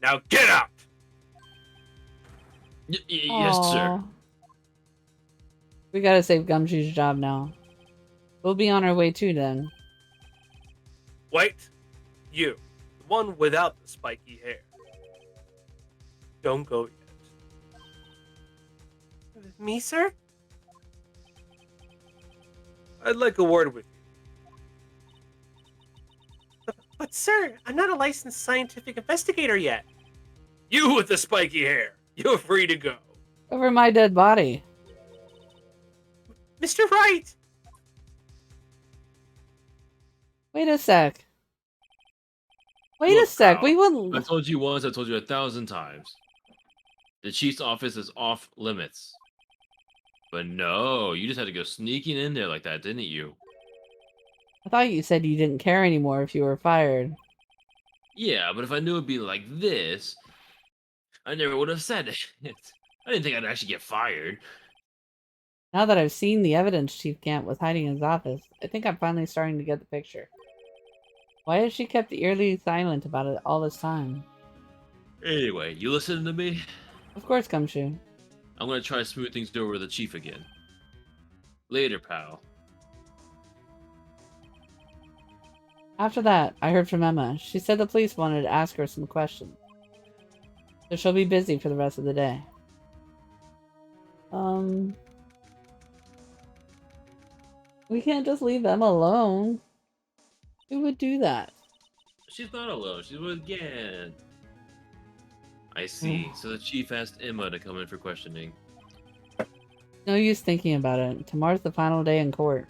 Now get out! Yes, sir. Aw. We gotta save Gumshoe's job now. We'll be on our way too then. Wait. You. The one without the spiky hair. Don't go yet. Me, sir? I'd like a word with you. But sir, I'm not a licensed scientific investigator yet. You with the spiky hair. You're free to go. Over my dead body. Mr. Wright! Wait a sec. Wait a Look, sec. pal, We I wouldn't. told you once, I told you 1,000 times. The chief's office is off limits. But no, you just had to go sneaking in there like that, didn't you? I thought you said you didn't care anymore if you were fired. Yeah, but if I knew it'd be like this, I never would have said it. I didn't think I'd actually get fired. Now that I've seen the evidence Chief Gant was hiding in his office, I think I'm finally starting to get the picture. Why has she kept eerily silent about it all this time? Anyway, you listening to me? Of course, Gumshoe. I'm gonna try to smooth things over with the chief again. Later, pal. After that, I heard from Emma. She said the police wanted to ask her some questions. So she'll be busy for the rest of the day. We can't just leave Emma alone. Who would do that? She's not alone, she's with Gan. I see. So the chief asked Emma to come in for questioning. No use thinking about it. Tomorrow's the final day in court.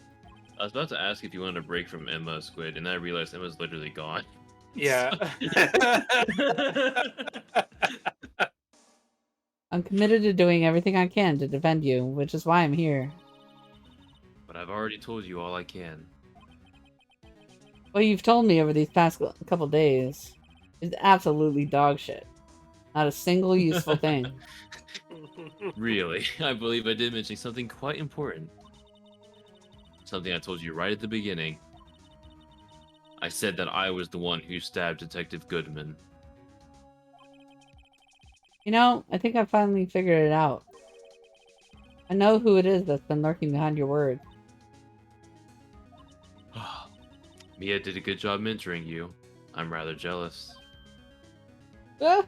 I was about to ask if you wanted a break from Emma, Squid, and then I realized Emma's literally gone. Yeah. I'm committed to doing everything I can to defend you, which is why I'm here. But I've already told you all I can. What you've told me over these past couple days is absolutely dog shit. Not a single useful thing. Really, I believe I did mention something quite important. Something I told you right at the beginning. I said that I was the one who stabbed Detective Goodman. You know, I think I finally figured it out. I know who it is that's been lurking behind your words. Mia did a good job mentoring you. I'm rather jealous. Ah!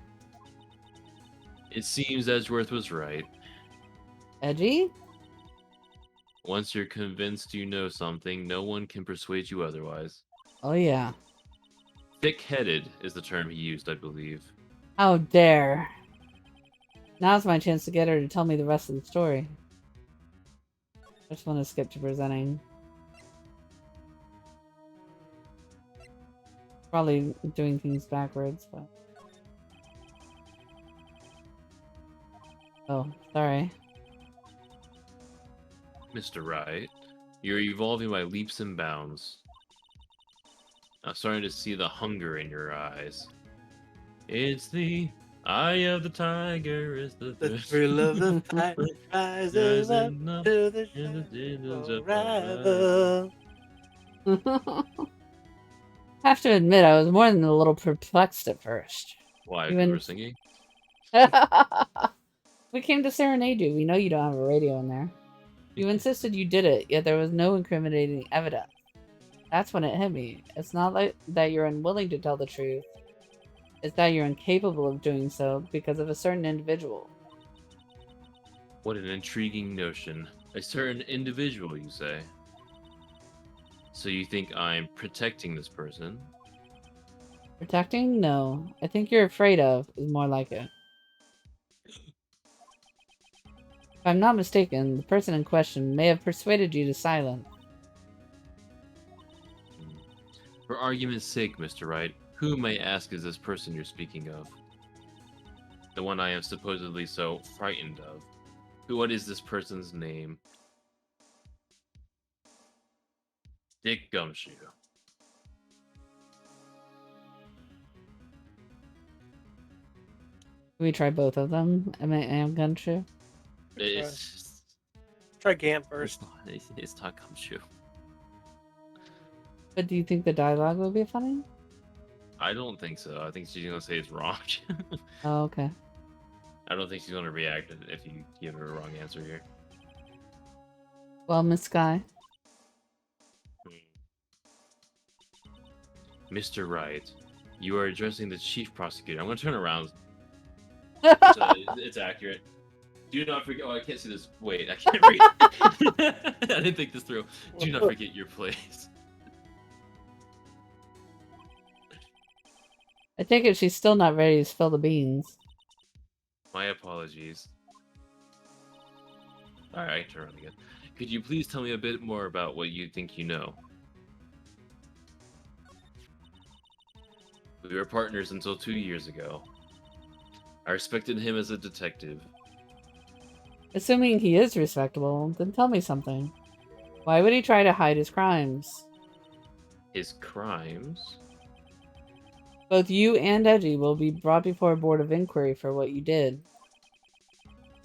It seems Edgeworth was right. Edgy? Once you're convinced you know something, no one can persuade you otherwise. Oh yeah. Thick-headed is the term he used, I believe. How dare. Now's my chance to get her to tell me the rest of the story. I just want to skip to presenting. Probably doing things backwards, but... Oh, sorry. Mr. Wright, you're evolving by leaps and bounds. I'm starting to see the hunger in your eyes. It's the Eye of the tiger is the The thrill of the fight rises up rising up to the in the shining distance of rival. Have to admit, I was more than a little perplexed at first. Why? Even- People were singing? We came to serenade you. We know you don't have a radio in there. You insisted you did it, yet there was no incriminating evidence. That's when it hit me. It's not like that you're unwilling to tell the truth. It's that you're incapable of doing so because of a certain individual. What an intriguing notion. A certain individual, you say? So you think I'm protecting this person? Protecting? No. I think you're afraid of is more like it. If I'm not mistaken, the person in question may have persuaded you to silence. For argument's sake, Mr. Wright, who, may I ask, is this person you're speaking of? The one I am supposedly so frightened of. What is this person's name? Dick Gumshoe. Can we try both of them? Am Gumshoe? It's Try Gant first. it's not Gumshoe. But do you think the dialogue will be funny? I don't think so. I think she's gonna say it's wrong. Oh, okay. I don't think she's gonna react if you give her a wrong answer here. Well, Miss Sky. Mr. Wright, you are addressing the chief prosecutor. I'm gonna turn around. It's accurate. Do not forget. Oh, I can't see this. Wait, I can't read. I didn't think this through. Do not forget your place. I take it she's still not ready to spill the beans. My apologies. Alright, I can turn around again. Could you please tell me a bit more about what you think you know? We were partners until 2 years ago. I respected him as a detective. Assuming he is respectable, then tell me something. Why would he try to hide his crimes? His crimes? Both you and Edgy will be brought before a board of inquiry for what you did.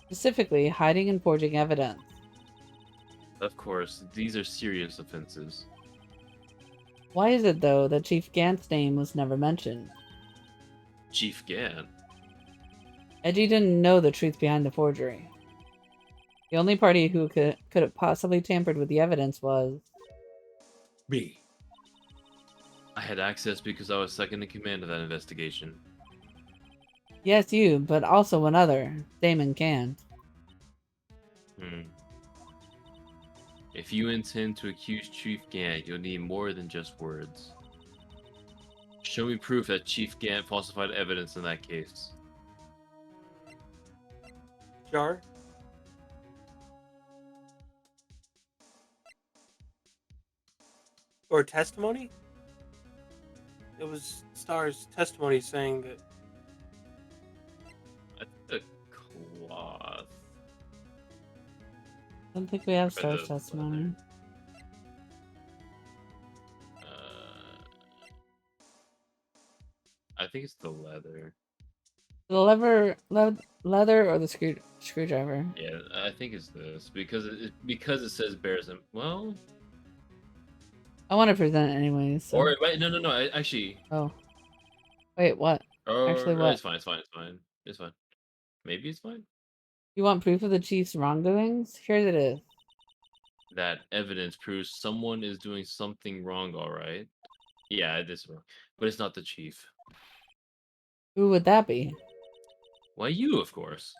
Specifically, hiding and forging evidence. Of course, these are serious offenses. Why is it, though, that Chief Gant's name was never mentioned? Chief Gant? Edgy didn't know the truth behind the forgery. The only party who could have possibly tampered with the evidence was... Me. I had access because I was second in command of that investigation. Yes, you, but also one other, Damon Can. If you intend to accuse Chief Gant, you'll need more than just words. Show me proof that Chief Gant falsified evidence in that case. Jar? Or testimony? It was Star's testimony saying that A cloth. I don't think we have For Star's the testimony. I think it's the leather. The leather or the screwdriver? Yeah, I think it's this because it says bears him. Well, I want to present it anyways. So. or wait, no. Actually, Oh. Wait, what? or, Actually, what? It's fine. It's fine. Maybe it's fine. You want proof of the chief's wrongdoings? Here it is. That evidence proves someone is doing something wrong. All right. Yeah, this is wrong, but it's not the chief. Who would that be? Why, you, of course.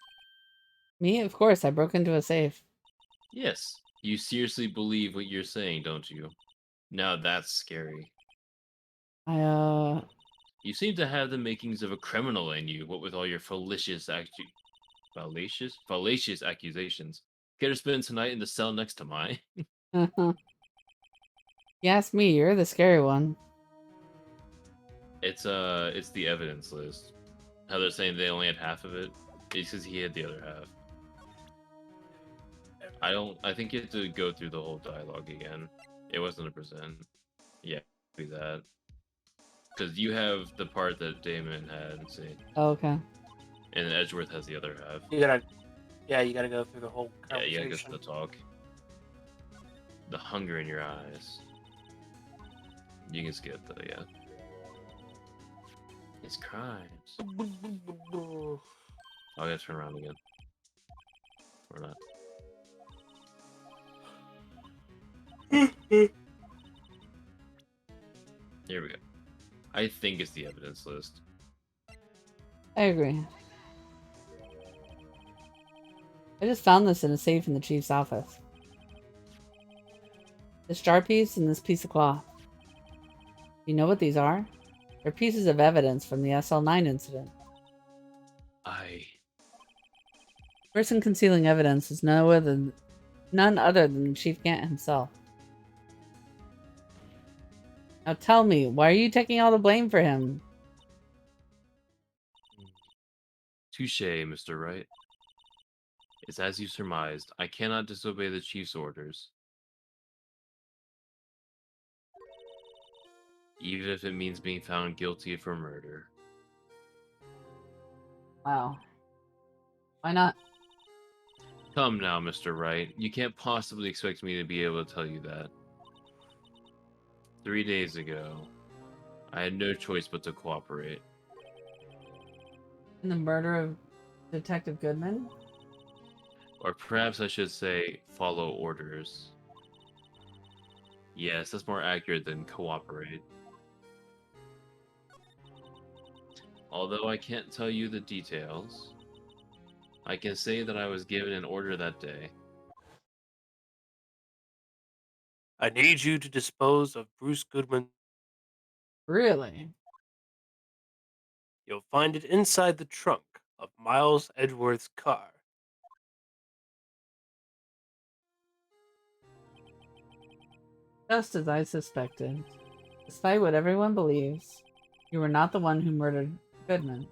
Me? Of course, I broke into a safe. Yes. You seriously believe what you're saying, don't you? Now that's scary. You seem to have the makings of a criminal in you, what with all your fallacious accusations. Care to spend tonight in the cell next to mine? You ask me, you're the scary one. It's the evidence list. How they're saying they only had half of it. It's because he had the other half. I think you have to go through the whole dialogue again. It wasn't a present. Yeah, do that. Because you have the part that Damon had. See. Oh, okay. And Edgeworth has the other half. You gotta go through the whole Yeah, conversation. you gotta go through the talk. The hunger in your eyes. You can skip though, yeah. His crimes. Oh, I gotta turn around again. Or not. Here we go. I think it's the evidence list. I agree. I just found this in a safe in the chief's office. This jar piece and this piece of cloth. You know what these are? They're pieces of evidence from the SL9 incident. The person concealing evidence is none other than Chief Gant himself. Now tell me, why are you taking all the blame for him? Touche, Mr. Wright. It's as you surmised. I cannot disobey the chief's orders. Even if it means being found guilty for murder. Wow. Why not? Come now, Mr. Wright. You can't possibly expect me to be able to tell you that. 3 days ago, I had no choice but to cooperate. In the murder of Detective Goodman? Or perhaps I should say, follow orders. Yes, that's more accurate than cooperate. Although I can't tell you the details, I can say that I was given an order that day. I need you to dispose of Bruce Goodman. Really? You'll find it inside the trunk of Miles Edgeworth's car. Just as I suspected. Despite what everyone believes, you were not the one who murdered Goodman.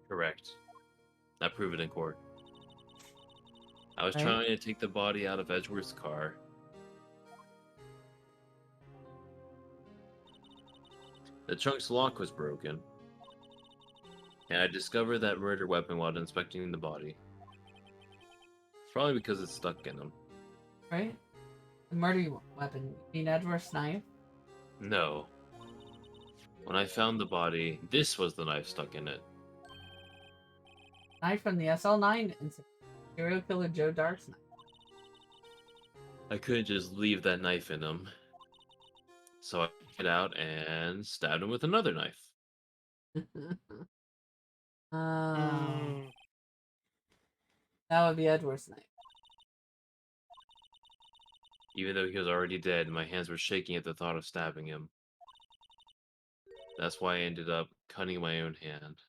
Correct. I prove it in court. I was Right? trying to take the body out of Edgeworth's car. The trunk's lock was broken, and I discovered that murder weapon while inspecting the body. Probably because it's stuck in him. Right? The murder weapon. You mean Edward's knife? No. When I found the body, this was the knife stuck in it. Knife from the SL9 incident. Serial killer Joe Dark's knife. I couldn't just leave that knife in him. So I took it out and stabbed him with another knife. Oh. That would be Edward's knife. Even though he was already dead, my hands were shaking at the thought of stabbing him. That's why I ended up cutting my own hand.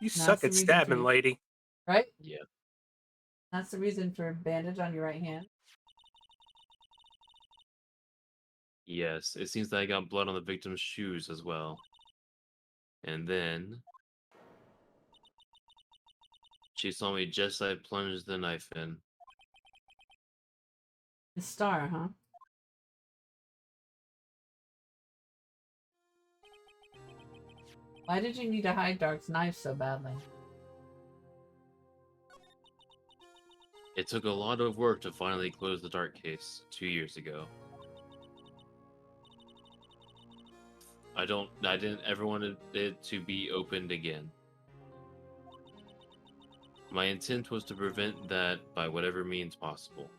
You That's suck the at reason stabbing, for- lady. Right? Yeah. That's the reason for bandage on your right hand. Yes, it seems that I got blood on the victim's shoes as well. And then she saw me just as I plunged the knife in. The star, huh? Why did you need to hide Dark's knife so badly? It took a lot of work to finally close the Dark case 2 years ago. I didn't ever want it to be opened again. My intent was to prevent that by whatever means possible.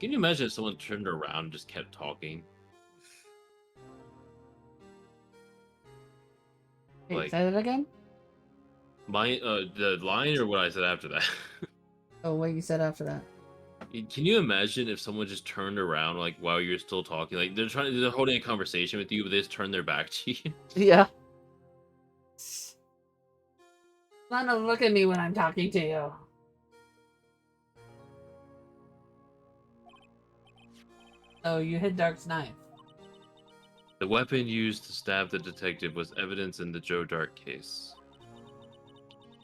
Can you imagine if someone turned around and just kept talking? Wait, Like- say that again? The line or what I said after that? Oh, what you said after that. Can you imagine if someone just turned around like while you're still talking? Like they're holding a conversation with you, but they just turn their back to you. Yeah. Lana, look at me when I'm talking to you. Oh, you hid Dark's knife. The weapon used to stab the detective was evidence in the Joe Dark case.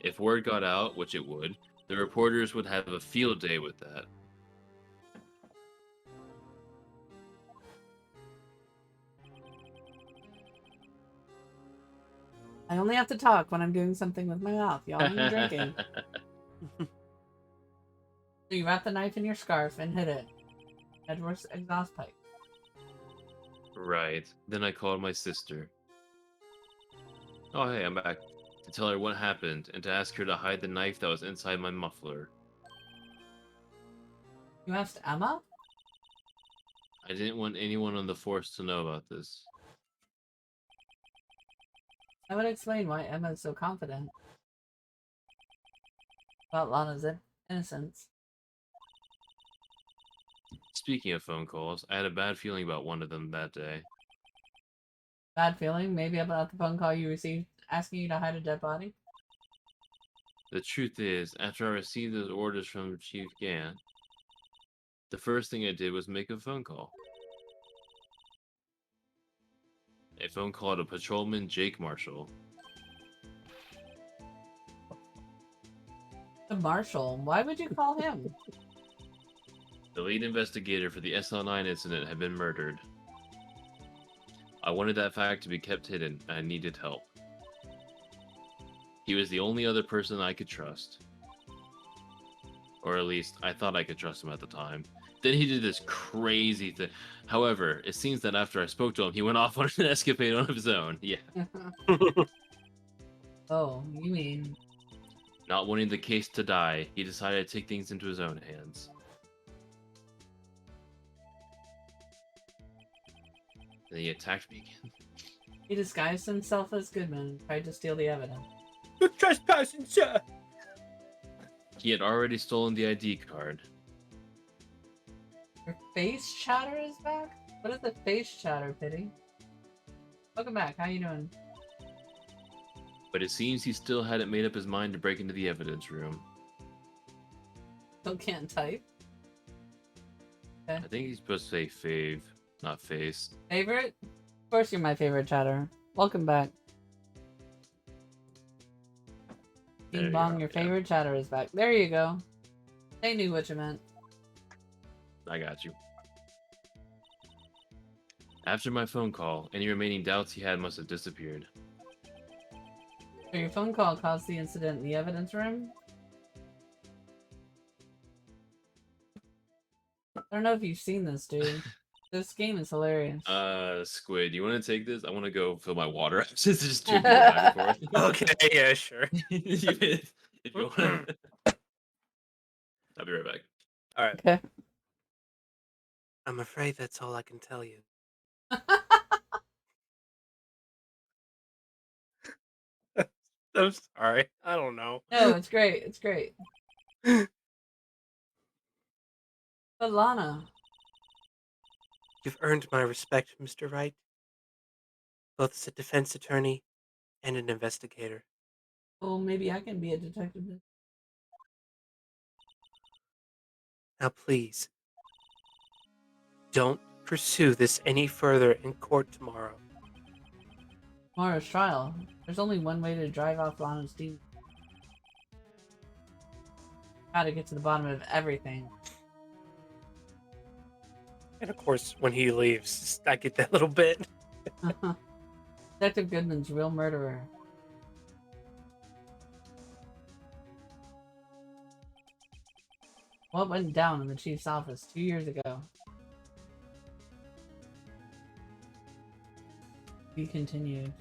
If word got out, which it would, the reporters would have a field day with that. I only have to talk when I'm doing something with my mouth. Y'all need drinking. So you wrap the knife in your scarf and hit it. Edward's exhaust pipe. Right. Then I called my sister. Oh, hey, I'm back. To tell her what happened and to ask her to hide the knife that was inside my muffler. You asked Emma? I didn't want anyone on the force to know about this. That would explain why Emma is so confident about Lana's innocence. Speaking of phone calls, I had a bad feeling about one of them that day. Bad feeling? Maybe about the phone call you received asking you to hide a dead body? The truth is, after I received those orders from Chief Gant, the first thing I did was make a phone call. A phone call to Patrolman Jake Marshall. The Marshal? Why would you call him? The lead investigator for the SL9 incident had been murdered. I wanted that fact to be kept hidden, and I needed help. He was the only other person I could trust. Or at least, I thought I could trust him at the time. Then he did this crazy thing. However, it seems that after I spoke to him, he went off on an escapade on his own. Yeah. Oh, you mean... Not wanting the case to die, he decided to take things into his own hands. Then he attacked me again. He disguised himself as Goodman and tried to steal the evidence. You're trespassing, sir! He had already stolen the ID card. Your face chatter is back? What is the face chatter, Pity? Welcome back, how you doing? But it seems he still hadn't made up his mind to break into the evidence room. Still can't type? Okay. I think he's supposed to say fave, not face. Favorite? Of course you're my favorite chatter. Welcome back. There Bing you bong, go, your yeah. favorite chatter is back. There you go. They knew what you meant. I got you. After my phone call, any remaining doubts he had must have disappeared. So your phone call caused the incident in the evidence room? I don't know if you've seen this, dude. This game is hilarious. Squid, you want to take this? I want to go fill my water up. Just jumping back and forth. Okay, yeah, sure. if you want. I'll be right back. All right. Okay. I'm afraid that's all I can tell you. I'm sorry. I don't know. No, it's great. It's great. But Lana, You've earned my respect, Mr. Wright, both as a defense attorney and an investigator. well, maybe I can be a detective. Now, please, don't pursue this any further in court tomorrow. Tomorrow's trial. There's only one way to drive off Lana's demon. Gotta get to the bottom of everything. And of course, when he leaves, I get that little bit. Detective Goodman's real murderer. What went down in the chief's office 2 years ago? Be continued.